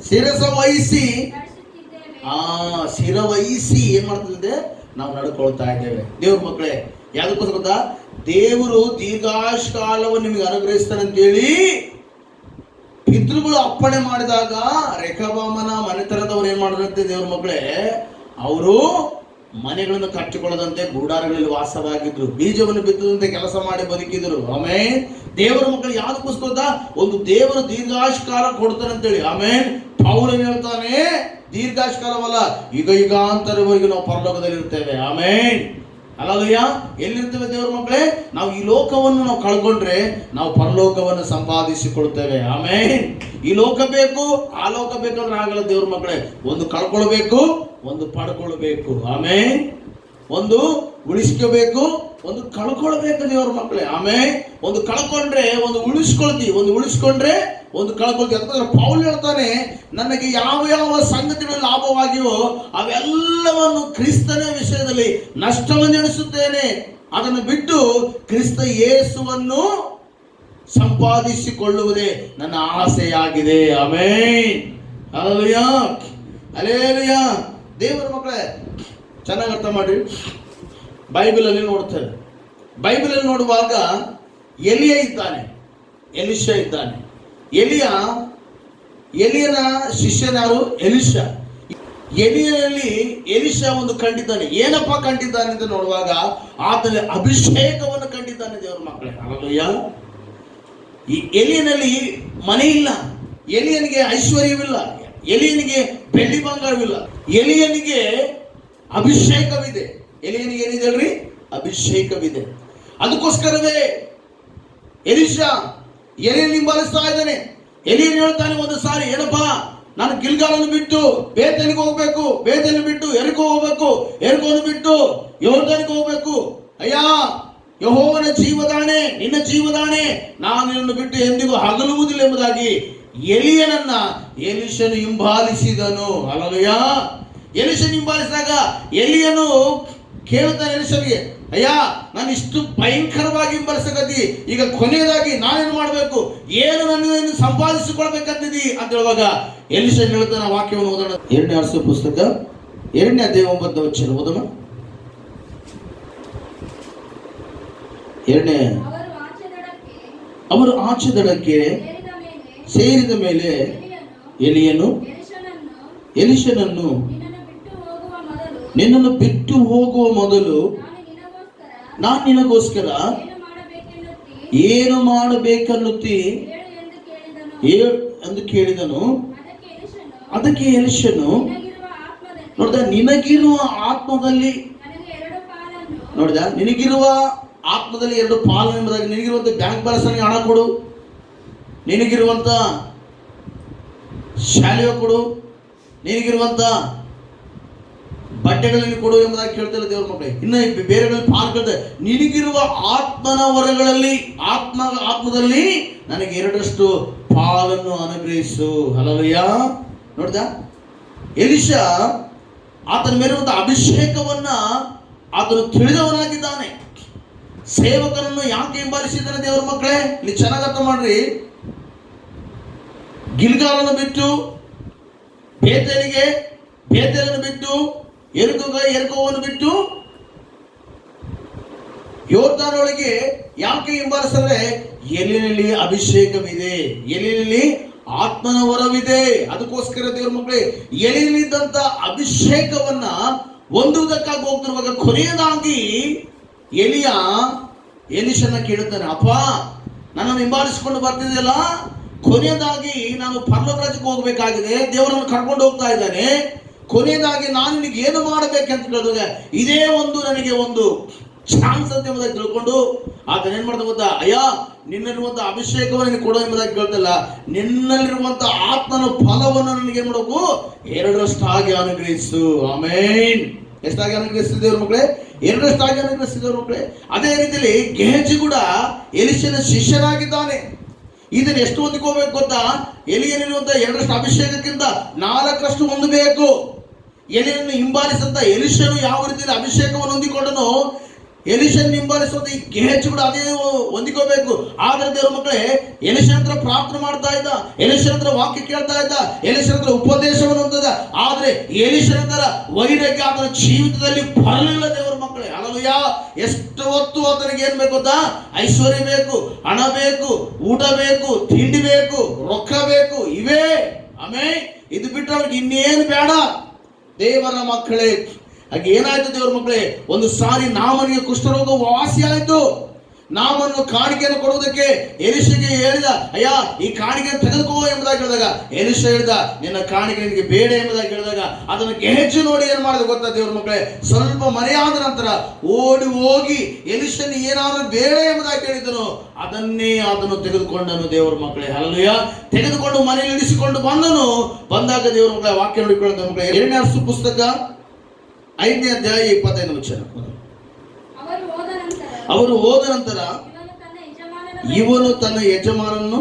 ಶಿರಸವಹಿಸಿ ಏನ್ ಮಾಡ್ತಿದ್ದೆ? ನಾವು ನಡ್ಕೊಳ್ತಾ ಇದ್ದೇವೆ. ದೇವ್ರ ಮಕ್ಕಳೇ, ಯಾವ್ದಕ್ಕೋಸ್ಕರ ಗೊತ್ತಾ? ದೇವರು ದೀರ್ಘಾಯುಷ್ ಕಾಲವನ್ನು ನಿಮಗೆ ಅನುಗ್ರಹಿಸ್ತಾನೆ ಅಂತೇಳಿ ಪಿತೃಗಳು ಅಪ್ಪಣೆ ಮಾಡಿದಾಗ ರೆಕಬಾಮನ ಮನೆತನದವ್ರು ಏನ್ ಮಾಡಿದ್ರಂತೆ ದೇವ್ರ ಮಕ್ಕಳೇ? ಅವರು ಮನೆಗಳನ್ನು ಕಟ್ಟಿಕೊಳ್ಳದಂತೆ ಗೂಡಾರಗಳಲ್ಲಿ ವಾಸವಾಗಿದ್ರು, ಬೀಜವನ್ನು ಬಿತ್ತದಂತೆ ಕೆಲಸ ಮಾಡಿ ಬದುಕಿದ್ರು. ಆಮೇಲೆ ದೇವರ ಮಕ್ಕಳು ಯಾವ್ದಕ್ಕೋಸ್ಕರ? ಒಂದು ದೇವರು ದೀರ್ಘಾಯುಷ್ ಕಾಲ ಕೊಡ್ತಾನೆ ಅಂತೇಳಿ. ಆಮೇಲೆ ಪೌಲನು ಹೇಳ್ತಾನೆ, ದೀರ್ಘಾಯುಷ್ ಕಾಲವಲ್ಲ, ಯುಗ ಯುಗಾಂತರವರೆಗೂ ನಾವು ಪರಲೋಕದಲ್ಲಿ ಇರ್ತೇವೆ. ಆಮೇಲೆ ಹಲ್ಲೆಲೂಯಾ. ಎಲ್ಲಿರ್ತೇವೆ ದೇವರ ಮಕ್ಕಳೇ? ನಾವು ಈ ಲೋಕವನ್ನು ನಾವು ಕಳ್ಕೊಂಡ್ರೆ ನಾವು ಪರಲೋಕವನ್ನು ಸಂಪಾದಿಸಿಕೊಳ್ತೇವೆ. ಆಮೇಲೆ ಈ ಲೋಕ ಬೇಕು, ಆ ಲೋಕ ಬೇಕಂದ್ರೆ ಆಗಲ್ಲ ದೇವ್ರ ಮಕ್ಕಳೇ. ಒಂದು ಕಳ್ಕೊಳ್ಬೇಕು, ಒಂದು ಪಡ್ಕೊಳ್ಬೇಕು. ಆಮೇಲೆ ಒಂದು ಉಳಿಸ್ಕೋಬೇಕು, ಒಂದು ಕಳ್ಕೊಳ್ಬೇಕು ದೇವ್ರ ಮಕ್ಕಳೇ. ಆಮೇಲೆ ಒಂದು ಕಳ್ಕೊಂಡ್ರೆ ಒಂದು ಉಳಿಸ್ಕೊಳ್ತೀವಿ, ಒಂದು ಉಳಿಸ್ಕೊಂಡ್ರೆ ಒಂದು ಕಳ್ಕೊಳ್ತೀವಿ. ಅದಕ್ಕೋಸ್ಕರ ಪೌಲ್ ಹೇಳ್ತಾನೆ, ನನಗೆ ಯಾವ ಯಾವ ಸಂಗತಿಗಳು ಲಾಭವಾಗಿಯೋ ಅವೆಲ್ಲವನ್ನು ಕ್ರಿಸ್ತನ ವಿಷಯದಲ್ಲಿ ನಷ್ಟವನ್ನು ಎಣಿಸುತ್ತೇನೆ. ಅದನ್ನು ಬಿಟ್ಟು ಕ್ರಿಸ್ತ ಯೇಸುವನ್ನು ಸಂಪಾದಿಸಿಕೊಳ್ಳುವುದೇ ನನ್ನ ಆಸೆಯಾಗಿದೆ. ಆಮೆನ್. Hallelujah, hallelujah. ದೇವರ ಮಕ್ಕಳೇ, ಚೆನ್ನಾಗಿ ಅರ್ಥ ಮಾಡಿ. ಬೈಬಲಲ್ಲಿ ನೋಡ್ತಾರೆ, ಬೈಬಲಲ್ಲಿ ನೋಡುವಾಗ ಎಲಿಯ ಇದ್ದಾನೆ, ಎಲಿಷ ಇದ್ದಾನೆ. ಎಲಿಯನ ಶಿಷ್ಯನಾರು ಎಲಿಷ. ಎಲಿಯಲ್ಲಿ ಎಲಿಷ ಒಂದು ಕಂಡಿದ್ದಾನೆ. ಏನಪ್ಪ ಕಂಡಿದ್ದಾನೆ ಅಂತ ನೋಡುವಾಗ ಆತನ ಅಭಿಷೇಕವನ್ನು ಕಂಡಿದ್ದಾನೆ ದೇವರ ಮಕ್ಕಳೇ. ಹಲ್ಲೆಲೂಯಾ. ಈ ಎಲಿಯನಲ್ಲಿ ಮನೆ ಇಲ್ಲ, ಎಲಿಯನಿಗೆ ಐಶ್ವರ್ಯವಿಲ್ಲ, ಎಲಿಯನಿಗೆ ಬೆಳ್ಳಿ ಬಂಗಾರವಿಲ್ಲ, ಎಲಿಯನಿಗೆ ಅಭಿಷೇಕವಿದೆ. ಎಲಿಯನಿಗೆ ಏನಿದೆ ಹೇಳ್ರಿ? ಅಭಿಷೇಕವಿದೆ. ಅದಕ್ಕೋಸ್ಕರವೇ ಎಲಿಷ ಎಲಿಯನ್ನು ಹಿಂಬಾಲಿಸ್ತಾ ಇದ್ದಾನೆ. ಎಲಿಯನ್ ಹೇಳ್ತಾನೆ ಒಂದು ಸಾರಿ, ಏನಪ್ಪಾ ನಾನು ಗಿಲ್ಗಾಲನ್ನು ಬಿಟ್ಟು ಬೇತೇಲಿಗೆ ಹೋಗ್ಬೇಕು, ಬೇತೇಲಿ ಬಿಟ್ಟು ಎರಿಕೋ ಹೋಗ್ಬೇಕು, ಎರಿಕೋನು ಬಿಟ್ಟು ಯೋರ್ದನಿಗೆ ಹೋಗ್ಬೇಕು. ಅಯ್ಯ, ಯೆಹೋವನ ಜೀವದಾಣೆ, ನಿನ್ನ ಜೀವದಾಣೆ, ನಾನು ನಿನ್ನನ್ನು ಬಿಟ್ಟು ಎಂದಿಗೂ ಹಗಲುವುದಿಲ್ಲ ಎಂಬುದಾಗಿ ಎಲಿಯನನ್ನ ಎಲಿಷನು ಹಿಂಬಾಲಿಸಿದನು. ಹಲ್ಲೆಲೂಯ. ಎಲಿಷನು ಹಿಂಬಾಲಿಸಿದಾಗ ಎಲಿಯನು ಕೇಳ್ತಾನೆ ಎಲಿಷನಿಗೆ, ಅಯ್ಯ, ನಾನು ಇಷ್ಟು ಭಯಂಕರವಾಗಿ ಹಿಂಬಾಲಿಸಕತ್ತಿ, ಈಗ ಕೊನೆಯದಾಗಿ ನಾನೇನು ಮಾಡಬೇಕು, ಏನು ನನ್ನ ಸಂಪಾದಿಸಿಕೊಳ್ಬೇಕಂತಿದಿ ಅಂತ ಹೇಳುವಾಗ ಎಲಿಷನ್ ಹೇಳ್ತಾನೆ. ವಾಕ್ಯವನ್ನು ಓದೋಣ. 2ನೇ ಅರಸು ಪುಸ್ತಕ 2ನೇ ಅಧ್ಯಾಯ 9ನೇ ವಚನ ಓದೋಣ. 2ನೇ ಅವರು ಆಚೆ ದಡಕ್ಕೆ ಸೇರಿದ ಮೇಲೆ ಎಲಿಯನು ಎಲಿಷನನ್ನು ನಿನ್ನನ್ನು ಬಿಟ್ಟು ಹೋಗುವ ಮೊದಲು ನಾನು ನಿನಗೋಸ್ಕರ ಏನು ಮಾಡಬೇಕನ್ನುತ್ತಿ ಎಂದು ಕೇಳಿದನು. ಅದಕ್ಕೆ ಎಲಿಷನು, ನೋಡಿದ, ನಿನಗಿರುವ ಆತ್ಮದಲ್ಲಿ, ನೋಡಿದ, ನಿನಗಿರುವ ಆತ್ಮದಲ್ಲಿ 2 ಪಾಲು ಎಂಬುದಾಗಿ, ನಿನಗಿರುವಂತ ಬ್ಯಾಂಕ್ ಬ್ಯಾಲೆನ್ಸ್ ನನಗೆ ಹಣ ಕೊಡು, ನಿನಗಿರುವಂತ ಶಾಲೆಯ ಕೊಡು, ನಿನಗಿರುವಂತ ಬಟ್ಟೆಗಳಲ್ಲಿ ಕೊಡು ಎಂಬುದಾಗಿ ಕೇಳ್ತಾರೆ ದೇವರ ಮಕ್ಕಳೇ. ಇನ್ನು ಬೇರೆಗಳಲ್ಲಿ ಪಾಲು ಕೇಳ್ತಾರೆ, ನಿನಗಿರುವ ಆತ್ಮನ ವರಗಳಲ್ಲಿ, ಆತ್ಮದಲ್ಲಿ ನನಗೆ 2ರಷ್ಟು ಪಾಲನ್ನು ಅನುಗ್ರಹಿಸು. ಹಲ್ಲೆಲೂಯ. ನೋಡಿದ, ಎಲಿಷ ಆತನ ಮೇಲಿರುವಂತ ಅಭಿಷೇಕವನ್ನ ಆತನು ತಿಳಿದವನಾಗಿದ್ದಾನೆ. ಸೇವಕನನ್ನು ಯಾಕೆ ಹಿಂಬಾಲಿಸಿದ್ದಾನೆ ದೇವರ ಮಕ್ಕಳೇ? ಇಲ್ಲಿ ಚೆನ್ನಾಗಿ ಅರ್ಥ ಮಾಡ್ರಿ. ಗಿಲ್ಗಾಲನ್ನು ಬಿಟ್ಟು ಬೇತೇಲನ್ನು ಬಿಟ್ಟು ಎರಿಕೋವನ್ನು ಬಿಟ್ಟು ಯೋರ್ದಾನೊಳಗೆ ಯಾಕೆ ಹಿಂಬಾಲಿಸಿದ್ರೆ, ಎಲಿನಲ್ಲಿ ಅಭಿಷೇಕವಿದೆ, ಎಲಿನಲ್ಲಿ ಆತ್ಮನ ವರವಿದೆ. ಅದಕ್ಕೋಸ್ಕರ ದೇವರ ಮಕ್ಕಳೇ, ಎಲಿಯಲ್ಲಿದ್ದಂತ ಅಭಿಷೇಕವನ್ನ ಹೊಂದುವುದಕ್ಕಾಗಿ ಹೋಗ್ತಿರುವಾಗ ಕೊನೆಯದಾಗಿ ಎಲಿಷನ ಕೇಳುತ್ತಾನೆ, ಅಪ್ಪ, ನನ್ನನ್ನು ಹಿಂಬಾಲಿಸಿಕೊಂಡು ಬರ್ತಿದೆಯಲ್ಲ, ಕೊನೆಯದಾಗಿ ನಾನು ಪರಲೋಕ ರಾಜ್ಯಕ್ಕೆ ಹೋಗ್ಬೇಕಾಗಿದೆ, ದೇವರನ್ನು ಕರ್ಕೊಂಡು ಹೋಗ್ತಾ ಇದ್ದಾನೆ, ಕೊನೆಯದಾಗಿ ನಾನು ನಿನಗೆ ಏನು ಮಾಡಬೇಕಂತ ಕೇಳಿದಾಗ ಇದೇ ನನಗೆ ಒಂದು ಚಾನ್ಸ್ ಅಂತ ಎಂಬುದಾಗಿ ತಿಳ್ಕೊಂಡು ಆತನ ಏನ್ ಮಾಡ್ತಾ ಗೊತ್ತಾ, ಅಯ್ಯ, ನಿನ್ನಲ್ಲಿರುವಂತ ಅಭಿಷೇಕವನ್ನು ನಿನಗೆ ಕೊಡೋ ಎಂಬುದಾಗಿ ಕೇಳ್ತಲ್ಲ, ನಿನ್ನಲ್ಲಿರುವಂತ ಆತ್ಮನ ಫಲವನ್ನು ನನಗೆ ಏನ್ ಮಾಡಬೇಕು, 2ರಷ್ಟಾಗಿ ಅನುಗ್ರಹಿಸು. ಆಮೇನ್. ಎಷ್ಟಾಗಿ ಅನುಗ್ರಹಿಸಿದ ದೇವ್ರ ಮಕ್ಕಳೇ? 2ರಷ್ಟಾಗಿ ಅನುಗ್ರಹಿಸಿದ ದೇವ್ರ ಮಕ್ಕಳೇ. ಅದೇ ರೀತಿಯಲ್ಲಿ ಗೆಹಜಿ ಕೂಡ ಎಲಿಷನ ಶಿಷ್ಯನಾಗಿದ್ದಾನೆ. ಇದನ್ನು ಎಷ್ಟು ಹೊಂದಿಕೋಬೇಕು ಗೊತ್ತಾ? ಎಲಿಯನಿರುವಂತ 2ರಷ್ಟು ಅಭಿಷೇಕಕ್ಕಿಂತ 4ರಷ್ಟು ಹೊಂದಬೇಕು. ಎಲಿಯನ್ನು ಹಿಂಬಾಲಿಸಂತ ಎಲಿಷನು ಯಾವ ರೀತಿಯಲ್ಲಿ ಅಭಿಷೇಕವನ್ನು ಹೊಂದಿಕೊಂಡನು, ಎಲಿಷನ್ ಹಿಂಬಾಲಿಸುವಂತ ಈ ಗೆಹಜಿ ಕೂಡ ಅದೇ ಹೊಂದಿಕೋಬೇಕು. ಆದ್ರೆ ದೇವರ ಮಕ್ಕಳೇ, ಎಲಿಷನ್ ಹತ್ರ ಪ್ರಾರ್ಥನೆ ಮಾಡ್ತಾ ಇದ್ದ, ಎಲಿಷನ್ ಹತ್ರ ವಾಕ್ಯ ಕೇಳ್ತಾ ಇದ್ದ, ಎಲಿಷನ್ ಹತ್ರ ಉಪದೇಶವನ್ನು ಹೊಂದಿದ. ಆದ್ರೆ ಎಲಿಷನ್ ಹತ್ರ ವೈರಾಗ್ಯ ಆತನ ಜೀವಿತದಲ್ಲಿ ಬರಲಿಲ್ಲ ದೇವರ ಮಕ್ಕಳೇ. ಹಲ್ಲೆಲೂಯ. ಎಷ್ಟು ಹೊತ್ತು ಆತನಿಗೆ ಏನ್ ಬೇಕು ಗೊತ್ತಾ? ಐಶ್ವರ್ಯ ಬೇಕು, ಹಣ ಬೇಕು, ಊಟ ಬೇಕು, ತಿಂಡಿ ಬೇಕು, ರೊಕ್ಕ ಬೇಕು, ಇವೇ. ಆಮೇಲೆ ಇದು ಬಿಟ್ಟು ಅವ್ರಿಗೆ ಇನ್ನೇನು ಬೇಡ ದೇವರ ಮಕ್ಕಳೇ. ಹಾಗೆ ಏನಾಯ್ತು ದೇವರ ಮಕ್ಕಳೇ, ಒಂದು ಸಾರಿ ನಾಮನಿಗೆ ಕುಷ್ಠರೋಗ ವಾಸಿ ಆಯ್ತು. ನಾಮನ್ನು ಕಾಣಿಕೆಯನ್ನು ಕೊಡುವುದಕ್ಕೆ ಎಲಿಷಗೆ ಹೇಳಿದ, ಅಯ್ಯ, ಈ ಕಾಣಿಕೆ ತೆಗೆದುಕೋ ಎಂಬುದಾಗಿ ಹೇಳಿದಾಗ ಎಲಿಷ ಹೇಳಿದ, ನಿನ್ನ ಕಾಣಿಕೆ ನಿನಗೆ ಬೇಡ ಎಂಬುದಾಗಿ ಹೇಳಿದಾಗ ಅದನ್ನು ಗೆಹಜಿ ನೋಡಿ ಏನ್ ಮಾಡಿದ ಗೊತ್ತಾ ದೇವರ ಮಕ್ಕಳೇ? ಸ್ವಲ್ಪ ಮರೆಯಾದ ನಂತರ ಓಡಿ ಹೋಗಿ ಎಲಿಷನ ಏನಾದರೂ ಬೇಡ ಎಂಬುದಾಗಿ ಹೇಳಿದನು, ಅದನ್ನೇ ಅದನ್ನು ತೆಗೆದುಕೊಂಡನು ದೇವರ ಮಕ್ಕಳೇ. ಹಲ್ಲೆಲೂಯ. ತೆಗೆದುಕೊಂಡು ಮನೆಯಲ್ಲಿ ಇಳಿಸಿಕೊಂಡು ಬಂದಾಗ ದೇವರ ಮಕ್ಕಳೇ, ವಾಕ್ಯ ನೋಡಿಕೊಳ್ಳುವ ಮಕ್ಕಳೇ, 2ನೇ ಅರಸು ಪುಸ್ತಕ 5ನೇ ಅಧ್ಯಾಯ 25ನೇ ವಚನ. ಅವರು ಹೋದ ನಂತರ ಇವನು ತನ್ನ ಯಜಮಾನನು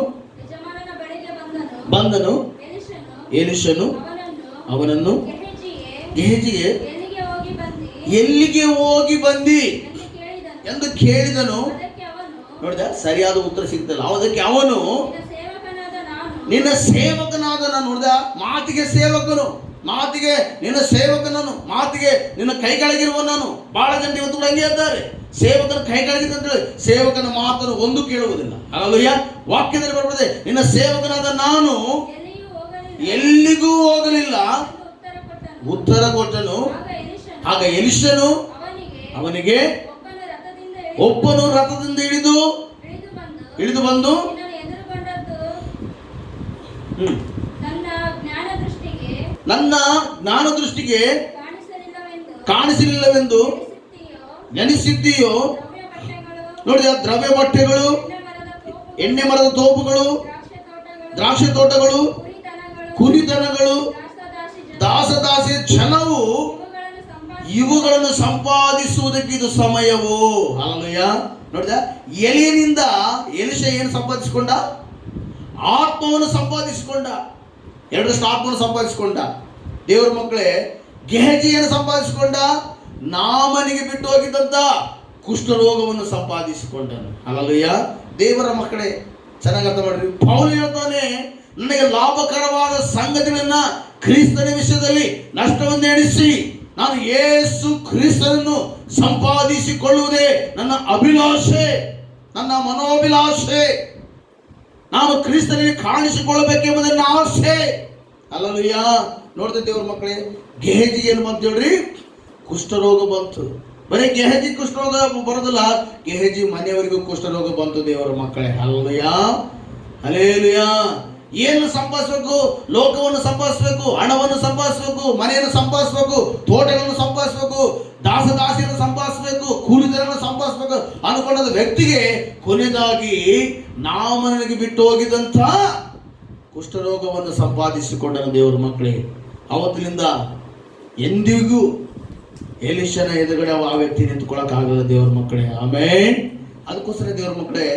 ಬಂದನು. ಎಲಿಷನು ಅವನನ್ನು, ಗೆಹಜಿಗೆ, ಎಲ್ಲಿಗೆ ಹೋಗಿ ಬಂದಿ ಎಂದು ಕೇಳಿದನು. ನೋಡಿದ, ಸರಿಯಾದ ಉತ್ತರ ಸಿಗ್ತಲ್ಲ. ಅದಕ್ಕೆ ಅವನು, ನಿನ್ನ ಸೇವಕನಾದ ನಾನು. ನೋಡಿದ, ಮಾತಿಗೆ ಸೇವಕನು, ಮಾತಿಗೆ ನಿನ್ನ ಸೇವಕನನು, ಮಾತಿಗೆ ನಿನ್ನ ಕೈಗಳಿಗಿರುವ ನಾನು. ಬಹಳ ಜನ ಇವತ್ತು ಕೂಡ ಹಂಗೆ ಇದ್ದಾರೆ. ಸೇವಕನ ಕೈಗಳಿಗಿದೆ ಅಂತ ಹೇಳಿ ಸೇವಕನ ಮಾತನ್ನು ಒಂದು ಕೇಳುವುದಿಲ್ಲ. ಹಲ್ಲೆಲೂಯ. ವಾಕ್ಯದಲ್ಲಿ ಬರ್ತದೆ, ನಿನ್ನ ಸೇವಕನಾದ ನಾನು ಎಲ್ಲಿಗೂ ಹೋಗಲಿಲ್ಲ ಉತ್ತರ ಕೊಟ್ಟನು. ಆಗ ಎಲಿಷನು ಅವನಿಗೆ, ಒಬ್ಬನು ರಥದಿಂದ ಇಳಿದು ಬಂದು ನನ್ನ ಜ್ಞಾನ ದೃಷ್ಟಿಗೆ ಕಾಣಿಸಲಿಲ್ಲವೆಂದು ನೆನೆಸಿದ್ದೀಯೋ. ನೋಡಿ, ದ್ರವ್ಯ ಬಟ್ಟೆಗಳು, ಎಣ್ಣೆ ಮರದ ತೋಪುಗಳು, ದ್ರಾಕ್ಷಿ ತೋಟಗಳು, ಕುರಿದನಗಳು, ದಾಸದಾಸಿ ಜನವು ಇವುಗಳನ್ನು ಸಂಪಾದಿಸುವುದಕ್ಕೆ ಇದು ಸಮಯವು. ಹಲ್ಲೆಲೂಯ. ನೋಡಿದ, ಎಲಿಯನಿಂದ ಎಲಿಷ ಏನು ಸಂಪಾದಿಸಿಕೊಂಡ? ಆತ್ಮವನ್ನು ಸಂಪಾದಿಸಿಕೊಂಡ. ಎರಡರಷ್ಟು ಆತ್ಮವನ್ನು ಸಂಪಾದಿಸಿಕೊಂಡ. ದೇವರ ಮಕ್ಕಳೇ, ಗೆಹಜಿಯನ್ನು ಸಂಪಾದಿಸಿಕೊಂಡ. ನಾಮನಿಗೆ ಬಿಟ್ಟು ಹೋಗಿದ್ದಂತ ಕುಷ್ಠರೋಗವನ್ನು ಸಂಪಾದಿಸಿಕೊಂಡನು. ಹಲ್ಲೆಲೂಯ. ದೇವರ ಮಕ್ಕಳೇ, ಚೆನ್ನಾಗಿ ಅರ್ಥ ಮಾಡ್ರಿ. ಪೌಲ ಹೇಳ್ತಾನೆ, ನನಗೆ ಲಾಭಕರವಾದ ಸಂಗತಿಗಳನ್ನ ಕ್ರಿಸ್ತನ ವಿಷಯದಲ್ಲಿ ನಷ್ಟವನ್ನು ಎಣಿಸಿ ನಾನು ಯೇಸು ಕ್ರಿಸ್ತನನ್ನು ಸಂಪಾದಿಸಿಕೊಳ್ಳುವುದೇ ನನ್ನ ಅಭಿಲಾಷೆ, ನನ್ನ ಮನೋಭಿಲಾಷೆ. ನಾನು ಕ್ರಿಸ್ತನಿಗೆ ಕಾಣಿಸಿಕೊಳ್ಳಬೇಕೆಂಬುದನ್ನ ಆಸೆ. ಹಲ್ಲೆಲೂಯ. ನೋಡ್ತಾ ದೇವ್ರ ಮಕ್ಕಳೇ, ಗೆಹಜಿ ಏನು ಬಂತು ಹೇಳ್ರಿ? ಕುಷ್ಠರೋಗ ಬಂತು. ಬರೀ ಗೆಹಜಿ ಕುಷ್ಠರೋಗ ಬರೋದಿಲ್ಲ, ಗೆಹಜಿ ಮನೆಯವರಿಗೂ ಕುಷ್ಠರೋಗ ಬಂತು. ದೇವರ ಮಕ್ಕಳೇ, ಹಲ್ಲೆಲೂಯ, ಹಲ್ಲೆಲೂಯ. ಏನು ಸಂಪಾದಿಸಬೇಕು? ಲೋಕವನ್ನು ಸಂಪಾದಿಸಬೇಕು, ಹಣವನ್ನು ಸಂಪಾದಿಸಬೇಕು, ಮನೆಯನ್ನು ಸಂಪಾದಿಸಬೇಕು, ತೋಟಗಳನ್ನು ಸಂಪಾದಿಸಬೇಕು, ದಾಸದಾಸಿಯನ್ನು ಸಂಪಾದಿಸಬೇಕು, ಕೂಲಿದರನ್ನು ಸಂಪಾದಿಸಬೇಕು ಅನ್ಕೊಂಡ ವ್ಯಕ್ತಿಗೆ ಕೊನೆಯದಾಗಿ ನಾಮನಿಗೆ ಬಿಟ್ಟು ಹೋಗಿದಂತ ಕುಷ್ಠರೋಗವನ್ನು ಸಂಪಾದಿಸಿಕೊಂಡನು. ದೇವರ ಮಕ್ಕಳೇ, ಅವತ್ತಿನಿಂದ ಎಂದಿಗೂ ಎಲಿಷನ ಎದುರುಗಡೆ ಆ ವ್ಯಕ್ತಿ ನಿಂತುಕೊಳ್ಳಕ್ಕಾಗಲ್ಲ. ದೇವರ ಮಕ್ಕಳೇ, ಆಮೇನ್. ಅದಕ್ಕೋಸ್ಕರ ದೇವರ ಮಕ್ಕಳೇ,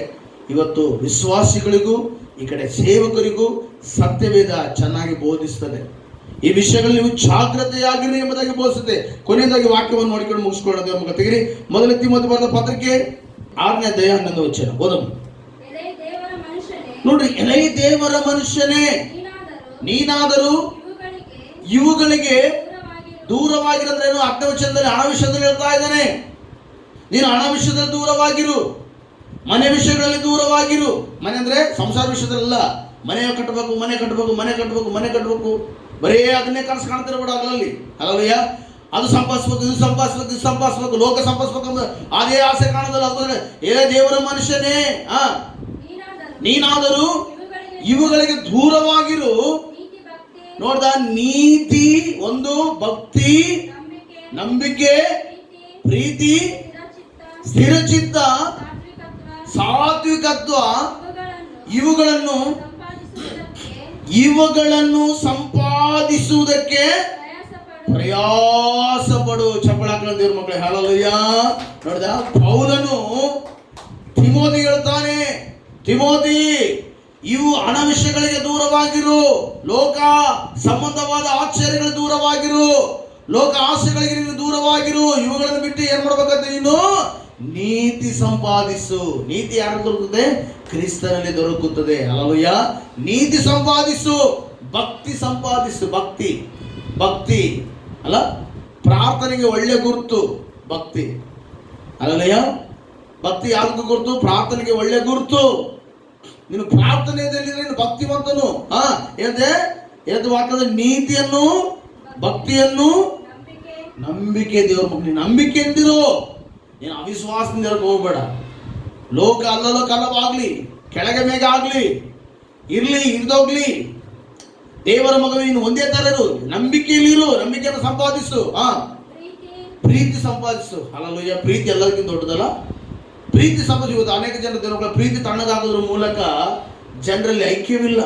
ಇವತ್ತು ವಿಶ್ವಾಸಿಗಳಿಗೂ ಈ ಕಡೆ ಸೇವಕರಿಗೂ ಸತ್ಯವೇದ ಚೆನ್ನಾಗಿ ಬೋಧಿಸ್ತದೆ. ಈ ವಿಷಯಗಳಲ್ಲಿ ನೀವು ಜಾಗ್ರತೆಯಾಗಿರಿ ಎಂಬುದಾಗಿ ಬೋಧಿಸುತ್ತೆ. ಕೊನೆಯದಾಗಿ ವಾಕ್ಯವನ್ನು ನೋಡಿಕೊಂಡು ಮುಗಿಸ್ಕೊಳ್ಳೋಣ. ದೇವರ ಮಕ್ಕಳು ತೆಗಿರಿ. ಮೊದಲ ತಿಮೋಥೆಯು ಬರೆದ ಪತ್ರಿಕೆ 6ನೇ ಅಧ್ಯಾಯ 11ನೇ ವಚನ ಓದೋಣ. ನೋಡ್ರಿ, ಎಲೈ ದೇವರ ಮನುಷ್ಯನೇ, ನೀನಾದರೂ ಇವುಗಳಿಗೆ ದೂರವಾಗಿರೋದ್ರೇನು? 10ನೇ ವಚನದಲ್ಲಿ ಹಣ ವಿಷಯದಲ್ಲಿ ಹೇಳ್ತಾ ಇದ್ದಾನೆ. ನೀನು ಹಣ ವಿಷಯದಲ್ಲಿ ದೂರವಾಗಿರು, ಮನೆ ವಿಷಯಗಳಲ್ಲಿ ದೂರವಾಗಿರು. ಮನೆ ಅಂದ್ರೆ ಸಂಸಾರ ವಿಷಯದಲ್ಲ. ಮನೆ ಕಟ್ಟಬೇಕು, ಮನೆ ಕಟ್ಟಬೇಕು, ಮನೆ ಕಟ್ಟಬೇಕು, ಮನೆ ಕಟ್ಟಬೇಕು, ಬರೇ ಅದನ್ನೇ ಕನಸು ಕಾಣ್ತಿರಬೇಡ ಹಗಲಲ್ಲಿ. ಹಲ್ಲೆಲೂಯ. ಅದು ಸಂಪಾದಿಸ್ಬೇಕು, ಇದು ಸಂಪಾದಿಸ್ಬೇಕು, ಇದು ಸಂಪಾದಿಸ್ಬೇಕು, ಲೋಕ ಸಂಪಾದಿಸ್ಬೇಕು ಅಂತ ಅದೇ ಆಸೆ ಕಾಣೋದಲ್ಲ. ಅದಕ್ಕೆ ಏ ದೇವರ ಮನುಷ್ಯನೇ, ನೀನಾದರೂ ಇವುಗಳಿಗೆ ದೂರವಾಗಿರು. ನೋಡ್ದ, ನೀತಿ ಒಂದು, ಭಕ್ತಿ, ನಂಬಿಕೆ, ಪ್ರೀತಿ, ಸ್ಥಿರಚಿತ್ತ, ಸಾತ್ವಿಕತ್ವ ಇವುಗಳನ್ನು ಸಂಪಾದಿಸುವುದಕ್ಕೆ ಪ್ರಯಾಸ ಪಡು. ಚಪ್ಪಳ ಹಾಕಲು ದೇವ್ರ ಮಕ್ಕಳೇ, ಹಲ್ಲೆಲೂಯ. ನೋಡಿದ, ಪೌಲನು ತಿಮೋಥಿ ಹೇಳ್ತಾನೆ, ತಿಮೋಥಿ ಇವು ಹಣ ವಿಷಯಗಳಿಗೆ ದೂರವಾಗಿರು, ಲೋಕ ಸಂಬಂಧವಾದ ಆಶ್ಚರ್ಯಗಳಿಗೆ ದೂರವಾಗಿರು, ಲೋಕ ಆಸೆಗಳಿಗೆ ನೀನು ದೂರವಾಗಿರು. ಇವುಗಳನ್ನು ಬಿಟ್ಟು ಏನ್ ಮಾಡ್ಬೇಕಂತ? ನೀನು ನೀತಿ ಸಂಪಾದಿಸು. ನೀತಿ ಯಾರು ದೊರಕುತ್ತದೆ? ಕ್ರಿಸ್ತನಲ್ಲಿ ದೊರಕುತ್ತದೆ. ಹಲ್ಲೆಲೂಯ. ನೀತಿ ಸಂಪಾದಿಸು, ಭಕ್ತಿ ಸಂಪಾದಿಸು. ಭಕ್ತಿ, ಭಕ್ತಿ ಅಲ್ಲ, ಪ್ರಾರ್ಥನೆಗೆ ಒಳ್ಳೆ ಗುರುತು ಭಕ್ತಿ. ಹಲ್ಲೆಲೂಯ. ಭಕ್ತಿ ಯಾವ್ದಕ್ಕೂ ಗುರುತು? ಪ್ರಾರ್ಥನೆಗೆ ಒಳ್ಳೆ ಗುರುತು. ನೀನು ಪ್ರಾರ್ಥನೆಯಲ್ಲಿ ನೀನು ಭಕ್ತಿವಂತನು. ಎಂದು ವಾಕ್ಯದ ನೀತಿಯನ್ನು, ಭಕ್ತಿಯನ್ನು, ನಂಬಿಕೆ. ದೇವರ ಮಕ್ಕಳು, ನಂಬಿಕೆ ಎಂದಿರೋ. ನೀನು ಅವಿಶ್ವಾಸದಿಂದ ಹೋಗ್ಬೇಡ. ಲೋಕ ಅಲ್ಲೋ ಕಲ್ಲವಾಗ್ಲಿ, ಕೆಳಗೆ ಮೇಘ ಆಗ್ಲಿ, ಇರ್ಲಿ ಇರ್ದೋಗ್ಲಿ, ದೇವರ ಮಗನು ನೀನು ಒಂದೇ ತರ ಇರು. ನಂಬಿಕೆಯಲ್ಲಿ ಇರು, ನಂಬಿಕೆಯನ್ನು ಸಂಪಾದಿಸು. ಪ್ರೀತಿ ಸಂಪಾದಿಸು. ಹಲ್ಲೆಲೂಯ. ಪ್ರೀತಿ ಎಲ್ಲರಿಗಿಂತ ದೊಡ್ಡದಲ್ಲ. ಪ್ರೀತಿ ಸಂಪಾದಿಸಿ. ಇವತ್ತು ಅನೇಕ ಜನ ದೇವರ ಪ್ರೀತಿ ತಣ್ಣಗಾಗೋದ್ರ ಮೂಲಕ ಜನರಲ್ಲಿ ಐಕ್ಯವಿಲ್ಲ.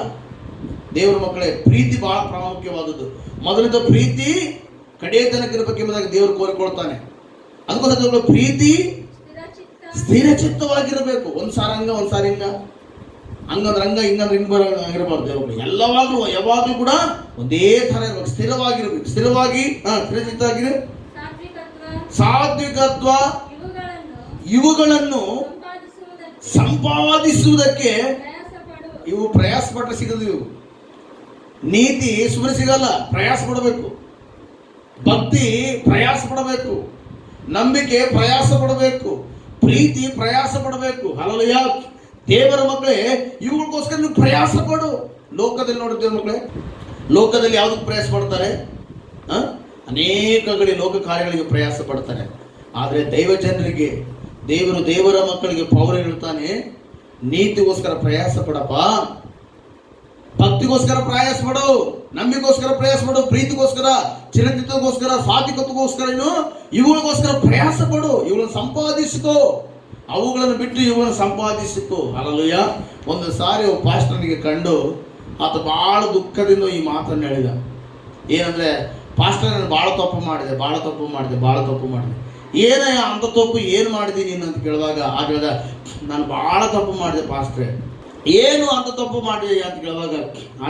ದೇವರ ಮಕ್ಕಳೇ, ಪ್ರೀತಿ ಬಹಳ ಪ್ರಾಮುಖ್ಯವಾದದ್ದು. ಮೊದಲಿದ್ದ ಪ್ರೀತಿ ಕಡೆಯ ತನಕ ಇರಬೇಕೆಂಬುದಾಗಿ ದೇವರು ಕೋರಿಕೊಳ್ತಾನೆ. ಅದಕ್ಕೋಸ್ಕರ ಪ್ರೀತಿ ಸ್ಥಿರಚಿತ್ತವಾಗಿರಬೇಕು. ಒಂದ್ಸಾರಿ ಹಂಗ, ಒಂದ್ಸಾರಿ ಹಿಂಗ, ಹಂಗಂದ್ರೆ ಹಂಗ, ಹಿಂಗಂದ್ರೆ ಹಿಂಗ್ ಆಗಿರಬಾರ್ದು. ದೇವರು ಎಲ್ಲವಾಗ್ಲೂ ಯಾವಾಗ್ಲೂ ಕೂಡ ಒಂದೇ ತರ ಇರಬೇಕು, ಸ್ಥಿರವಾಗಿರ್ಬೇಕು. ಸ್ಥಿರವಾಗಿ ಸ್ಥಿರಚಿತ್ತಾಗಿರು. ಸಾತ್ವಿಕತ್ವ ಇವುಗಳನ್ನು ಸಂಪಾದಿಸುವುದಕ್ಕೆ ಇವು ಪ್ರಯಾಸ ಪಟ್ಟರೆ ಸಿಗದು. ಇವು ನೀತಿ ಸುಮ್ಮನೆ ಸಿಗಲ್ಲ, ಪ್ರಯಾಸ ಪಡಬೇಕು. ಭಕ್ತಿ ಪ್ರಯಾಸ ಪಡಬೇಕು, ನಂಬಿಕೆ ಪ್ರಯಾಸ ಪಡಬೇಕು, ಪ್ರೀತಿ ಪ್ರಯಾಸ ಪಡಬೇಕು. ಹಲ್ಲೆಲೂಯ. ದೇವರ ಮಕ್ಕಳೇ, ಇವುಗಳಿಗೋಸ್ಕರ ನೀವು ಪ್ರಯಾಸ ಪಡು. ಲೋಕದಲ್ಲಿ ನೋಡಿದ್ದೇವೆ ಮಕ್ಕಳೇ, ಲೋಕದಲ್ಲಿ ಯಾವುದಕ್ಕೆ ಪ್ರಯಾಸ ಪಡ್ತಾರೆ? ಅನೇಕ ಕಡೆ ಲೋಕ ಕಾರ್ಯಗಳಿಗೆ ಪ್ರಯಾಸ ಪಡ್ತಾರೆ. ಆದರೆ ದೈವ ಜನರಿಗೆ, ದೇವರ ಮಕ್ಕಳಿಗೆ ಪೌಲ ಹೇಳ್ತಾನೆ, ನೀತಿಗೋಸ್ಕರ ಪ್ರಯಾಸ ಪಡಪ್ಪ, ಭಕ್ತಿಗೋಸ್ಕರ ಪ್ರಯಾಸ ಪಡು, ನಂಬಿಗೋಸ್ಕರ ಪ್ರಯಾಸ ಪಡು, ಪ್ರೀತಿಗೋಸ್ಕರ, ಚಿರಚಿತ್ತಗೋಸ್ಕರ, ಸಾತ್ವಿಕತ್ವಗೋಸ್ಕರ, ಇವುಗಳಿಗೋಸ್ಕರ ಪ್ರಯಾಸ ಪಡು. ಇವುಗಳನ್ನು ಸಂಪಾದಿಸಿಕೋ. ಅವುಗಳನ್ನು ಬಿಟ್ಟು ಇವುಗಳನ್ನು ಸಂಪಾದಿಸಿಕೋ. ಹಲ್ಲೆಲೂಯ. ಒಂದು ಸಾರಿ ಪಾಸ್ಟರ್ನಿಗೆ ಕಂಡು ಆತ ಭಾಳ ದುಃಖದಿಂದ ಈ ಮಾತನ್ನು ಹೇಳಿದ. ಏನಂದರೆ, ಪಾಸ್ಟರ್ ನಾನು ಭಾಳ ತಪ್ಪು ಮಾಡಿದೆ. ಏನಯ್ಯ ಅಂಥ ತಪ್ಪು ಏನು ಮಾಡಿದ್ದೀನಿ ನೀನು ಅಂತ ಕೇಳುವಾಗ ಹೇಳ್ದ, ನಾನು ಭಾಳ ತಪ್ಪು ಮಾಡಿದೆ ಪಾಸ್ಟ್ರೆ. ಏನು ಅಂತ ತಪ್ಪು ಮಾಡಿದೆ ಅಂತ ಕೇಳುವಾಗ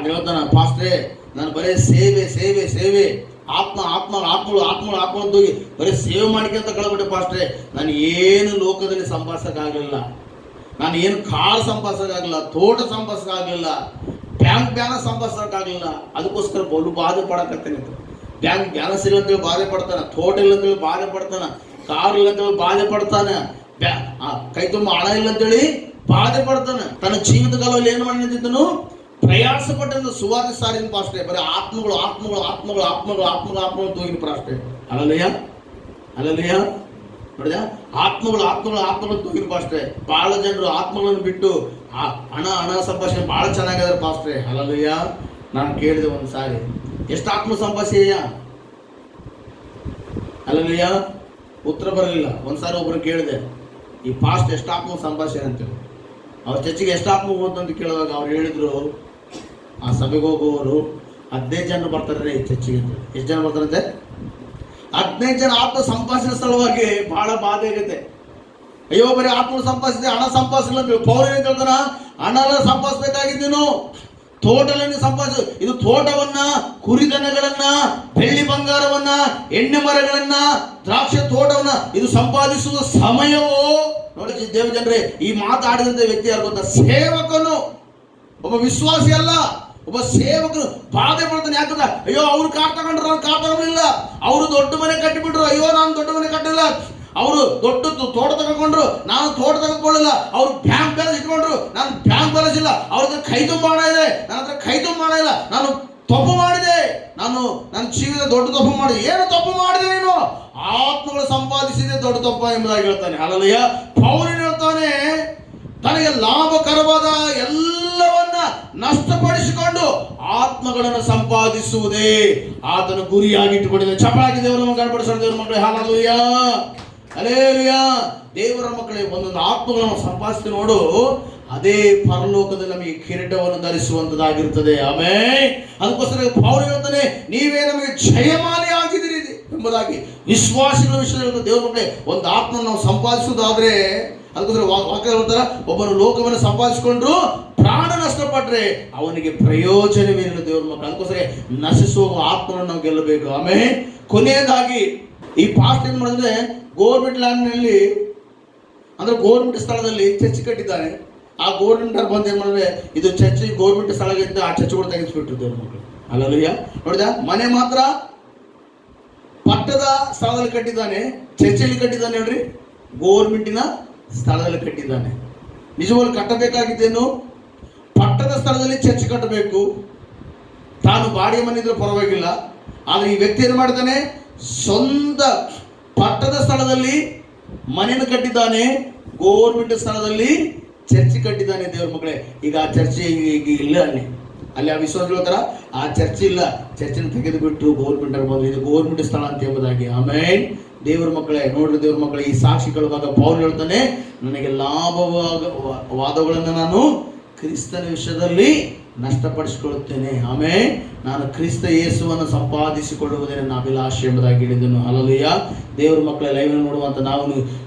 ಹೇಳ್ತಾನೆ, ಪಾಸ್ಟ್ರೆ ನಾನು ಬರೀ ಸೇವೆ ಆತ್ಮಗಳು ಹೋಗಿ ಬರೀ ಸೇವೆ ಮಾಡಿಕೊಂತ ಕಳ್ಬಿಟ್ಟೆ ಪಾಸ್ಟ್ರೆ. ನಾನು ಏನು ಲೋಕದಲ್ಲಿ ಸಂಪಾದಿಸೋಕ್ಕಾಗಲಿಲ್ಲ, ನಾನು ಏನು ಕಾಳು ಸಂಪಾದಿಸೋಕ್ಕಾಗಲಿಲ್ಲ, ತೋಟ ಸಂಪಾದಿಸೋಕ್ಕಾಗಲಿಲ್ಲ, ಬ್ಯಾಂಕ್ ಬ್ಯಾಲೆನ್ಸ್ ಸಂಪಾದಿಸೋಕ್ಕಾಗಲಿಲ್ಲ. ಅದಕ್ಕೋಸ್ಕರ ಬಲು ಬಾಧೆ ಪಡಕತ್ತೇನೆ. ಬ್ಯಾಂಕ್ ಬ್ಯಾಲೆನ್ಸ್ ಇಲ್ಲ ಅಂತೇಳಿ ಬಾಧೆ ಪಡ್ತಾನೆ, ತೋಟ ಇಲ್ಲ ಅಂತೇಳಿ ಬಾಧೆ ಪಡ್ತಾನೆ, ಕಾರ್ ಇಲ್ಲ ಅಂತೇಳಿ ಬಾಧೆ ಪಡ್ತಾನೆ, ಕೈ ತುಂಬ ಹಣ ಇಲ್ಲ ಅಂತೇಳಿ ಬಾಧೆ ಪಡ್ತಾನೆ. ತನ್ನ ಜೀವಿತ ಕಾಲದಲ್ಲಿ ಏನು ಮಾಡಿ ನಿಂತಿದ್ದನು, ಪ್ರಯಾಸ ಪಟ್ಟಂತ ಸುವಾರ್ತೆ ಸಾರಿನ ಪಾಸ್ಟ್ರೆ. ಬರೀ ಆತ್ಮಗಳು ತೋಗಿನ ಪಾಸ್ಟ್ರೆ. ಅಲ್ಲಯ್ಯ ನೋಡಿದ, ಆತ್ಮಗಳು ತೋಗಿನ ಪಾಸ್ಟ್ರೆ. ಬಹಳ ಜನರು ಆತ್ಮಗಳನ್ನು ಬಿಟ್ಟು ಹಣ ಸಂಪಾದನೆ ಬಹಳ ಚೆನ್ನಾಗಿದ್ದಾರೆ ಪಾಸ್ಟ್ರೆ. ಅಲ್ಲಯ್ಯ, ನಾನು ಕೇಳಿದೆ ಒಂದು ಸಾರಿ, ಎಷ್ಟು ಆತ್ಮ ಸಂಪಾದನೆಯ? ಅಲ್ಲಯ್ಯ, ಉತ್ತರ ಬರಲಿಲ್ಲ. ಒಂದ್ಸಾರಿ ಒಬ್ಬರು ಕೇಳಿದೆ, ಈ ಪಾಸ್ಟ್ ಎಷ್ಟು ಆತ್ಮ ಸಂಪಾದನೆ ಅಂತೇಳಿ. ಅವ್ರ ಚರ್ಚಿಗೆ ಎಷ್ಟು ಆತ್ಮ ಹೋದಂತ ಕೇಳುವಾಗ ಅವ್ರು ಹೇಳಿದ್ರು, ಆ ಸಭೆಗೆ ಹೋಗುವವರು 15 ಜನ ಬರ್ತಾರೆ ಚರ್ಚಿಗೆ ಅಂತ. ಎಷ್ಟು ಜನ ಬರ್ತಾರಂತೆ? 15 ಜನ ಆತ್ಮ ಸಂಪಾದನೆ ಸಲುವಾಗಿ ಬಹಳ ಬಾಧೆ ಆಗೈತೆ. ಅಯ್ಯೋ, ಬರೀ ಆತ್ಮ ಸಂಪಾದಿಸಿದೆ, ಹಣ ಸಂಪಾದಿಸಿಲ್ಲ ಅಂತೇಳಿ. ಪೌರ ಏನ್ ಕೇಳ್ತಾನ, ಹಣ ಎಲ್ಲ ಸಂಪಾದಿಸ್ಬೇಕಾಗಿದ್ದೇನು, ತೋಟಗಳನ್ನು ಸಂಪಾದಿಸ. ಇದು ತೋಟವನ್ನ, ಕುರಿದನಗಳನ್ನ, ಬೆಳ್ಳಿ ಬಂಗಾರವನ್ನ, ಎಣ್ಣೆ ಮರಗಳನ್ನ, ದ್ರಾಕ್ಷಿ ತೋಟವನ್ನ ಇದು ಸಂಪಾದಿಸುವ ಸಮಯವೋ. ನೋಡಿ ದೇವಜನರೇ, ಈ ಮಾತಾಡಿದಂತ ವ್ಯಕ್ತಿ ಯಾರು ಗೊತ್ತಾ? ಸೇವಕನು, ಒಬ್ಬ ವಿಶ್ವಾಸಿ ಅಲ್ಲ, ಒಬ್ಬ ಸೇವಕನು ಬಾಧೆ ಪಡ್ತಾನೆ. ಯಾಕಂದ್ರೆ, ಅಯ್ಯೋ ಅವ್ರು ಕಾರ್ ತಗೊಂಡ್ರು, ನಾನು ಕಾರ್ ತಗೊಂಡಿಲ್ಲ. ಅವರು ದೊಡ್ಡ ಮನೆ ಕಟ್ಟಿಬಿಟ್ರು, ಅಯ್ಯೋ ನಾನು ದೊಡ್ಡ ಮನೆ ಕಟ್ಟಿಲ್ಲ. ಅವರು ದೊಡ್ಡ ತೋಟ ತಗೊಂಡ್ರು, ನಾನು ತೋಟ ತಗೊಂಡಿಲ್ಲ. ಅವ್ರು ಬ್ಯಾಂಕ್ ಬ್ಯಾಲೆನ್ಸ್ ಇಟ್ಕೊಂಡ್ರು, ನಾನು ಬ್ಯಾಂಕ್ ಬ್ಯಾಲೆನ್ಸ್ ಇಲ್ಲ. ಅವ್ರ ಹತ್ರ ಕೈ ತುಂಬ ಹಣ ಇದೆ, ನನ್ನ ಹತ್ರ ಕೈ ತುಂಬ ಹಣ ಇಲ್ಲ. ನಾನು ತಪ್ಪು ಮಾಡಿದೆ, ನನ್ನ ಜೀವಿತ ದೊಡ್ಡ ತಪ್ಪು ಮಾಡಿದೆ. ಏನು ತಪ್ಪು ಮಾಡಿದೆ ನೀನು? ಆತ್ಮಗಳು ಸಂಪಾದಿಸಿದೆ ದೊಡ್ಡ ತಪ್ಪ ಎಂಬುದಾಗಿ ಹೇಳ್ತಾನೆ. ಅಲ್ಲಯ್ಯ, ಪೌಲನು ಹೇಳ್ತಾನೆ, ತನಗೆ ಲಾಭಕರವಾದ ಎಲ್ಲವನ್ನ ನಷ್ಟಪಡಿಸಿಕೊಂಡು ಆತ್ಮಗಳನ್ನು ಸಂಪಾದಿಸುವುದೇ ಆತನ ಗುರಿಯಾಗಿ ಇಟ್ಟುಕೊಂಡಿದೆ. ಚಪಳಾಗಿ ದೇವರ ಮಕ್ಕಳು ದೇವರ ಮಕ್ಕಳೇ, ಹಲ್ಲೆಲೂಯಾ, ಹಲ್ಲೆಲೂಯಾ. ದೇವರ ಮಕ್ಕಳೇ, ಒಂದೊಂದು ಆತ್ಮಗಳನ್ನು ಸಂಪಾದಿಸಿ ನೋಡು, ಅದೇ ಪರಲೋಕದಲ್ಲಿ ನಮಗೆ ಕಿರೀಟವನ್ನು ಧರಿಸುವಂತದ್ದಾಗಿರುತ್ತದೆ. ಆಮೆನ್. ಅದಕ್ಕೋಸ್ಕರ ಪೌಲನು ಹೇಳ್ತಾನೆ, ನೀವೇ ನಮಗೆ ಜಯಮಾಲಿ ಆಗಿದ್ದೀರಿ ಎಂಬುದಾಗಿ. ವಿಶ್ವಾಸಿಗಳ ವಿಷಯದಲ್ಲಿ ದೇವರ ಮಕ್ಕಳೇ, ಒಂದು ಆತ್ಮ ನಾವು ಸಂಪಾದಿಸುವುದಾದ್ರೆ, ಅದಕ್ಕೋಸ್ಕರ ವಾಕ್ಯ ಹೇಳ್ತಾರ, ಒಬ್ಬನು ಲೋಕವನ್ನು ಸಂಪಾದಿಸಿಕೊಂಡ್ರು ಪ್ರಾಣ ನಷ್ಟಪಟ್ರೆ ಅವನಿಗೆ ಪ್ರಯೋಜನವೇನಿಲ್ಲ ದೇವರ ಮಕ್ಕಳು. ಅದಕ್ಕೋಸ್ಕರ ನಶಿಸುವ ಆತ್ಮವನ್ನು ನಾವು ಗೆಲ್ಲಬೇಕು. ಆಮೇಲೆ ಕೊನೆಯದಾಗಿ ಈ ಪಾಸ್ಟ್ ಏನ್ ಮಾಡಿದ್ರೆ, ಗೋರ್ಮೆಂಟ್ ಲ್ಯಾಂಡ್ನಲ್ಲಿ ಅಂದ್ರೆ ಗೋರ್ಮೆಂಟ್ ಸ್ಥಳದಲ್ಲಿ ಚರ್ಚ್ ಕಟ್ಟಿದ್ದಾನೆ. ಆ ಗೋರ್ಮೆಂಟ್ ಅವ್ರು ಬಂದು ಏನ್ ಮಾಡಿದ್ರೆ, ಇದು ಚರ್ಚ್ ಗೋರ್ಮೆಂಟ್ ಸ್ಥಳದಿಂದ ಆ ಚರ್ಚ್ಗಳು ತೆಗೆಸ್ಬಿಟ್ರು ದೇವ್ರ ಮಕ್ಕಳು. ಅಲ್ಲಯ್ಯ, ನೋಡಿದ, ಮನೆ ಮಾತ್ರ ಪಟ್ಟದ ಸ್ಥಳದಲ್ಲಿ ಕಟ್ಟಿದ್ದಾನೆ, ಚರ್ಚಲ್ಲಿ ಕಟ್ಟಿದ್ದಾನೆ. ನೋಡ್ರಿ, ಗೋರ್ಮೆಂಟಿನ ಸ್ಥಳದಲ್ಲಿ ಕಟ್ಟಿದ್ದಾನೆ. ನಿಜವಾಗ್ಲೂ ಕಟ್ಟಬೇಕಾಗಿದ್ದೇನು? ಪಟ್ಟದ ಸ್ಥಳದಲ್ಲಿ ಚರ್ಚ್ ಕಟ್ಟಬೇಕು. ತಾನು ಬಾಡಿಗೆ ಮನೆ ಇದ್ರೆ ಪರವಾಗಿಲ್ಲ. ಆದರೆ ಈ ವ್ಯಕ್ತಿ ಏನು ಮಾಡ್ತಾನೆ, ಸ್ವಂತ ಪಟ್ಟದ ಸ್ಥಳದಲ್ಲಿ ಮನೆಯನ್ನು ಕಟ್ಟಿದ್ದಾನೆ, ಗೋರ್ಮೆಂಟ್ ಸ್ಥಳದಲ್ಲಿ ಚರ್ಚ್ ಕಟ್ಟಿದ್ದಾನೆ. ದೇವ್ರ ಮಕ್ಕಳೇ, ಈಗ ಆ ಚರ್ಚ್ ಈಗ ಇಲ್ಲ, ಅಲ್ಲಿ ಆ ವಿಶ್ವಾಸಗಳ ಹತ್ರ ಆ ಚರ್ಚ್ ಇಲ್ಲ. ಚರ್ಚನ್ನು ತೆಗೆದು ಬಿಟ್ಟು ಗೋರ್ಮೆಂಟ್ ಬಂದು ಇದು ಗೋರ್ಮೆಂಟ್ ಸ್ಥಳ ಅಂತ ಎಂಬುದಾಗಿ. ಆಮೇನ್. ದೇವ್ರ ಮಕ್ಕಳೇ, ನೋಡ್ರಿ ದೇವ್ರ ಮಕ್ಕಳೇ, ಈ ಸಾಕ್ಷಿಗಳ ಪೌಲನು ಹೇಳ್ತಾನೆ, ನನಗೆ ಲಾಭವಾದಗಳನ್ನು ನಾನು ಕ್ರಿಸ್ತನ ವಿಷಯದಲ್ಲಿ ನಷ್ಟಪಡಿಸಿಕೊಳ್ಳುತ್ತೇನೆ. ಆಮೇಲೆ ನಾನು ಕ್ರಿಸ್ತ ಯೇಸುವನ್ನು ಸಂಪಾದಿಸಿಕೊಳ್ಳುವುದೇ ನನ್ನ ಅಭಿಲಾಷೆ ಎಂಬುದಾಗಿ ಹೇಳಿದನು. ಹಲ್ಲೆಲೂಯಾ. ದೇವ್ರ ಮಕ್ಕಳ ಲೈವ್ ನೋಡುವಂತ ನಾವು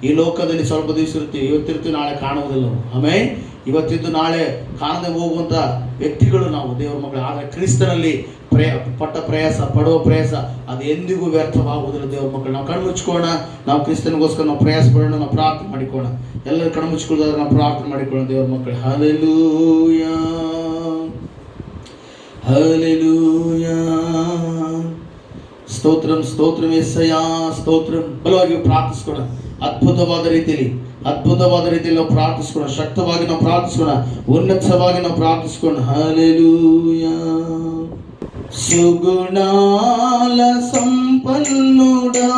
ಈ ಲೋಕದಲ್ಲಿ ಸ್ವಲ್ಪ ದಿವಸ ಇರ್ತೀವಿ, ಇವತ್ತಿರ್ತೀವಿ, ನಾಳೆ ಕಾಣುವುದಿಲ್ಲ. ಆಮೇಲೆ ಇವತ್ತಿದ್ದು ನಾಳೆ ಕಾಣದೆ ಹೋಗುವಂತ ವ್ಯಕ್ತಿಗಳು ನಾವು ದೇವ್ರ ಮಕ್ಕಳು. ಆದರೆ ಕ್ರಿಸ್ತನಲ್ಲಿ ಪಡುವ ಪ್ರಯಾಸ ಅದು ಎಂದಿಗೂ ವ್ಯರ್ಥವಾಗುವುದಿಲ್ಲ ದೇವ್ರ ಮಕ್ಕಳು. ನಾವು ಕಣ್ಣು ಮುಚ್ಕೋಣ, ನಾವು ಕ್ರಿಸ್ತನಿಗೋಸ್ಕರ ನಾವು ಪ್ರಯಾಸ ಪಡೋಣ, ನಾವು ಪ್ರಾರ್ಥನೆ ಮಾಡಿಕೊಳ್ಳೋಣ. ಎಲ್ಲರೂ ಕಣ್ಣು ಮುಚ್ಕೊಳ್ಳೋದಾದ್ರೆ ನಾವು ಪ್ರಾರ್ಥನೆ ಮಾಡಿಕೊಳ್ಳೋಣ ದೇವ್ರ ಮಕ್ಕಳು. ಹಲ್ಲೆಲೂಯಾ, ಹಲ್ಲೆಲೂಯಾ. ಸ್ತೋತ್ರಂ ಸ್ತೋತ್ರಂ ಯೆಸಯ್ಯ ಸ್ತೋತ್ರಂ. ಬಲವಾಗಿ ಪ್ರಾರ್ಥಿಸ್ಕೋಣ. ಅದ್ಭುತವಾದ ರೀತಿಯಲ್ಲಿ ನಾವು ಪ್ರಾರ್ಥಿಸ್ಕೋಣ. ಶಕ್ತವಾಗಿ ನಾವು ಪ್ರಾರ್ಥಿಸ್ಕೋಣ. ಉನ್ನತವಾಗಿ ನಾವು ಪ್ರಾರ್ಥಿಸ್ಕೋಣ. ಹಲ್ಲೆಲೂಯಾ. ಸುಗುಣಾಲ ಸಂಪನ್ನುಡಾ,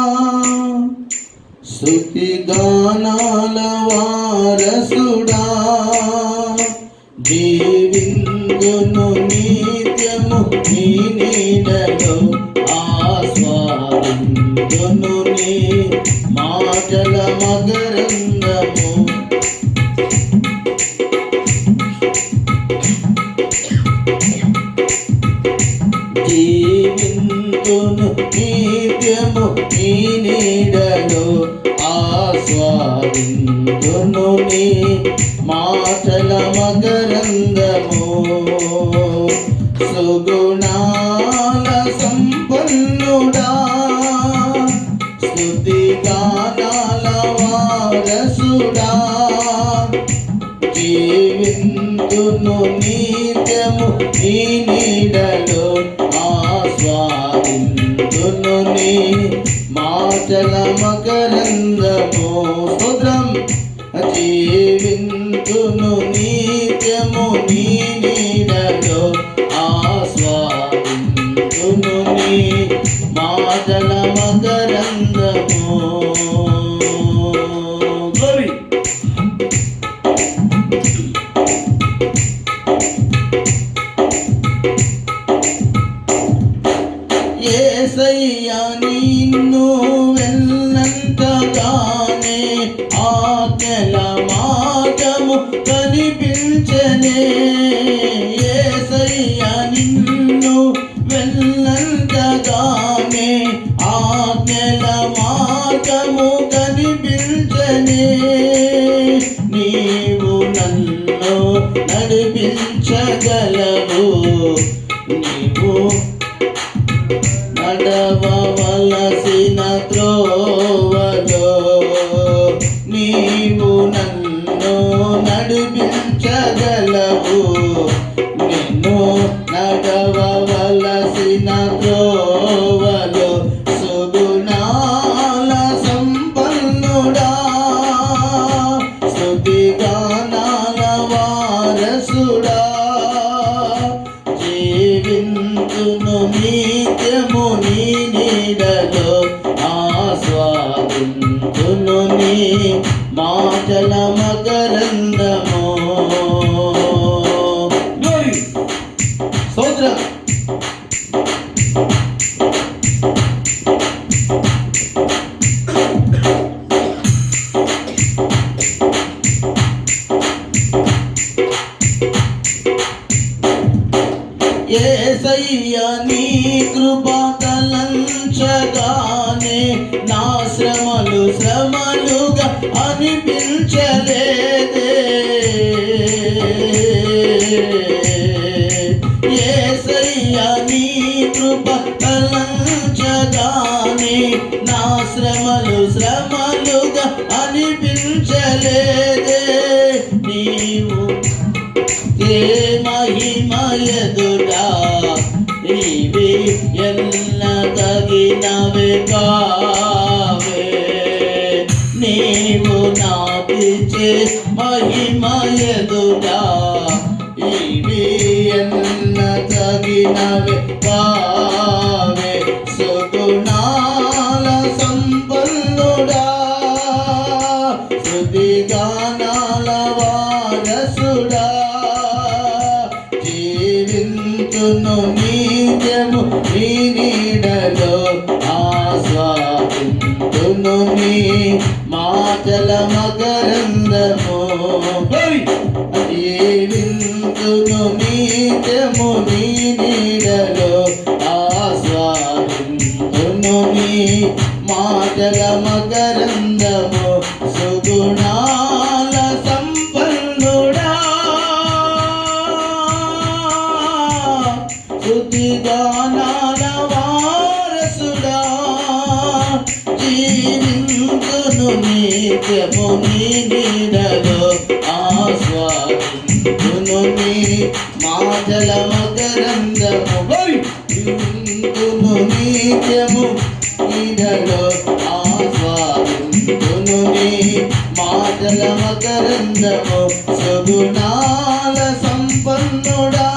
స్తుతిగానాల వారసుడా, జీవిందును నిత్యము నీ నీడలో, ఆస్వాదిందును నీ మాటల మకరందము. జీవింతును నిత్యము నీ నీడలో ఆస్వాదింతును నీ మాటల మకరందము సుగుణాల సంపన్నుడా స్తుతి గానాల వారసుడా జీవింతును నిత్యము నీ నీడలో ఆస్వాదింతును నీ మాటల మకరందము స్తోత్రం జీవింతును నిత్యము నీ నీడలో ఆస్వాదింతును నీ మాటల మకరందము Glory. యేసయ్యా నిన్ను వెళ్ళంతగానే ఆజ్ఞల మార్గము కనిపించనే యేసయ్యా నిన్ను వెళ్ళంతగానే ఆజ్ఞల మార్గము కనిపించనే నీవు నన్ను నడిపించగలవు నీవు నడవవలసిన త్రోవలో నీవు నన్ను నడిపించగలవు నిన్ను నడవవలసిన త్రోవలో సుగుణాల సంపన్నుడా స్తుతి గానాల వారసుడా జీవింతును నిత్యము నీ నీడలో ఆస్వాదింతును నీ మాటల మకరందము స్తోత్రం యేసయ్యా నీ కృప తలంచగానే నా శ్రమలు శ్రమలుగా అనిపించలేదే యేసయ్యా నీ కృప తలంచగానే నా శ్రమలు శ్రమలుగా అనిపించలేదే నీవు మహిమయదుడా ఇవి ఎల్ల తగినవే కావే నీవు నాకిచ్చే మహిమయదుడా ఇవి ఎల్ల తగినవే కావే సుగుణాల సంపన్నుడా స్తుతి గానాల వారసుడా జీవింతును నిత్యము నీ నీడలో ఆస్వాదింతును నీ మాటల మకరందము జీవింతును నిత్యము నీ నీడలో ఆస్వాదింతును నీ మాటల మకరందము సుగుణాల సంపన్నుడా స్తుతి గానాల వారసుడా జీవింతును నిత్యము నీ నీడలో ఆస్వాదింతును నీ మాటల మకరందము జీవింతును నిత్యము నీడలో ఆస్వాదింతును నీ మాటల మకరందము సుగుణాల సంపన్నుడా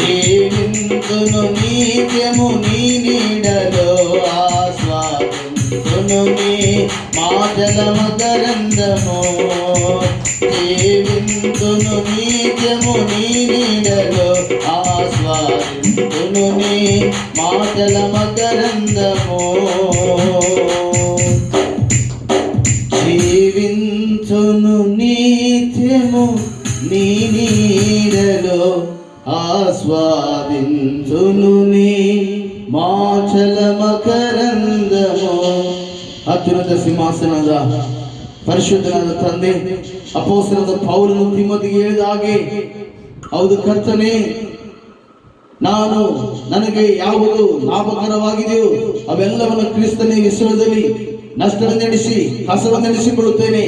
జీవింతును నిత్యము నీ నీడలో ఆస్వాదింతును నీ మాటల మకరందము జీవింతును నిత్యము నీ నీడలో ఆస్వాదింతును నీ మాటల మకరందము జీవింతును నిత్యము నీ నీడలో మేలు ఆస్వాదించును నీ మాచల మకరందము. ಅತ್ಯುನ್ನತ ಸಿಂಹಾಸನದ ಪರಿಶುದ್ಧನಾದ ತಂದೆ, ಅಪೊಸ್ತಲನಾದ ಪೌಲನು ತಿಮೋಥಿಗೆ ಹೇಳಿದ ಹಾಗೆ, ಹೌದು ಕರ್ತನೇ, ನನಗೆ ಯಾವುದು ಲಾಭಕರವಾಗಿದೆಯೋ ಅವೆಲ್ಲವನ್ನು ಕ್ರಿಸ್ತನ ವಿಶ್ವದಲ್ಲಿ ನಷ್ಟವನ್ನೆಣಿಸಿ ಕಸವನ್ನೆಣಿಸಿಕೊಳ್ಳುತ್ತೇನೆ.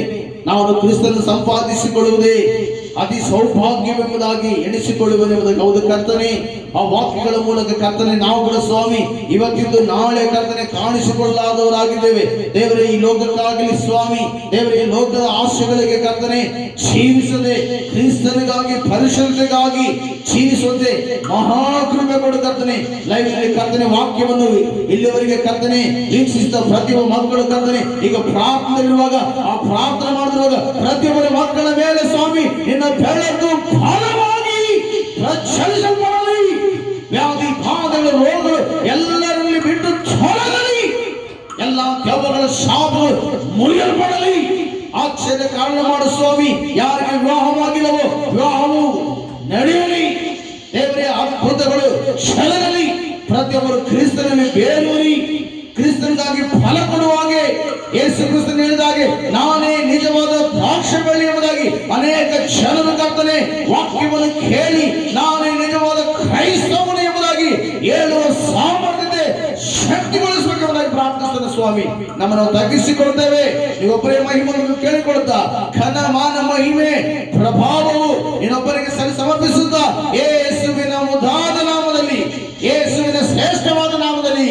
ನಾನು ಕ್ರಿಸ್ತನ ಸಂಪಾದಿಸಿಕೊಳ್ಳುವುದೇ ಅತಿ ಸೌಭಾಗ್ಯವೆಂಬುದಾಗಿ ಎಣಿಸಿಕೊಳ್ಳುವುದೆಂಬುದಾಗಿ. ಹೌದು ಕರ್ತನೆ, ಆ ವಾಕ್ಯಗಳ ಮೂಲಕ ಕರ್ತನೆ ನಾವು ಕೂಡ ಸ್ವಾಮಿ ಇವತ್ತಿದ್ದು ನಾಳೆ ಕರ್ತನೆ ಕಾಣಿಸಿಕೊಳ್ಳಾದವರಾಗಿದ್ದೇವೆ. ದೇವರೇ, ಈ ಲೋಕಕ್ಕಾಗಲಿ ಸ್ವಾಮಿ, ದೇವರೇ, ಈ ಲೋಕದ ಆಶೆಗಳಿಗೆ ಕರ್ತನೆ ಜೀವಿಸದೆ ಕ್ರಿಸ್ತನಿಗಾಗಿ ಪರಿಶುದ್ಧತೆಗಾಗಿ ಜೀವಿಸುವಂತೆ ಮಹಾಕೃಪೆ ಕೊಡು ಕರ್ತನೆ. ಲೈವ್ ನಲ್ಲಿ ಕರ್ತನೆ ವಾಕ್ಯವನ್ನು ಇಲ್ಲಿವರೆಗೆ ಕರ್ತನೆ ವೀಕ್ಷಿಸಿದ ಪ್ರತಿಯೊಬ್ಬ ಮಕ್ಕಳು ಕರ್ತನೆ ಈಗ ಪ್ರಾರ್ಥನೆಯಿರುವಾಗ, ಆ ಪ್ರಾರ್ಥನೆ ಮಾಡಿರುವಾಗ ಪ್ರತಿಯೊಬ್ಬರ ಮಕ್ಕಳ ಮೇಲೆ ಸ್ವಾಮಿ ನಿನ್ನ ಬೆಳಕು ಫಲವಾಗಿ ಪ್ರಜ್ವಲಿಸಲ್ಪಡಲಿ. ವ್ಯಾಧಿ ಬಾಧೆಗಳು ರೋಗಗಳು ಎಲ್ಲರಲ್ಲಿ ಬಿಟ್ಟು ತೊಲಗಲಿ. ಎಲ್ಲ ದೆವ್ವಗಳ ಶಾಪಗಳು ಮುರಿಯಲ್ಪಡಲಿ. ಆಶ್ಚರ್ಯ ಕಾರಣ ಮಾಡು ಸ್ವಾಮಿ. ಯಾರಿಗೆ ವಿವಾಹವಾಗಿಲ್ಲವೋ ವಿವಾಹವು ನಡೆಯಲಿ. ದೇವರೇ, ಅದ್ಭುತಗಳು ಛಲಗಲಿ. ಪ್ರತಿಯೊಬ್ಬರು ಕ್ರಿಸ್ತನಲ್ಲಿ ಬೇರೂರಿ ಕ್ರಿಸ್ತನಿಗಾಗಿ ಫಲ ಕೊಡುವ ಹಾಗೆ ಯೇಸು ಕ್ರಿಸ್ತನು ಹೇಳಿದ ಹಾಗೆ ನಾನೇ ನಿಜವಾದ ದ್ರಾಕ್ಷಿ ಬಳ್ಳಿ ಎಂಬುದಾಗಿ ಅನೇಕ ಜನರು ಕರ್ತನೆ ವಾಕ್ಯವನ್ನು ಕೇಳಿ ನಾನೇ ನಿಜವಾದ ಕ್ರೈಸ್ತವನು ಎಂಬುದಾಗಿ ಹೇಳುವ ಸಾಮರ್ಥ್ಯತೆ ಶಕ್ತಿಗೊಳಿಸಬೇಕೆಂಬುದಾಗಿ ಪ್ರಾರ್ಥಿಸುತ್ತೇನೆ ಸ್ವಾಮಿ. ನಮ್ಮನ್ನು ತಗ್ಗಿಸಿಕೊಳ್ತೇವೆ. ನೀವೊಬ್ಬರೇ ಮಹಿಮೆಯನ್ನು ಕೇಳಿಕೊಡುತ್ತಾ ಘನ ಮಾನ ಮಹಿಮೆ ಪ್ರಭಾವವು ಇನ್ನೊಬ್ಬರಿಗೆ ಸಮರ್ಪಿಸುತ್ತಾ ಯೇಸುವಿನ ಮುದಾದ ನಾಮದಲ್ಲಿ, ಯೇಸುವಿನ ಶ್ರೇಷ್ಠವಾದ ನಾಮದಲ್ಲಿ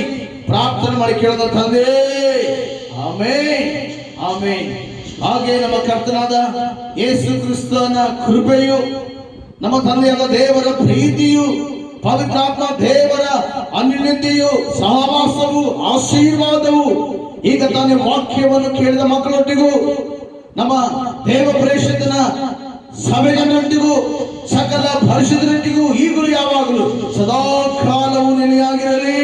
ಪ್ರಾರ್ಥನೆ ಮಾಡಿ ಕೇಳಿದ ತಂದೆ, ಆಮೆನ್, ಆಮೆನ್. ಹಾಗೆ ನಮ್ಮ ಕರ್ತನಾದ ಯೇಸು ಕ್ರಿಸ್ತನ ಕೃಪೆಯು, ನಮ್ಮ ತಂದೆಯಾದ ದೇವರ ಪ್ರೀತಿಯು, ಪವಿತ್ರಾತ್ಮ ದೇವರ ಅನ್ಯೋನ್ಯತೆಯು, ಸಹವಾಸವು, ಆಶೀರ್ವಾದವು ಈಗ ತಾನೇ ವಾಕ್ಯವನ್ನು ಕೇಳಿದ ಮಕ್ಕಳೊಟ್ಟಿಗೂ ನಮ್ಮ ದೇವ ಪ್ರೇಷಿತನ ಸಭೆಯನ್ನೊಟ್ಟಿಗೂ ಸಕಲ ಪರಿಶುದ್ಧರೊಟ್ಟಿಗೂ ಈಗಲೂ ಯಾವಾಗಲೂ ಸದಾ ಕಾಲವು ನೆಲೆಯಾಗಿರಲಿ.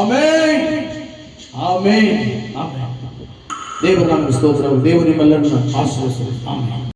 Amen, amen, amen. ದೇವರ ನಾಮಕ್ಕೆ ಸ್ತೋತ್ರ. ದೇವರು ನಿಮ್ಮೆಲ್ಲರನ್ನು ಆಶೀರ್ವದಿಸಲಿ. ಆಮೆನ್.